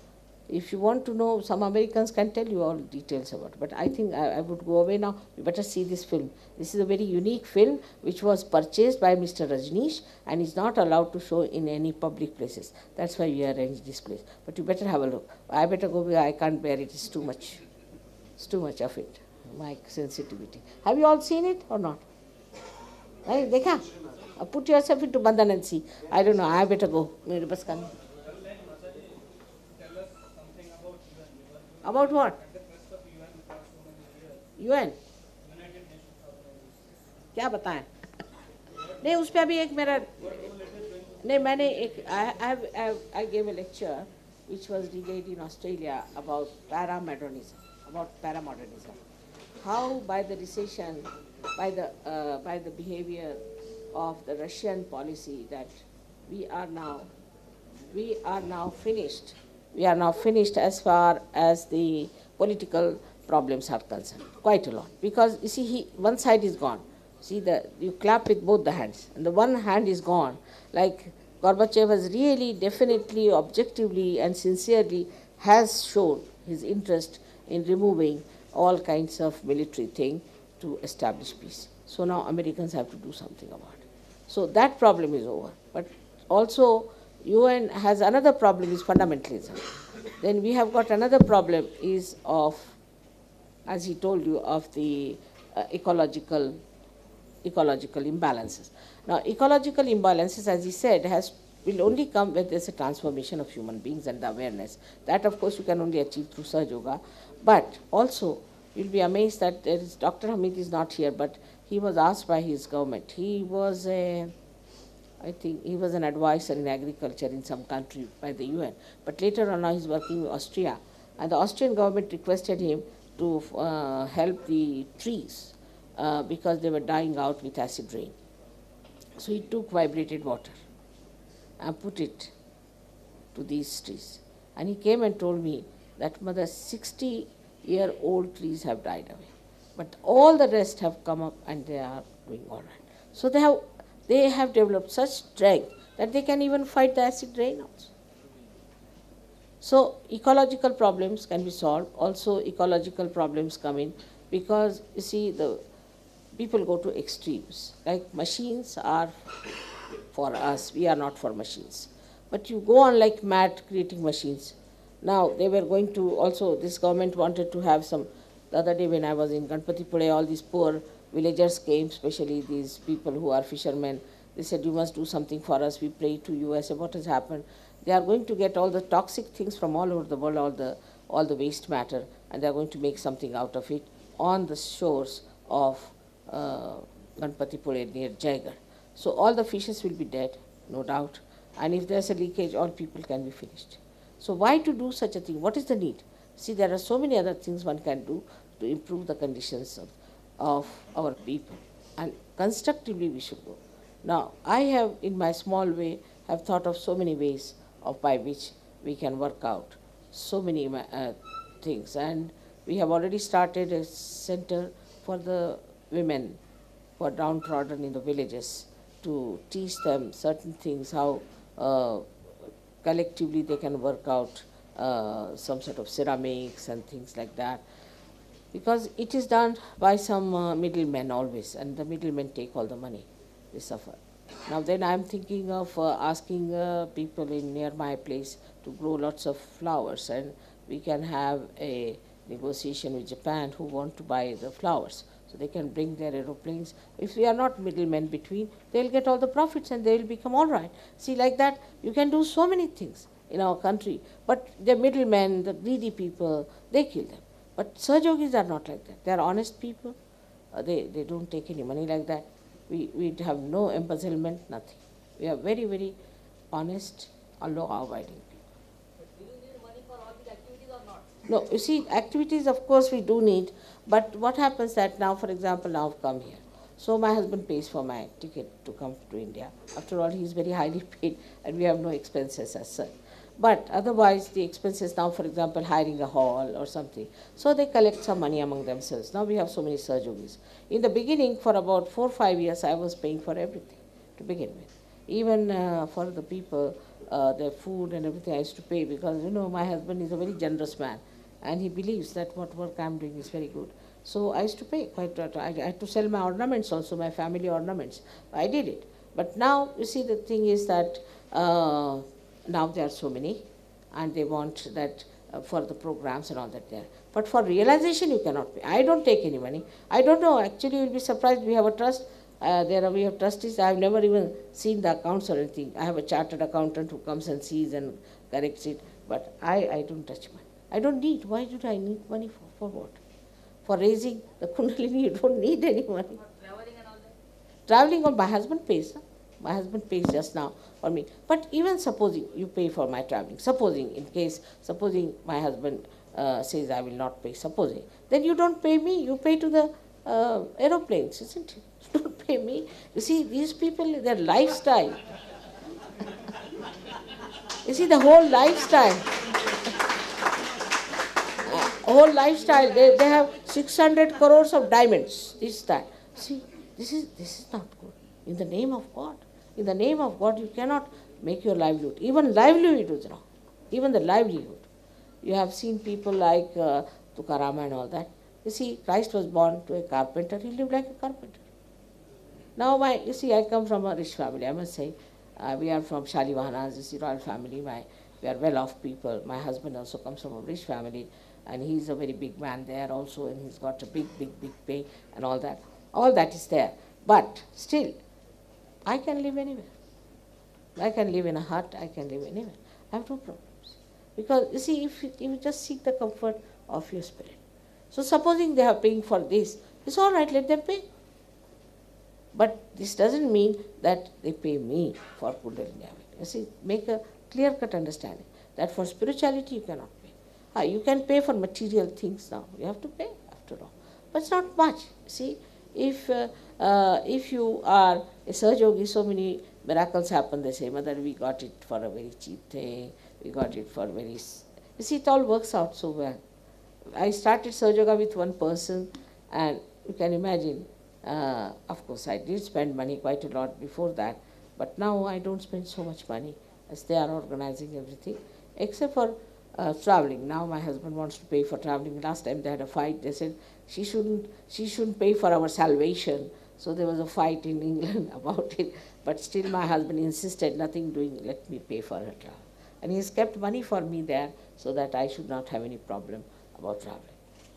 If you want to know, some Americans can tell you all details about it. But I think I would go away now. You better see this film. This is a very unique film which was purchased by Mr. Rajneesh and is not allowed to show in any public places. That's why we arranged this place. But you better have a look. I better go away. I can't bear it. It's too much. It's too much of it. My sensitivity. Have you all seen it or not? Right? Dekha? Put yourself into Bandhan and see. I don't know. I better go. Mere bas karne. About what? UN? क्या बताएं? नहीं उस पे अभी एक मेरा नहीं मैंने एक I gave a lecture which was relayed in Australia about paramodernism, how by the recession, by the behavior of the Russian policy that we are now finished. We are now finished as far as the political problems are concerned, quite a lot. Because you see, one side is gone. See, you clap with both the hands, and the one hand is gone. Like Gorbachev has really, definitely, objectively, and sincerely has shown his interest in removing all kinds of military thing to establish peace. So now Americans have to do something about it. So that problem is over. But also, UN has another problem, is fundamentalism. Then we have got another problem is of, as he told you, of the ecological imbalances. Now, ecological imbalances, as he said, will only come when there's a transformation of human beings and the awareness. That, of course, you can only achieve through SahajaYoga. But also, you'll be amazed that Dr. Hamid is not here, but he was asked by his government. He was I think he was an advisor in agriculture in some country by the UN. But later on now he's working in Austria. And the Austrian government requested him to help the trees because they were dying out with acid rain. So he took vibrated water and put it to these trees. And he came and told me that, Mother, 60-year-old trees have died away. But all the rest have come up and they are doing all right. So they have developed such strength that they can even fight the acid rain also. So ecological problems can be solved. Also ecological problems come in because, you see, the people go to extremes. Like machines are for us, we are not for machines. But you go on like mad creating machines. Now they were going to also, this government wanted to have some, the other day when I was in Ganpatipure, all these poor villagers came, especially these people who are fishermen. They said, you must do something for us. We pray to you. I said, what has happened? They are going to get all the toxic things from all over the world, all the waste matter, and they are going to make something out of it on the shores of Ganpatipure near Jaigarh. So all the fishes will be dead, no doubt. And if there's a leakage, all people can be finished. So why to do such a thing? What is the need? See, there are so many other things one can do to improve the conditions of our people. And constructively we should go. Now, I have, in my small way, have thought of so many ways by which we can work out so many things. And we have already started a center for the women who are downtrodden in the villages to teach them certain things, how collectively they can work out some sort of ceramics and things like that. Because it is done by some middlemen always, and the middlemen take all the money. They suffer. Now then I am thinking of asking people near my place to grow lots of flowers, and we can have a negotiation with Japan who want to buy the flowers. So they can bring their aeroplanes. If we are not middlemen between, they'll get all the profits and they'll become all right. See, like that, you can do so many things in our country. But the middlemen, the greedy people, they kill them. But Sahajogis are not like that. They are honest people. They don't take any money like that. We have no embezzlement, nothing. We are very, very honest, law-abiding people. But do you need money for all these activities or not? No, you see, activities of course we do need, but what happens that now, for example, now I've come here. So my husband pays for my ticket to come to India. After all, he is very highly paid and we have no expenses as such. But otherwise, the expenses now, for example, hiring a hall or something. So they collect some money among themselves. Now we have so many Sahajogis. In the beginning, for about 4 or 5 years, I was paying for everything to begin with. Even for the people their food and everything I used to pay, because, you know, my husband is a very generous man and he believes that what work I'm doing is very good. So I used to pay quite a lot. I had to sell my ornaments also, my family ornaments. I did it. But now, you see, the thing is that now there are so many, and they want that for the programs and all that there. But for realization, you cannot pay. I don't take any money. I don't know. Actually, you'll be surprised. We have a trust. We have trustees. I have never even seen the accounts or anything. I have a chartered accountant who comes and sees and corrects it. But I don't touch money. I don't need. Why do I need money for what? For raising the Kundalini, you don't need any money. Traveling and all that? Traveling, or my husband pays. Huh? My husband pays just now for me. But even supposing you pay for my traveling, supposing my husband says I will not pay, supposing, then you don't pay me, you pay to the aeroplanes, isn't it? You don't pay me. You see, these people, their lifestyle, you see, the whole lifestyle, they have 600 crores of diamonds, this, that. See, this is not good. In the name of God. In the name of God, you cannot make your livelihood. Even livelihood is wrong. Even the livelihood. You have seen people like Tukarama and all that. You see, Christ was born to a carpenter. He lived like a carpenter. Now, you see, I come from a rich family, I must say. We are from Shalivahanas, you see, royal family. We are well-off people. My husband also comes from a rich family, and he's a very big man there also, and he's got a big pay and all that. All that is there. But still, I can live anywhere. I can live in a hut, I can live anywhere. I have no problems. Because, you see, if you just seek the comfort of your spirit. So supposing they are paying for this, it's all right, let them pay. But this doesn't mean that they pay me for Kundalini. You see, make a clear-cut understanding that for spirituality you cannot pay. You can pay for material things now. You have to pay after all. But it's not much. See, if you are a SahajaYogi, so many miracles happen. They say, Mother, we got it for a very cheap thing. We got it for very... You see, it all works out so well. I started SahajaYoga with one person, and you can imagine, of course, I did spend money quite a lot before that, but now I don't spend so much money as they are organizing everything, except for traveling. Now my husband wants to pay for traveling. Last time they had a fight. They said she shouldn't pay for our salvation. So there was a fight in England about it. But still my husband insisted, nothing doing, let me pay for her travel. And he's kept money for me there so that I should not have any problem about traveling.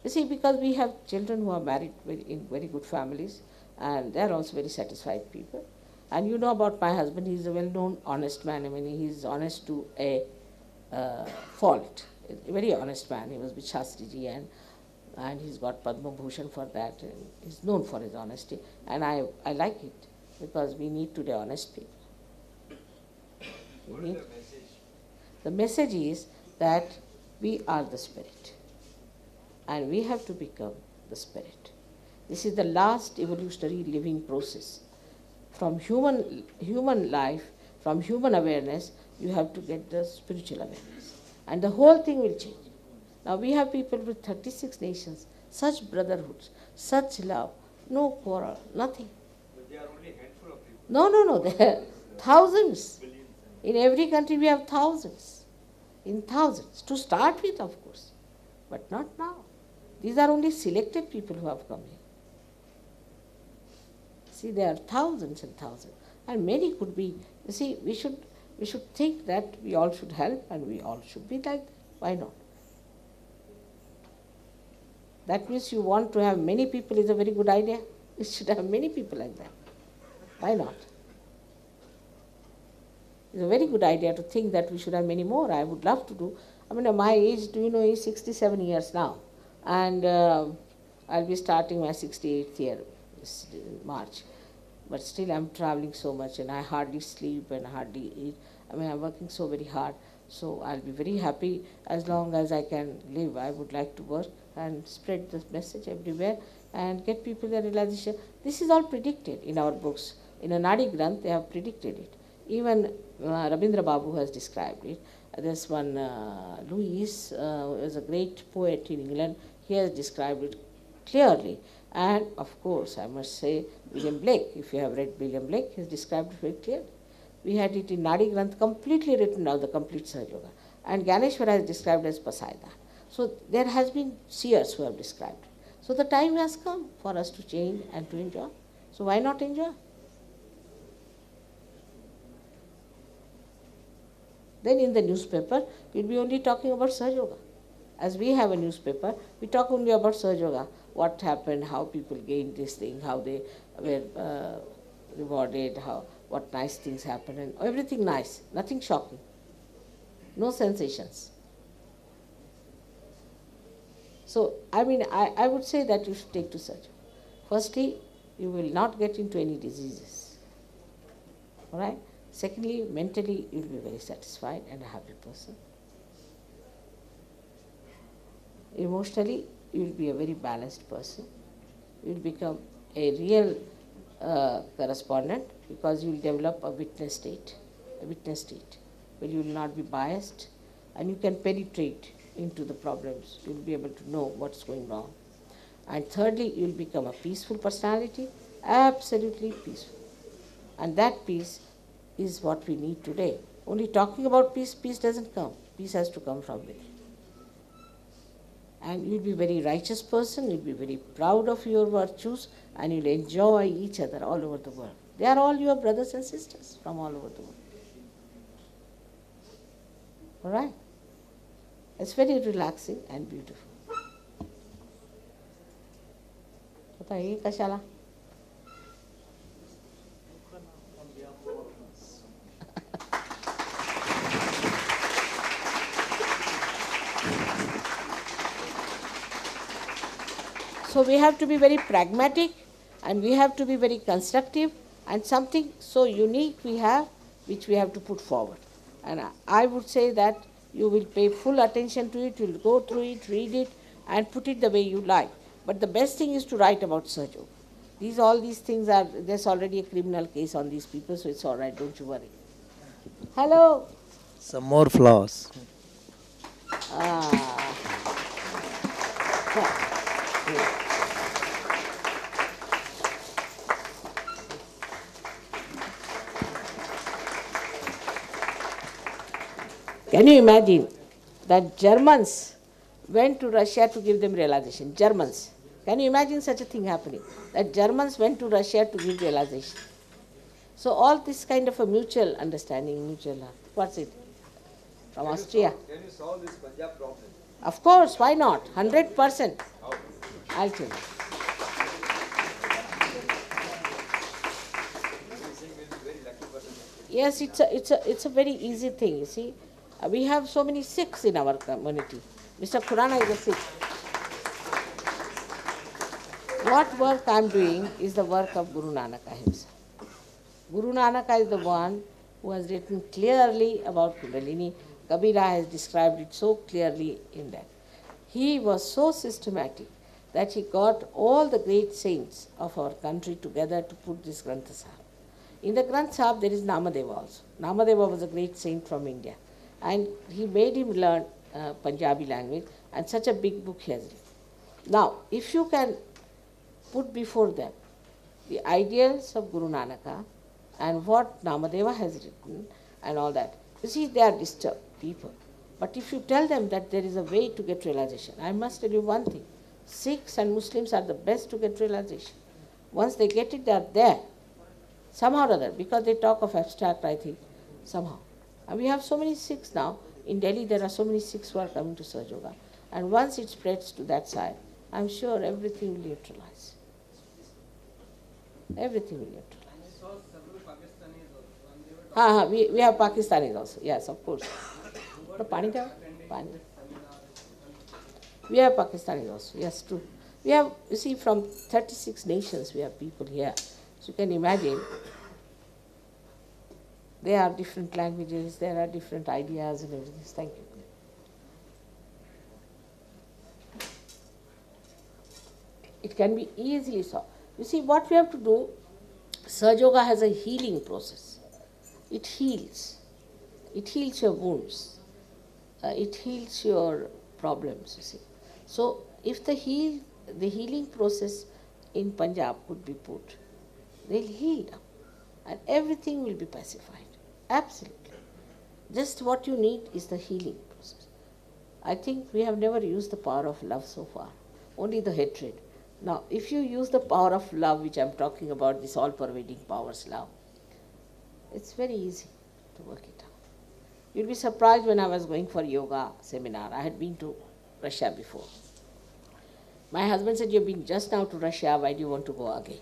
You see, because we have children who are married in very good families, and they're also very satisfied people. And you know about my husband, he's a well-known honest man. I mean, he's honest to a fault. A very honest man. He was with Shastriji, and he's got Padma Bhushan for that. And he's known for his honesty. And I like it, because we need today honest people. What is the message? The message is that we are the spirit, and we have to become the spirit. This is the last evolutionary living process. From human life, from human awareness, you have to get the spiritual awareness. And the whole thing will change. Now we have people with 36 nations, such brotherhoods, such love, no quarrel, nothing. But there are only a handful of people. No, there are thousands. In every country we have thousands. In thousands. To start with, of course. But not now. These are only selected people who have come here. See, there are thousands and thousands. And many could be. You see, we should think that we all should help and we all should be like that. Why not? That means you want to have many people is a very good idea. You should have many people like that. Why not? It's a very good idea to think that we should have many more. I would love to do. I mean, my age, do you know, is 67 years now. And I'll be starting my 68th year this March. But still I'm traveling so much and I hardly sleep and hardly eat. I mean, I'm working so very hard. So I'll be very happy as long as I can live. I would like to work and spread this message everywhere and get people the realization. This is all predicted in our books. In a Nadi Granth, they have predicted it. Even Rabindra Babu has described it. This one, Louis, is a great poet in England. He has described it clearly. And of course, I must say, William Blake, if you have read William Blake, he has described it very clearly. We had it in Nadi Granth, completely written down, the complete Sahaja. And Ganeshwara is described as Pasaida. So there has been seers who have described it. So the time has come for us to change and to enjoy. So why not enjoy? Then in the newspaper, we'll be only talking about Sahaja. As we have a newspaper, we talk only about Sahaja, what happened, how people gained this thing, how they were rewarded, what nice things happened, and everything nice, nothing shocking, no sensations. So, I mean, I would say that you should take to Sahaja. Firstly, you will not get into any diseases. All right? Secondly, mentally, you will be very satisfied and a happy person. Emotionally, you will be a very balanced person. You will become a real correspondent, because you will develop a witness state where you will not be biased, and you can penetrate into the problems. You will be able to know what's going wrong. And thirdly, you will become a peaceful personality, absolutely peaceful. And that peace is what we need today. Only talking about peace, peace doesn't come. Peace has to come from within. And you'll be a very righteous person, you'll be very proud of your virtues, and you'll enjoy each other all over the world. They are all your brothers and sisters from all over the world. All right? It's very relaxing and beautiful. बताइए कशाला? So we have to be very pragmatic, and we have to be very constructive, and something so unique we have, which we have to put forward. And I would say that you will pay full attention to it, you will go through it, read it, and put it the way you like. But the best thing is to write about Sahaja. All these things are, there's already a criminal case on these people, so it's all right, don't you worry. Hello? Some more flowers. Can you imagine that Germans went to Russia to give them realization? Germans. Can you imagine such a thing happening? That Germans went to Russia to give realization. So all this kind of a mutual understanding, what's it? From Austria. Can you solve this Punjab problem? Of course, why not? 100%. I'll tell you. Yes, it's a very easy thing, you see. We have so many Sikhs in our community. Mr. Khurana is a Sikh. What work I am doing is the work of Guru Nanaka himself. Guru Nanaka is the one who has written clearly about Kundalini. Kabira has described it so clearly in that. He was so systematic that he got all the great saints of our country together to put this Granth Sahib. In the Granth Sahib there is Namadeva also. Namadeva was a great saint from India. And he made him learn Punjabi language, and such a big book he has written. Now, if you can put before them the ideals of Guru Nanaka and what Namadeva has written and all that, you see, they are disturbed people. But if you tell them that there is a way to get realization, I must tell you one thing, Sikhs and Muslims are the best to get realization. Once they get it, they are there, somehow or other, because they talk of abstract, I think, somehow. And we have so many Sikhs now. In Delhi, there are so many Sikhs who are coming to SahajaYoga. And once it spreads to that side, I'm sure everything will neutralize. Everything will neutralize. I saw several Pakistanis also. And they were We have Pakistanis also, yes, of course. We have Pakistanis also, yes, true. We have, you see, from 36 nations we have people here. So you can imagine, there are different languages, there are different ideas and everything. Thank you. It can be easily solved. You see, what we have to do, SahajaYoga has a healing process. It heals. It heals your wounds. It heals your problems, you see. So, if the healing process in Punjab could be put, they'll heal now, and everything will be pacified. Absolutely. Just what you need is the healing process. I think we have never used the power of love so far, only the hatred. Now, if you use the power of love, which I'm talking about, this all-pervading powers love, it's very easy to work it out. You'll be surprised when I was going for yoga seminar. I had been to Russia before. My husband said, you've been just now to Russia, why do you want to go again?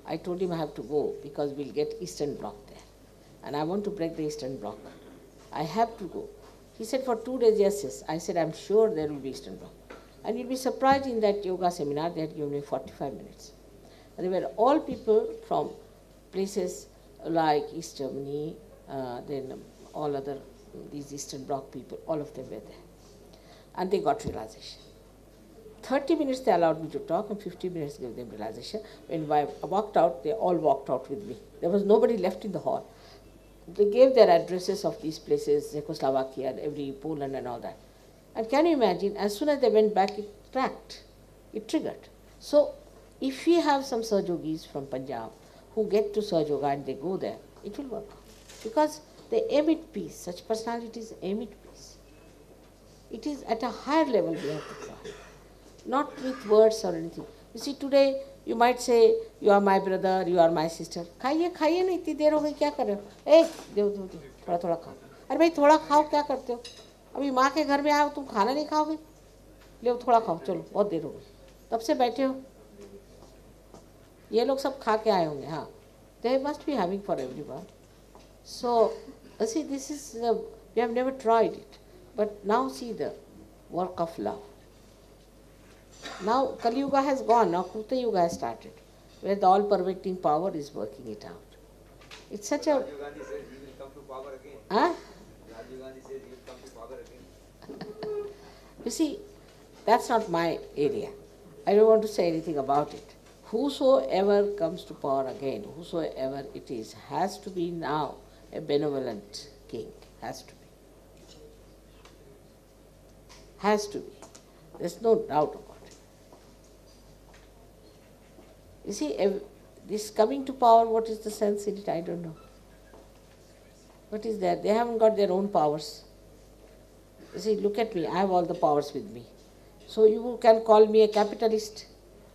I told him I have to go because we'll get Eastern Bloc there. And I want to break the Eastern Bloc. I have to go. He said, for 2 days, yes. I said, I'm sure there will be Eastern Bloc. And you'll be surprised, in that yoga seminar, they had given me 45 minutes. And they were all people from places like East Germany, then all other, these Eastern Bloc people, all of them were there. And they got realization. 30 minutes they allowed me to talk, and 50 minutes gave them realization. When I walked out, they all walked out with me. There was nobody left in the hall. They gave their addresses of these places, Czechoslovakia and every Poland and all that. And can you imagine, as soon as they went back, it cracked, it triggered. So if we have some Sahajogis from Punjab who get to Sahaja and they go there, it will work. Because they aim at peace. Such personalities aim at peace. It is at a higher level we have to try. Not with words or anything. You see, today you might say, you are my brother, you are my sister. खाइए खाइए ना, इतनी देर हो गई, क्या कर रहे हो? ए दो दो दो, थोड़ा थोड़ा खाओ. अरे भाई थोड़ा खाओ, क्या करते हो? अभी माँ के घर में आओ, तुम खाना नहीं खाओगे? ले थोड़ा खाओ, चलो, बहुत देर हो गई. तब से बैठे हो. ये लोग सब खा के आए होंगे, हाँ. They must be having for everyone. So, see, this is, we have never tried it. But now see the work of love. Now Kali Yuga has gone, now Kruta Yuga has started, where the all-pervading power is working it out. It's such a... Rajiv Gandhi says he will come to power again. Huh? Rajiv Gandhi says he will come to power again. You see, that's not my area. I don't want to say anything about it. Whosoever comes to power again, whosoever it is, has to be now a benevolent king. Has to be. Has to be. There's no doubt about it. You see, this coming to power, what is the sense in it? I don't know. What is there? They haven't got their own powers. You see, look at me. I have all the powers with me. So you can call me a capitalist.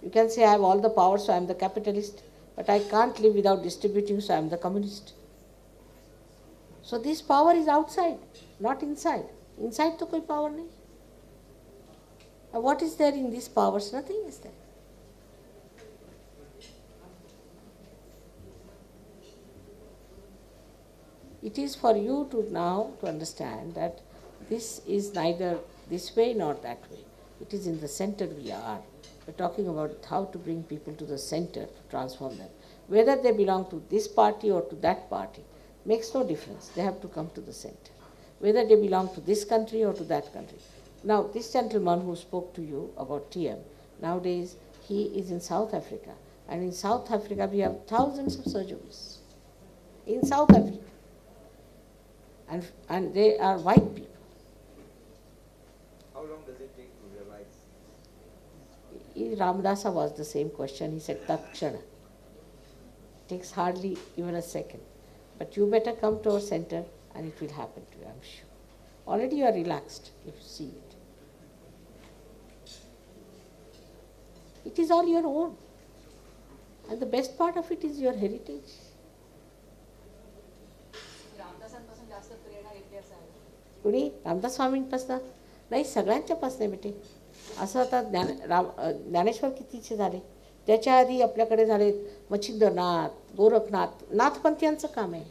You can say I have all the powers, so I am the capitalist. But I can't live without distributing, so I am the communist. So this power is outside, not inside. Inside to koi power nahi. What is there in these powers? Nothing is there. It is for you to now to understand that this is neither this way nor that way. It is in the center we are. We're talking about how to bring people to the center, to transform them. Whether they belong to this party or to that party makes no difference. They have to come to the center. Whether they belong to this country or to that country. Now, this gentleman who spoke to you about TM, nowadays he is in South Africa. And in South Africa we have thousands of surgeries. In South Africa. And they are white people. How long does it take to realize? Ramadasa was the same question. He said, Takshana. It takes hardly even a second. But you better come to our center and it will happen to you, I'm sure. Already you are relaxed if you see it. It is all your own. And the best part of it is your heritage. कुणी रामदास स्वामींपासनं नाही, सगळ्यांच्यापासनं बेटे. असं आता ज्ञानेश्वर कितीचे झाले, त्याच्या आधी आपल्याकडे झालेत मच्छिंद्रनाथ, गोरखनाथ. नाथपंथीयांचं काम आहे.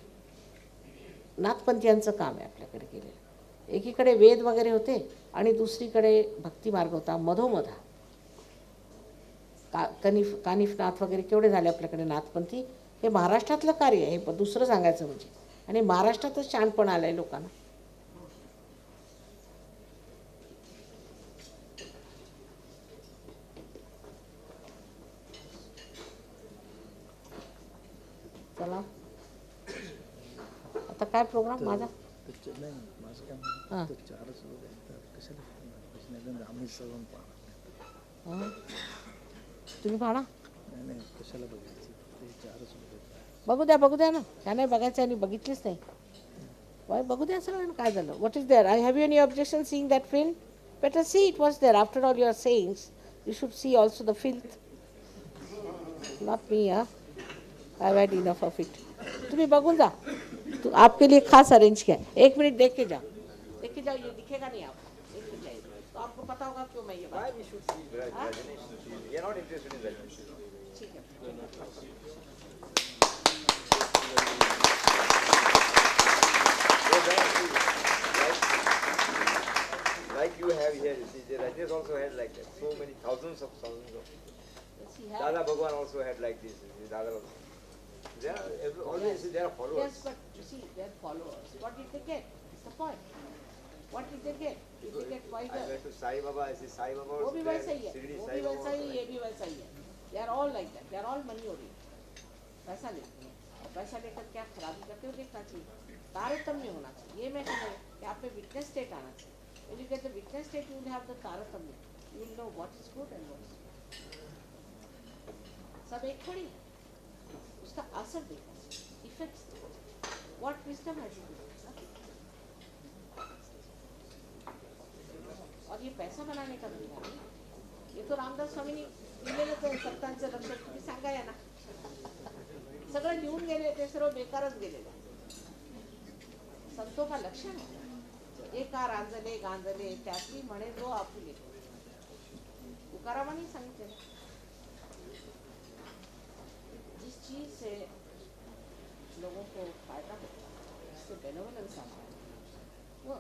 नाथपंथीयांचं काम आहे आपल्याकडे केलेलं. एकीकडे वेद वगैरे होते आणि दुसरीकडे भक्तिमार्ग होता मधोमधा. कानिफनाथ वगैरे केवढे झाले आपल्याकडे नाथपंथी. हे महाराष्ट्रातलं कार्य आहे, हे दुसरं सांगायचं म्हणजे. आणि महाराष्ट्रातच शहाणपण आलंय लोकांना. चला आता काय प्रोग्राम माझा? तुम्ही पाहा. बघू द्या ना. त्या नाही बघायचं आणि बघितलीच नाही. Why बघू द्या सगळ्यांना काय झालं? What is there? Have you any objection seeing that film? Better see it was there. After all your sayings, you should see also the filth. Not me, huh? I've had enough of it. तुम्ही बघून जा. तो आपके लिए खास arrange किया. 1 minute देख के जाओ. देख के जाओ, ये दिखेगा नहीं आपको. देख के जाइए. तो आपको पता होगा क्यों मैं ये बात. Why we should see Rajneesh? We are not interested in Rajneesh. ठीक है. Like you have here, you see, Rajneesh also had like that. So many thousands of Yes, he had. Dada Bhagwan also had like this. Dada Bhagwan. There are always there are followers. Yes, but you see, they are followers. What did they get? That's the point. What did they get? Did they get I wiser? went to Sai Baba. I see Sai Baba वो was भी there. वैसा ही है. Shirdi वो Sai भी Baba वैसा also ही, ये like भी वैसा ही है. They are all like that. They are all money oriented. पैसा लेते हैं. और पैसा लेकर क्या खराबी करते हो देखना चाहिए. तारतम्य होना चाहिए. ये मैं कह रही हूँ कि आप में witness state आना चाहिए. When you get the witness state, you will have the तारतम्य. You will know what is good and what is bad. सब एक थोड़ी है. उसका असर देखना चाहिए. Effects. What wisdom has it? और ये पैसा बनाने का धंधा नहीं. ये तो रामदास स्वामींनी दिलेलं तर सत्तांचं लक्ष तुम्ही सांगाया ना. सगळं लिहून गेले ते सर्व बेकारच गेलेले. संतो का लक्षण आहे. एका रांजले गांजले त्यातली म्हणे जो आपुले. तुकारामांनी सांगितलं जिस चीज से लोगों को फायदा होता है, इससे बेनोवलेंस आता है, वो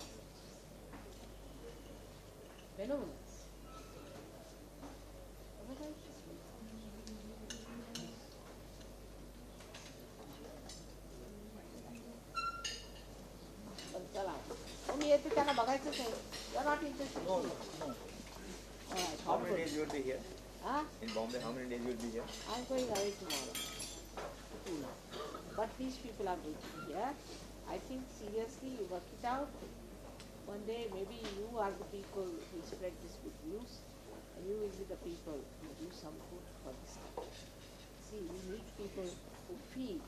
benevolence. चला मी येते त्यांना बघायचंच आहे. You are not interested. No, no. How many days you will be here? Huh? In Bombay, how many days you will be here? I'm going away tomorrow. But these people are going to be here. I think seriously you work it out. One day maybe you are the people who spread this good news, and you will be the people who do some good for this country. See, we need people who feel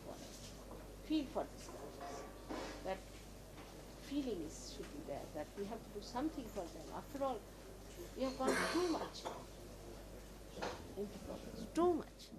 for it, feel for this country. That feeling should be there, that we have to do something for them. After all, we have gone too much into problems, too much.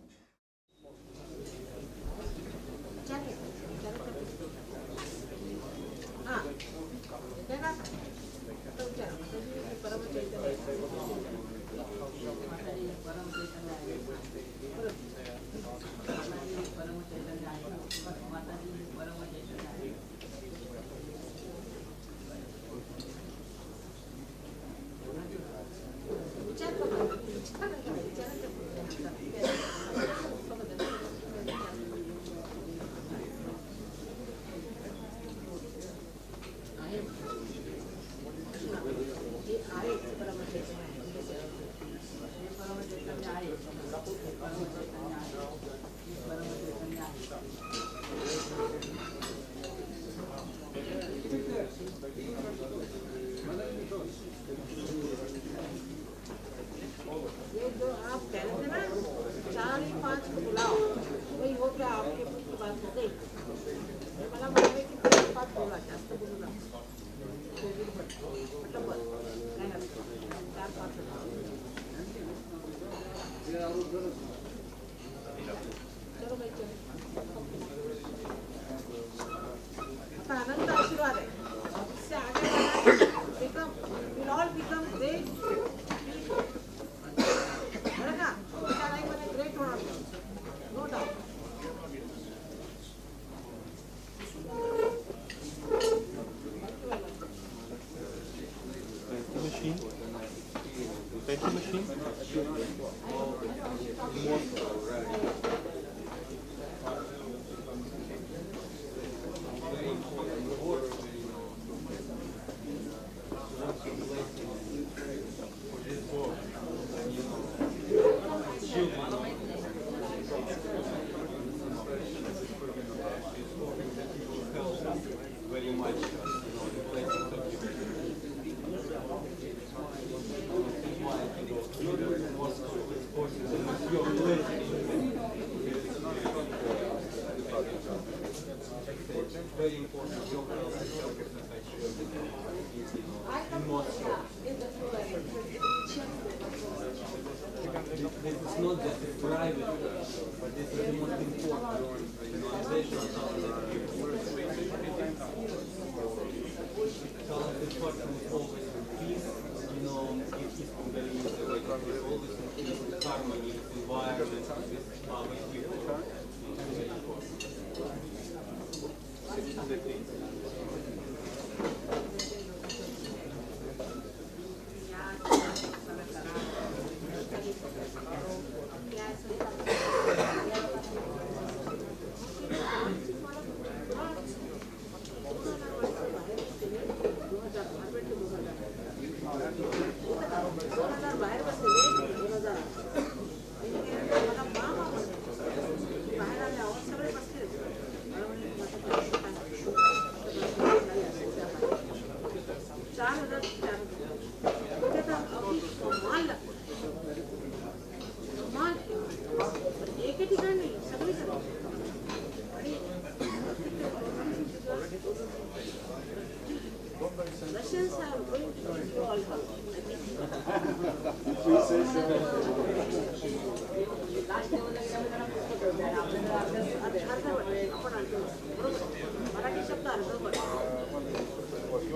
It's not just a private, but this is the most important organization. So the question is always peace, peace from the always peace, harmony, environment, with our people. Russians are going to give you all help. Marathi शब्द अर्धवट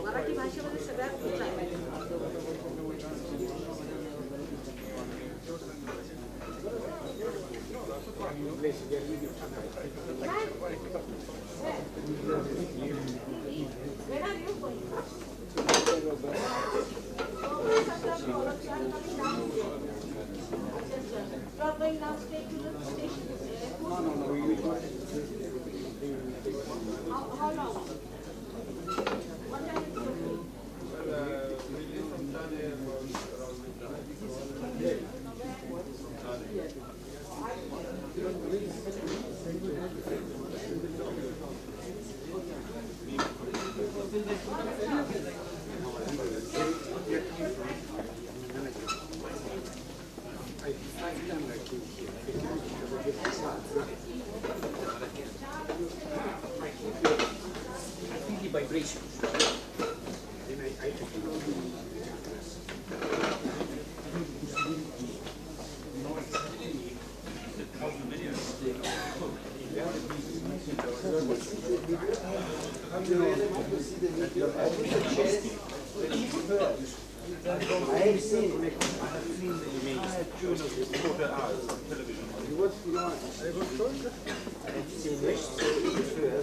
मराठी भाषेमध्ये सगळ्यात खूप आहे. Where are you going? You are going now straight to the station. How long? What time is it? Vibration. I have seen the image quarter hours on television.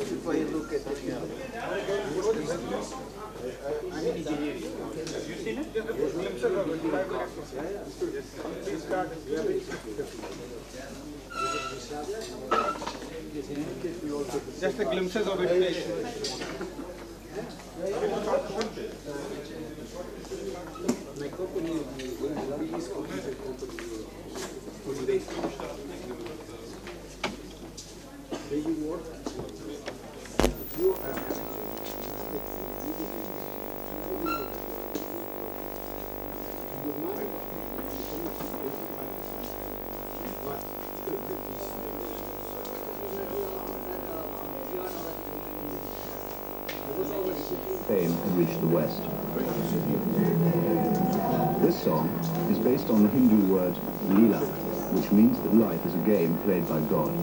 Before you look at it, I'm in engineering. Have you seen it? Just the glimpses of it. My company is one of the biggest computer companies in Europe. They will work. You Fame had reached the West. This song is based on the Hindu word lila, which means that life is a game played by God.